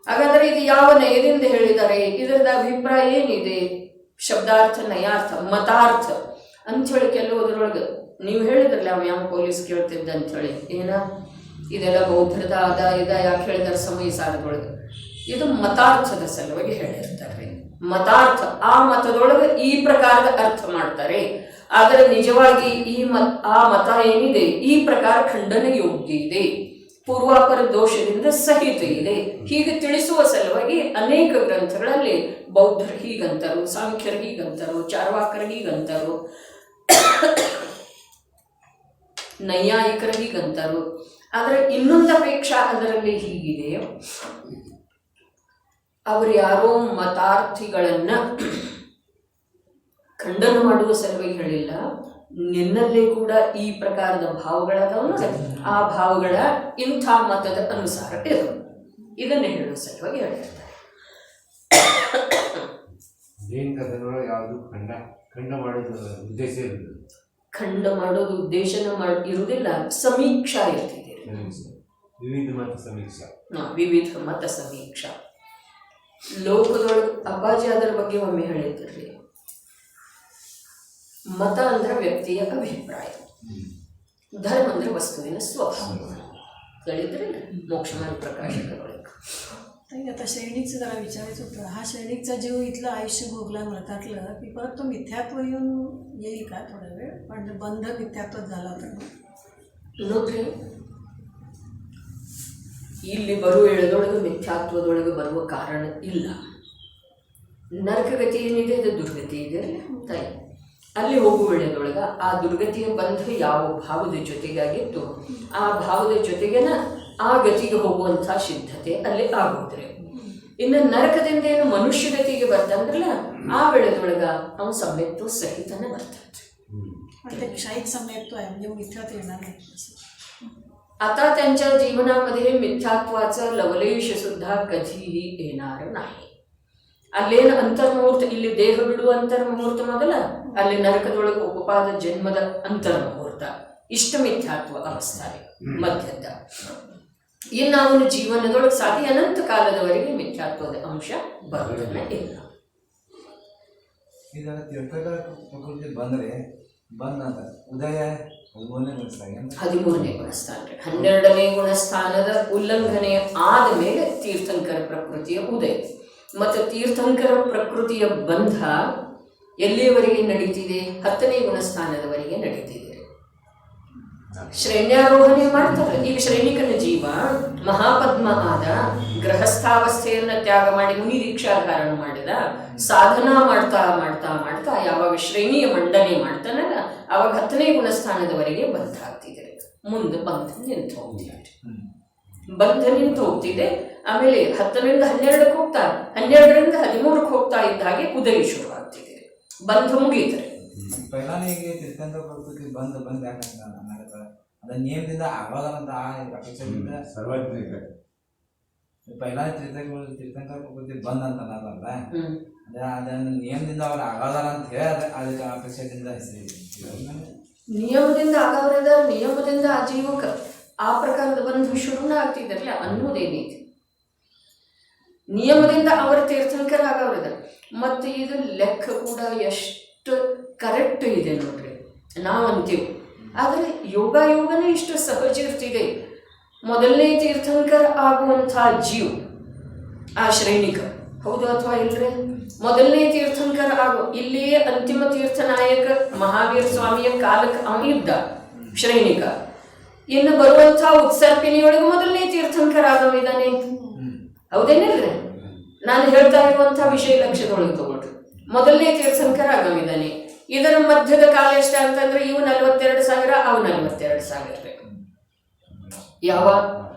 ಹಾಗಾದರೆ ಇದು ಯಾವ ನಯದಿಂದ ಹೇಳಿದ್ದಾರೆ, ಇದರದ ಅಭಿಪ್ರಾಯ ಏನಿದೆ? ಶಬ್ದಾರ್ಥ, ನಯಾರ್ಥ, ಮತಾರ್ಥ ಅಂಥೇಳಿ ಕೆಲವುದ್ರೊಳಗೆ ನೀವು ಹೇಳಿದ್ರಲ್ಲ, ಅವ ಯಾವ ಪೊಲೀಸ್ ಕೇಳ್ತಿದ್ದ ಅಂಥೇಳಿ, ಏನ ಇದೆಲ್ಲ ಬೌದ್ಧದ ಇದ ಯಾಕೆ ಹೇಳಿದಾರೆ ಸಮಯ ಸಾರದೊಳಗೆ, ಇದು ಮತಾರ್ಥದ ಸಲುವಾಗಿ ಹೇಳಿರ್ತಾರೆ. ಮತಾರ್ಥ ಆ ಮತದೊಳಗೆ ಈ ಪ್ರಕಾರದ ಅರ್ಥ ಮಾಡ್ತಾರೆ, ಆದರೆ ನಿಜವಾಗಿ ಆ ಮತ ಏನಿದೆ ಈ ಪ್ರಕಾರ ಖಂಡನ ಯೋಗ್ಯ ಇದೆ, ಪೂರ್ವಾಪರ ದೋಷದಿಂದ ಸಹಿತ ಇದೆ, ಹೀಗೆ ತಿಳಿಸುವ ಸಲುವಾಗಿ ಅನೇಕ ಗ್ರಂಥಗಳಲ್ಲಿ ಬೌದ್ಧರು ಹೀಗಂತರು, ಸಾಂಖ್ಯರು ಹೀಗಂತರು, ಚಾರ್ವಾಕರು ಹೀಗಂತರು, ನೈಯಾಯಿಕರು ಹೀಗಂತರು. ಆದರೆ ಇನ್ನೊಂದು ಅಪೇಕ್ಷಾ ಅದರಲ್ಲಿ ಹೀಗಿದೆ, ಅವರು ಯಾರೋ ಮತಾರ್ಥಿಗಳನ್ನ ಖಂಡನ ಮಾಡುವ ಸಲುವಾಗಿ ಹೇಳಿಲ್ಲ, ನಿನ್ನಲ್ಲೇ ಕೂಡ ಈ ಪ್ರಕಾರದ ಭಾವಗಳದಾವ, ಆ ಭಾವಗಳ ಇಂಥ ಮತದ ಅನುಸಾರ ಇದನ್ನೇ ಹೇಳುವ ಸಲುವಾಗಿ ಹೇಳಿರ್ತಾರೆ. ಯಾವುದು ಖಂಡ ಮಾಡೋದು ಉದ್ದೇಶ ಇರುವುದು, ಖಂಡ ಮಾಡೋದು ಉದ್ದೇಶನ ಇರುವುದಿಲ್ಲ, ಸಮೀಕ್ಷಾ ಇರ್ತಿದೆ. ವಿವಿಧ ಮತ ಸಮೀಕ್ಷಾ, ವಿವಿಧ ಮತ ಸಮೀಕ್ಷಾ. ಲೋಕದೊಳಗೆ ಅಪ್ಪಾಜಿ ಅದರ ಬಗ್ಗೆ ಒಮ್ಮೆ ಹೇಳಿದ್ರಿ, ಮತ ಅಂದ್ರೆ ವ್ಯಕ್ತಿಯ ಅಭಿಪ್ರಾಯ, ಧರ್ಮ ಅಂದ್ರೆ वस्तुविನ स्वभाव. कळितरे मोक्षमान प्रकाशकडे ताई आता श्रेणीचं जरा विचारायचं होतं. हा श्रेणीचा जीव इथलं आयुष्य भोगला मृतातलं की परत तो मिथ्यात्व येऊन येईल का थोडा वेळ, पण बंध मिथ्यात्वच झाला तर ನೋಡ್ರಿ, ಇಲ್ಲಿ ಬರುವ ಎಳೆದೊಳಗೆ ಮಿಥ್ಯಾತ್ವದೊಳಗೆ ಬರುವ ಕಾರಣ ಇಲ್ಲ. ನರಕಗತಿ ಏನಿದೆ ಅದು ದುರ್ಗತಿ ಇದೆ ತಾಯಿ. ಅಲ್ಲಿ ಹೋಗುವ ವೇಳೆದೊಳಗೆ ಆ ದುರ್ಗತಿಯ ಬಂಧ ಯಾವ ಭಾವದ ಜೊತೆಗಾಗಿತ್ತು, ಆ ಭಾವದ ಜೊತೆಗೇನ ಆ ಗತಿಗೆ ಹೋಗುವಂಥ ಸಿದ್ಧತೆ ಅಲ್ಲಿ ಆಗೋದ್ರೆ. ಇನ್ನು ನರಕದಿಂದ ಏನು ಮನುಷ್ಯ ಗತಿಗೆ ಬರ್ತಂದ್ರಲ್ಲ, ಆ ವೇಳೆದೊಳಗೆ ಅವನು ಸಮ್ಯಕ್ತು ಸಹಿತನ ಬರ್ತದೆ. क्षाईक समेत्व आहे म्हणजे मिथ्यात्व येणार नाही. आता त्यांच्या जीवनामध्ये मिथ्यात्वाचं लवलेश सुद्धा कधीही येणार नाही. ಅಲ್ಲೇನು ಅಂತರ್ಮುಹೂರ್ತ, ಇಲ್ಲಿ ದೇಹ ಬಿಡುವ ಅಂತರ್ಮುಹೂರ್ತ ಮೊದಲ, ಅಲ್ಲಿ ನರಕದೊಳಗೆ ಉಪಪಾದ ಜನ್ಮದ ಅಂತರ್ಮುಹೂರ್ತ, ಇಷ್ಟ ಮಿಥ್ಯಾತ್ವ ಅವಸ್ಥೆ ಮಧ್ಯದ. ಇನ್ನು ಅವನ ಜೀವನದೊಳಗೆ ಸಾಧಿ ಅನಂತ ಕಾಲದವರೆಗೆ ಮಿಥ್ಯಾತ್ವದ ಅಂಶ ಬರೋದನ್ನ ಇಲ್ಲ. ಈಗ ತೀರ್ಥಗಳ ಪ್ರಕೃತಿ ಬಂದರೆ ಬಂದ ಉದಯ 13ನೇ ಗುಣಸ್ಥಾನ, 12ನೇ ಗುಣಸ್ಥಾನದ ಉಲ್ಲಂಘನೆ ಆದ ಮೇಲೆ ತೀರ್ಥಂಕರ ಪ್ರಕೃತಿಯ ಉದಯ. ಮತ್ತು ತೀರ್ಥಂಕರ ಪ್ರಕೃತಿಯ ಬಂಧ ಎಲ್ಲಿಯವರೆಗೆ ನಡೀತಿದೆ? 10ನೇ ಗುಣಸ್ಥಾನದವರೆಗೆ ನಡೀತಿದೆ. ಶ್ರೇಣ್ಯಾರೋಹಣೆ ಮಾಡ್ತಾರೆ. ಈಗ ಶ್ರೇಣಿಕನ ಜೀವ ಮಹಾಪದ್ಮ ಆದ, ಗೃಹಸ್ಥಾವಸ್ಥೆಯನ್ನ ತ್ಯಾಗ ಮಾಡಿ ಮುನಿ ದೀಕ್ಷಾಧಾರಣ ಮಾಡಿದ, ಸಾಧನಾ ಮಾಡ್ತಾ ಮಾಡ್ತಾ ಮಾಡ್ತಾ ಯಾವಾಗ ಶ್ರೇಣಿಯ ಮಂಡನೆ ಮಾಡ್ತಾನಲ್ಲ, ಅವಾಗ 10ನೇ ಗುಣಸ್ಥಾನದವರೆಗೆ ಬಂಧ ಆಗ್ತಿದೆ. ಮುಂದೆ ಬಂಧ ನಿಂತು ಹೋಗ್ತಿದೆ, ಬಂಧ ನಿಂತು ಹೋಗ್ತಿದೆ. ಆಮೇಲೆ 10ರಿಂದ 12ಕ್ಕೆ ಹೋಗ್ತಾ, 12ರಿಂದ 13ಕ್ಕೆ ಹೋಗ್ತಾ ಇದ್ದ ಹಾಗೆ ಉದಯ ಶುರು ಆಗ್ತಿದೆ, ಬಂಧ ಮುಗಿತಾರೆ. पहिलाने तीर्थंकर प्रकृती बंद बंद याकंತ ಅನ್ನಕತ್ತಾರೆ. ಅದ ನಿಯಮದಿಂದ ಆಗವಾದಂತ ಆ ಅಪೇಕ್ಷೆಯಿಂದ ಸಾರ್ವತ್ರಿಕ पहिला तीर्थंकर प्रकृती बंद ಅಂತ ಅನ್ನೋದಲ್ಲ, ಅದನ್ನ ನಿಯಮದಿಂದ ಅವ್ರು ಆಗಾದಾರ ಅಂತ ಹೇಳಿ ಅದಕ್ಕೆ ಅಪೇಕ್ಷೆದಿಂದ ನಿಯಮದಿಂದ ಆಗವರದ, ನಿಯಮದಿಂದ ಆ ಜೀವಕ ಆ ಪ್ರಕಾರದ ಬಂಧು ಶುರುನ ಆಗ್ತಿದ್ರಲ್ಲ ಅನ್ನೋದೇನೈತಿ. ನಿಯಮದಿಂದ ಅವರ ತೀರ್ಥಂಕರ ಆಗವ್ರಿದ್ದಾರೆ. ಮತ್ತು ಇದು ಲೆಕ್ಕ ಕೂಡ ಎಷ್ಟು ಕರೆಕ್ಟ್ ಇದೆ ನೋಡ್ರಿ, ನಾವಂತೀವಿ. ಆದರೆ ಯೋಗನೇ ಇಷ್ಟು ಸಹಜ ಇರ್ತಿದೆ. ಮೊದಲನೇ ತೀರ್ಥಂಕರ ಆಗುವಂಥ ಜೀವ ಆ ಶ್ರೇಣಿಕ, ಹೌದು ಅಥವಾ ಇಲ್ರಿ? ಮೊದಲನೇ ತೀರ್ಥಂಕರ ಆಗೋ ಇಲ್ಲಿಯೇ ಅಂತಿಮ ತೀರ್ಥನಾಯಕ ಮಹಾವೀರ ಸ್ವಾಮಿಯ ಕಾಲಕ್ಕೆ ಅವನಿದ್ದ ಶ್ರೇಣಿಕ. ಇನ್ನು ಬರುವಂಥ ಉತ್ಸರ್ಪಿಣಿಯೊಳಗೆ ಮೊದಲನೇ ತೀರ್ಥಂಕರ ಆಗವಿದ್ದಾನೆ, ಹೌದೇನಿಲ್ರಿ? ನಾನು ಹೇಳ್ತಾ ಇರುವಂಥ ವಿಷಯ ಲಕ್ಷ್ಯದೊಳಗೆ ತಗೊಳ್ರಿ. ಮೊದಲನೇ ತೀರ್ಥಂಕರ ಆಗವಿದ್ದಾನೆ. ಇದರ ಮಧ್ಯದ ಕಾಲ ಎಷ್ಟ ಅಂತಂದ್ರೆ ಇವು 42,000, ಅವು 42,000. ಯಾವ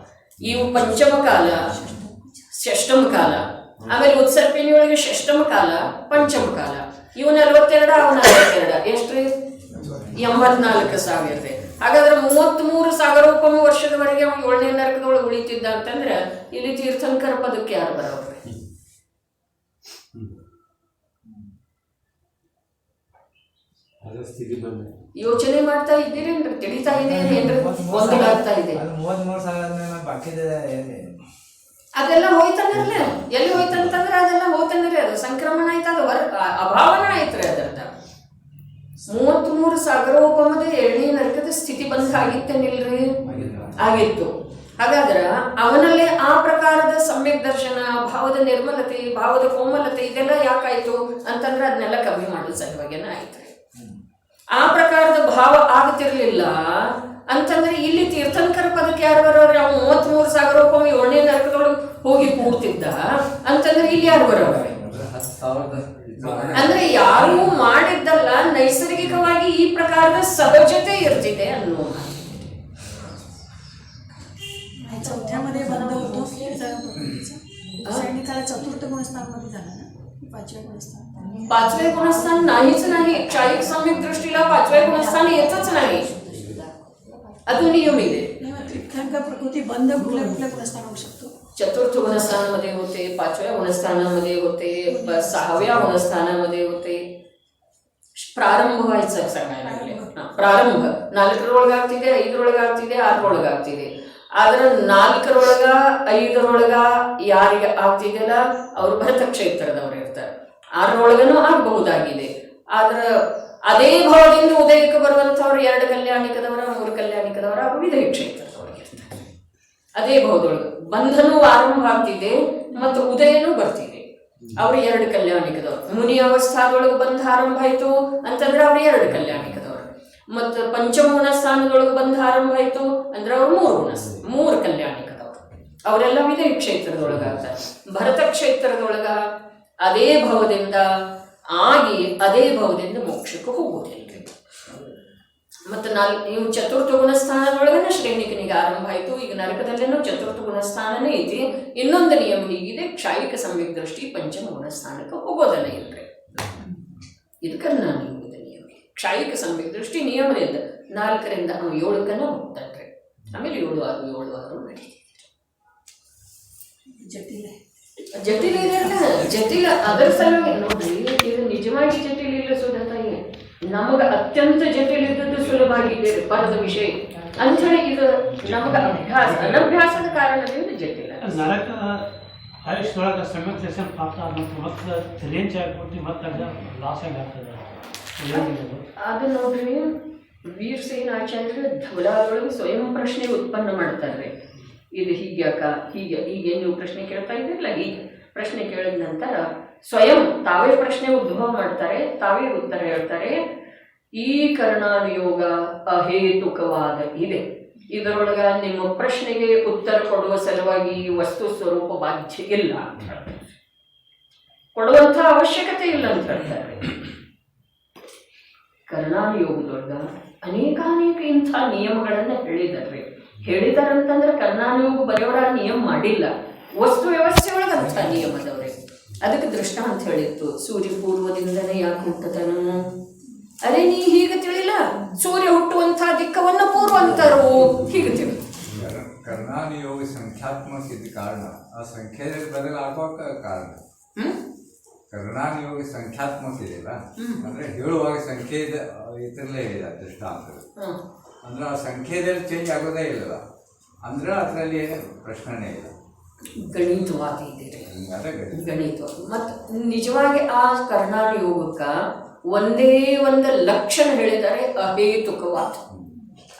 ಇವು ಪಂಚಮ ಕಾಲ, ಷಷ್ಟಮ ಕಾಲ, ಆಮೇಲೆ ಉತ್ಸರ್ಪಿಣಿಯೊಳಗೆ ಷಷ್ಟಮ ಕಾಲ, ಪಂಚಮ ಕಾಲ. ಇವು 42, ಅವು 42. ಎಷ್ಟ್ರಿ? 84,000. ಹಾಗಾದ್ರೆ 33,000 ವರ್ಷದವರೆಗೆ ಅವ್ನು 7ನೇ ನರಕದೊಳಗೆ ಉಳಿತಿದ್ದ ಅಂತಂದ್ರೆ ಇಲ್ಲಿ ತೀರ್ಥಂಕರ ಪದಕ್ಕೆ ಯಾರು ಬರೋಬ್ರಿ? ಯೋಚನೆ ಮಾಡ್ತಾ ಇದ್ದೀರೇನ್ರಿ? ತಿಳಿತಾ ಇದೆ ಏನ್ರಿ? ಗೊಂದಲಾಗ್ತಾ ಇದೆ. 33,000 ಬಾಕಿ ಅದೆಲ್ಲ ಹೋಯ್ತಂದ್ರಲ್ಲ, ಎಲ್ಲಿ ಹೋಯ್ತಂತಂದ್ರೆ ಅದೆಲ್ಲ ಹೋತಂದ್ರಿ, ಅದು ಸಂಕ್ರಮಣ ಆಯ್ತು, ಅದು ಅಭಾವನ ಆಯ್ತ್ರಿ. ಅದರದ 33,000 7ನೇ ನರಕದ ಸ್ಥಿತಿ ಬಂದ ಆಗಿತ್ತೇನಿಲ್ರಿ? ಆಗಿತ್ತು. ಹಾಗಾದ್ರೆ ಅವನಲ್ಲಿ ಆ ಪ್ರಕಾರದ ಸಮ್ಯಕ್ ದರ್ಶನ, ಭಾವದ ನಿರ್ಮಲತೆ, ಭಾವದ ಕೋಮಲತೆ ಇದೆಲ್ಲ ಯಾಕಾಯ್ತು ಅಂತಂದ್ರೆ ಅದನ್ನೆಲ್ಲ ಕಮ್ಮಿ ಮಾಡೋ ಸಲುವಾಗೇನ ಆಯ್ತ್ರಿ. ಆ ಪ್ರಕಾರದ ಭಾವ ಆಗ್ತಿರ್ಲಿಲ್ಲ ಅಂತಂದ್ರೆ ಇಲ್ಲಿ ತೀರ್ಥಂಕರ ಪದಕ್ಕೆ ಯಾರು ಬರೋವ್ರಿ? ಅವ್ನು 33,000 7ನೇ ನರಕದೊಳಗೆ ಹೋಗಿ ಕೂಡ್ತಿದ್ದ ಅಂತಂದ್ರೆ ಇಲ್ಲಿ ಯಾರು ಬರೋವ್ರಿ? ಅಂದ್ರೆ ಯಾರು ಮಾಡಿದ್ದಲ್ಲ, ನೈಸರ್ಗಿಕವಾಗಿ ಈ ಪ್ರಕಾರದ ಸಹಜತೆ ಇರ್ತಿದೆ ಅನ್ನೋ. चौथ्यामध्ये बंद होतो सैनिकाला चतुर्थ गुणस्थानमध्ये झाला ना, 5व्या गुणस्थान. 5वे गुणस्थान नाहीच नाही. क्षायिक सम्यक दृष्टीला 5वे गुणस्थान येतच नाही. अजून नियम ಇದೆ. तीर्थंकर प्रकृती बंद कुठल्या कुठल्या गुणस्थान होऊ शकतो? चतुर्थ गुणस्थानामध्ये होते, 5व्या गुणस्थानामध्ये होते, 6व्या गुणस्थानामध्ये होते. ಪ್ರಾರಂಭ व्हायचं सांगायला लागले. ಪ್ರಾರಂಭ 4ರೊಳಗಾಗ್ತಿದೆ, 5ರೊಳಗಾಗ್ತಿದೆ, 6ರೊಳಗಾಗ್ತಿದೆ. ಆದ್ರೆ 4ರೊಳಗ 5ರೊಳಗ ಯಾರಿಗೆ ಆಗ್ತಿದೆಯಲ್ಲ ಅವ್ರು ಭರತ ಕ್ಷೇತ್ರದವ್ರು ಇರ್ತಾರೆ. 6ರೊಳಗನೂ ಆಗಬಹುದಾಗಿದೆ. ಆದ್ರೆ ಅದೇ ಭಾವದಿಂದ ಉದಯಕ್ಕೆ ಬರುವಂಥವ್ರು 2 ಕಲ್ಯಾಣಿಕದವರ, 3 ಕಲ್ಯಾಣಿಕದವರ, ವಿದಯ ಕ್ಷೇತ್ರದೊಳಗೆ ಇರ್ತಾರೆ. ಅದೇ ಭಾವದೊಳಗೆ ಬಂಧನೂ ಆರಂಭ ಆಗ್ತಿದೆ ಮತ್ತು ಉದಯನೂ ಬರ್ತಿದೆ. ಅವ್ರು 2 ಕಲ್ಯಾಣಿಕದವ್ರು. ಮುನಿ ಅವಸ್ಥಾದೊಳಗೆ ಬಂಧ ಆರಂಭ ಆಯ್ತು ಅಂತಂದ್ರೆ ಅವ್ರು 2 ಕಲ್ಯಾಣಿಕದವ್ರು. ಮತ್ತು ಪಂಚಮಗುಣ ಸ್ಥಾನದೊಳಗೆ ಬಂಧ ಆರಂಭ ಆಯ್ತು ಅಂದ್ರೆ ಅವ್ರು 3 ಕಲ್ಯಾಣಿಕದವ್ರು. ಅವರೆಲ್ಲ ವಿದಯ ಕ್ಷೇತ್ರದೊಳಗಾಗ್ತಾರೆ. ಭರತ ಕ್ಷೇತ್ರದೊಳಗ ಅದೇ ಭಾವದಿಂದ ಆಗಿ ಅದೇ ಭಾವದಿಂದ ಮೋಕ್ಷಕ್ಕೆ ಹೋಗೋದಿಲ್ಲ. ಮತ್ತು ನೀವು ಚತುರ್ಥ ಗುಣಸ್ಥಾನದೊಳಗನ ಶ್ರೇಣಿಕನಿಗೆ ಆರಂಭ ಆಯಿತು. ಈಗ ನರಕದಲ್ಲೇನೋ ಚತುರ್ಥ ಗುಣಸ್ಥಾನನೇ ಐತಿ. ಇನ್ನೊಂದು ನಿಯಮ ಹೀಗಿದೆ, ಕ್ಷಾಯಿಕ ಸಮ್ಯಕ್ ದೃಷ್ಟಿ ಪಂಚಮ ಗುಣಸ್ಥಾನಕ್ಕೆ ಹೋಗೋದಲ್ಲ ಇಲ್ರಿ. ಇದು ಕರ್ನಾಟಕದ ನಿಯಮ. ಕ್ಷಾಯಿಕ ಸಮ್ಯಕ್ ದೃಷ್ಟಿ ನಿಯಮದಿಂದ 4ರಿಂದ 7 ಹೋಗ್ತಾನ್ರಿ. ಆಮೇಲೆ 7, 6 ನಡೀತಿದೆ. ಜಟಿಲ ಇದೆಲ್ಲ ಜಟಿಲ. ಅದರ ಸಲುವಾಗಿ ನೋಡ್ರಿ, ಇದು ನಿಜವಾಗಿ ಜಟಿಲ ಇಲ್ಲ ಸುಧಾತಾಯಿ. ನಮಗ ಅತ್ಯಂತ ಜಟಿಲ ಇದ್ದದ್ದು ಸುಲಭ ಆಗಿದೆ ಪರದ ವಿಷಯ ಅಂಥೇಳಿ ಇದು ನಮಗ ಅನಭ್ಯಾಸದ ಕಾರಣದಿಂದ ಜಟಿಲ. ನರಕ ಆಯುಷ್ಯೊಳಗೆ ಸಮ್ಯಕ್ ದರ್ಶನ ಪ್ರಾಪ್ತ ಮತ್ತೆ ರೇಂಜ್ ಆಗ್ಬಿಟ್ಟು ಮತ್ತೆ ಲಾಸ್ ಆಗಿ ಆಗ್ತದೆ. ಅದು ನೋಡ್ರಿ, ವೀರಸೇನ ಆಚಾರ್ಯರು ಧವಲಾದೊಳಗೆ ಸ್ವಯಂ ಪ್ರಶ್ನೆ ಉತ್ಪನ್ನ ಮಾಡ್ತಾರೆ. ಇದು ಹೀಗ್ಯಾಕ, ಹೀಗೆ ನೀವು ಪ್ರಶ್ನೆ ಕೇಳ್ತಾ ಇದ್ದಿರಲ್ಲ, ಹೀಗೆ ಪ್ರಶ್ನೆ ಕೇಳಿದ ನಂತರ ಸ್ವಯಂ ತಾವೇ ಪ್ರಶ್ನೆ ಉದ್ಭವ ಮಾಡ್ತಾರೆ, ತಾವೇ ಉತ್ತರ ಹೇಳ್ತಾರೆ. ಈ ಕರ್ಣಾನುಯೋಗ ಅಹೇತುಕವಾದ ಇದೆ. ಇದರೊಳಗ ನಿಮ್ಮ ಪ್ರಶ್ನೆಗೆ ಉತ್ತರ ಕೊಡುವ ಸಲುವಾಗಿ ವಸ್ತು ಸ್ವರೂಪ ಬಾಧ್ಯ ಇಲ್ಲ ಅಂತ ಹೇಳ್ತಾರೆ. ಕೊಡುವಂಥ ಅವಶ್ಯಕತೆ ಇಲ್ಲ ಅಂತ ಹೇಳ್ತಾರೆ. ಕರ್ಣಾನುಯೋಗದೊಳಗ ಅನೇಕಾನೇಕ ಇಂಥ ನಿಯಮಗಳನ್ನ ಹೇಳಿದಾರಂತಂದ್ರೆ ಕರ್ಣಾನುಯೋಗ ಬರೆಯವರ ನಿಯಮ ಮಾಡಿಲ್ಲ, ವಸ್ತು ವ್ಯವಸ್ಥೆ ಒಳಗಂಥ ನಿಯಮದವ್ರೆ. ಅದಕ್ಕೆ ದೃಷ್ಟಾಂತ ಹೇಳಿತ್ತು, ಸೂರ್ಯ ಪೂರ್ವದಿಂದನೇ ಯಾಕೆ ಹುಟ್ಟತನು? ಅರೆ ನೀ ಹೀಗೆ ತಿಳಿಲ್ಲ, ಸೂರ್ಯ ಹುಟ್ಟುವಂಥ ದಿಕ್ಕವನ್ನ ಪೂರ್ವ ಅಂತಾರೋ, ಹೀಗೆ ತಿಳಿ. ಕರ್ಣಾನುಯೋಗ ಸಂಖ್ಯಾತ್ಮಕ ಇದ್ದ ಕಾರಣ ಆ ಸಂಖ್ಯೆಯಲ್ಲಿ ಬದಲಾಗುವ ಕಾರಣ. ಕರ್ಣಾನುಯೋಗ ಸಂಖ್ಯಾತ್ಮಕ ಇದೆಯಲ್ಲ, ಅಂದ್ರೆ ಹೇಳುವಾಗ ಸಂಖ್ಯೆ ಇದರಲ್ಲೇ ಇದೆ ದೃಷ್ಟಾಂತ. ಅಂದ್ರೆ ಆ ಸಂಖ್ಯೆಯಲ್ಲಿ ಚೇಂಜ್ ಆಗೋದೇ ಇಲ್ಲ, ಅಂದ್ರೆ ಅದರಲ್ಲಿ ಪ್ರಶ್ನೆನೇ ಇಲ್ಲ. ಗಣಿತವಾದಿ ಇದ್ದೀರಿ, ಅದೇ ಗಣಿತ. ಮತ್ತು ನಿಜವಾಗಿ ಆ ಕರ್ಣಾಟ ಯೋಗಕ್ಕ ಒಂದೇ ಒಂದು ಲಕ್ಷಣ ಹೇಳಿದ್ದಾರೆ, ಅಹೇತುಕವಾದ.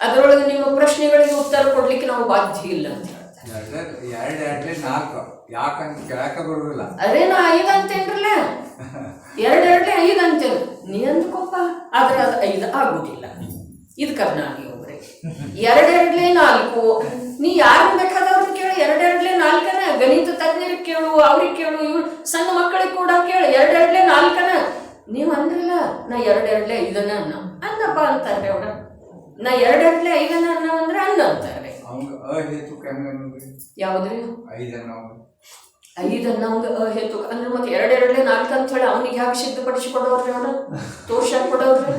ಅದರೊಳಗೆ ನಿಮ್ಮ ಪ್ರಶ್ನೆಗಳಿಗೆ ಉತ್ತರ ಕೊಡ್ಲಿಕ್ಕೆ ನಾವು ಬಾಧ್ಯ ಇಲ್ಲ ಅಂತ ಹೇಳ್ತಾರೆ. ಎರಡೇ 4 ಯಾಕಂತ ಕೇಳಕ್ಕೆ ಬರುದಿಲ್ಲ. ಅದೇ ನಾ 5 ಅಂತೇನ್ರಲ್ಲ, 2 5 ಅಂತೇನು ನೀ ಅಂದ್ಕೊಪ್ಪ, ಆದ್ರೆ ಅದು 5 ಆಗುದಿಲ್ಲ. ಇದು ಕರ್ನಾಟಕ ಹೋಗ್ರಿ. 2 4 ನೀ ಯಾರು ಬೇಕಾದವ್ರನ್ನ ಕೇಳು, 2 4 ಗಣಿತ ತಜ್ಞರಿಗೆ ಕೇಳು, ಅವ್ರಿಗೆ ಕೇಳು, ಇವ್ರು ಸಣ್ಣ ಮಕ್ಕಳಿಗೆ ಕೂಡ ಕೇಳು, 2 4 ನೀವು ಅಂದ್ರಲ್ಲ ನಾ 2 5 ಅನ್ನಪ್ಪ ಅಂತಾರೆ ಅವ್ರ. ನಾ 2 5 ಅನ್ನ ಅಂದ್ರೆ ಅನ್ನ ಅಂತಾರೆ. ಅವಂಗ ಅಹೇತುಕ ಯಾವ್ದ್ರಿ 5 5 ಅನ್ನೋಂಗ ಅಹೇತುಕ ಅಂದ್ರೆ ಮತ್ತೆ 2 4 ಅಂತ ಹೇಳಿ ಅವನಿಗೆ ಯಾಕೆ ಸಿದ್ಧಪಡಿಸಿ ಕೊಡೋರ್ರಿ ಅವ್ರ, ತೋರ್ಸಾಕ್ ಕೊಡೋರ್ರಿ.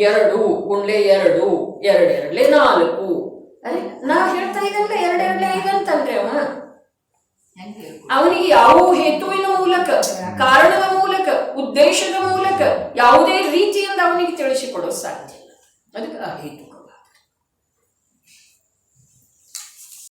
2 ಗುಂಡ್ಲೆ 2 2 4. ಅರೆ ನಾ ಹೇಳ್ತಾ ಇದ್ದಲ್ಲ 2 5 ಅಂತಂದ್ರೆ ಅವ ಅವನಿಗೆ ಯಾವ ಹೇತುವಿನ ಮೂಲಕ, ಕಾರಣದ ಮೂಲಕ, ಉದ್ದೇಶದ ಮೂಲಕ ಯಾವುದೇ ರೀತಿಯಿಂದ ಅವನಿಗೆ ತಿಳಿಸಿಕೊಡೋ ಸಾಧ್ಯ ಇಲ್ಲ. ಅದಕ್ಕೆ ಅಹೇತುಕ.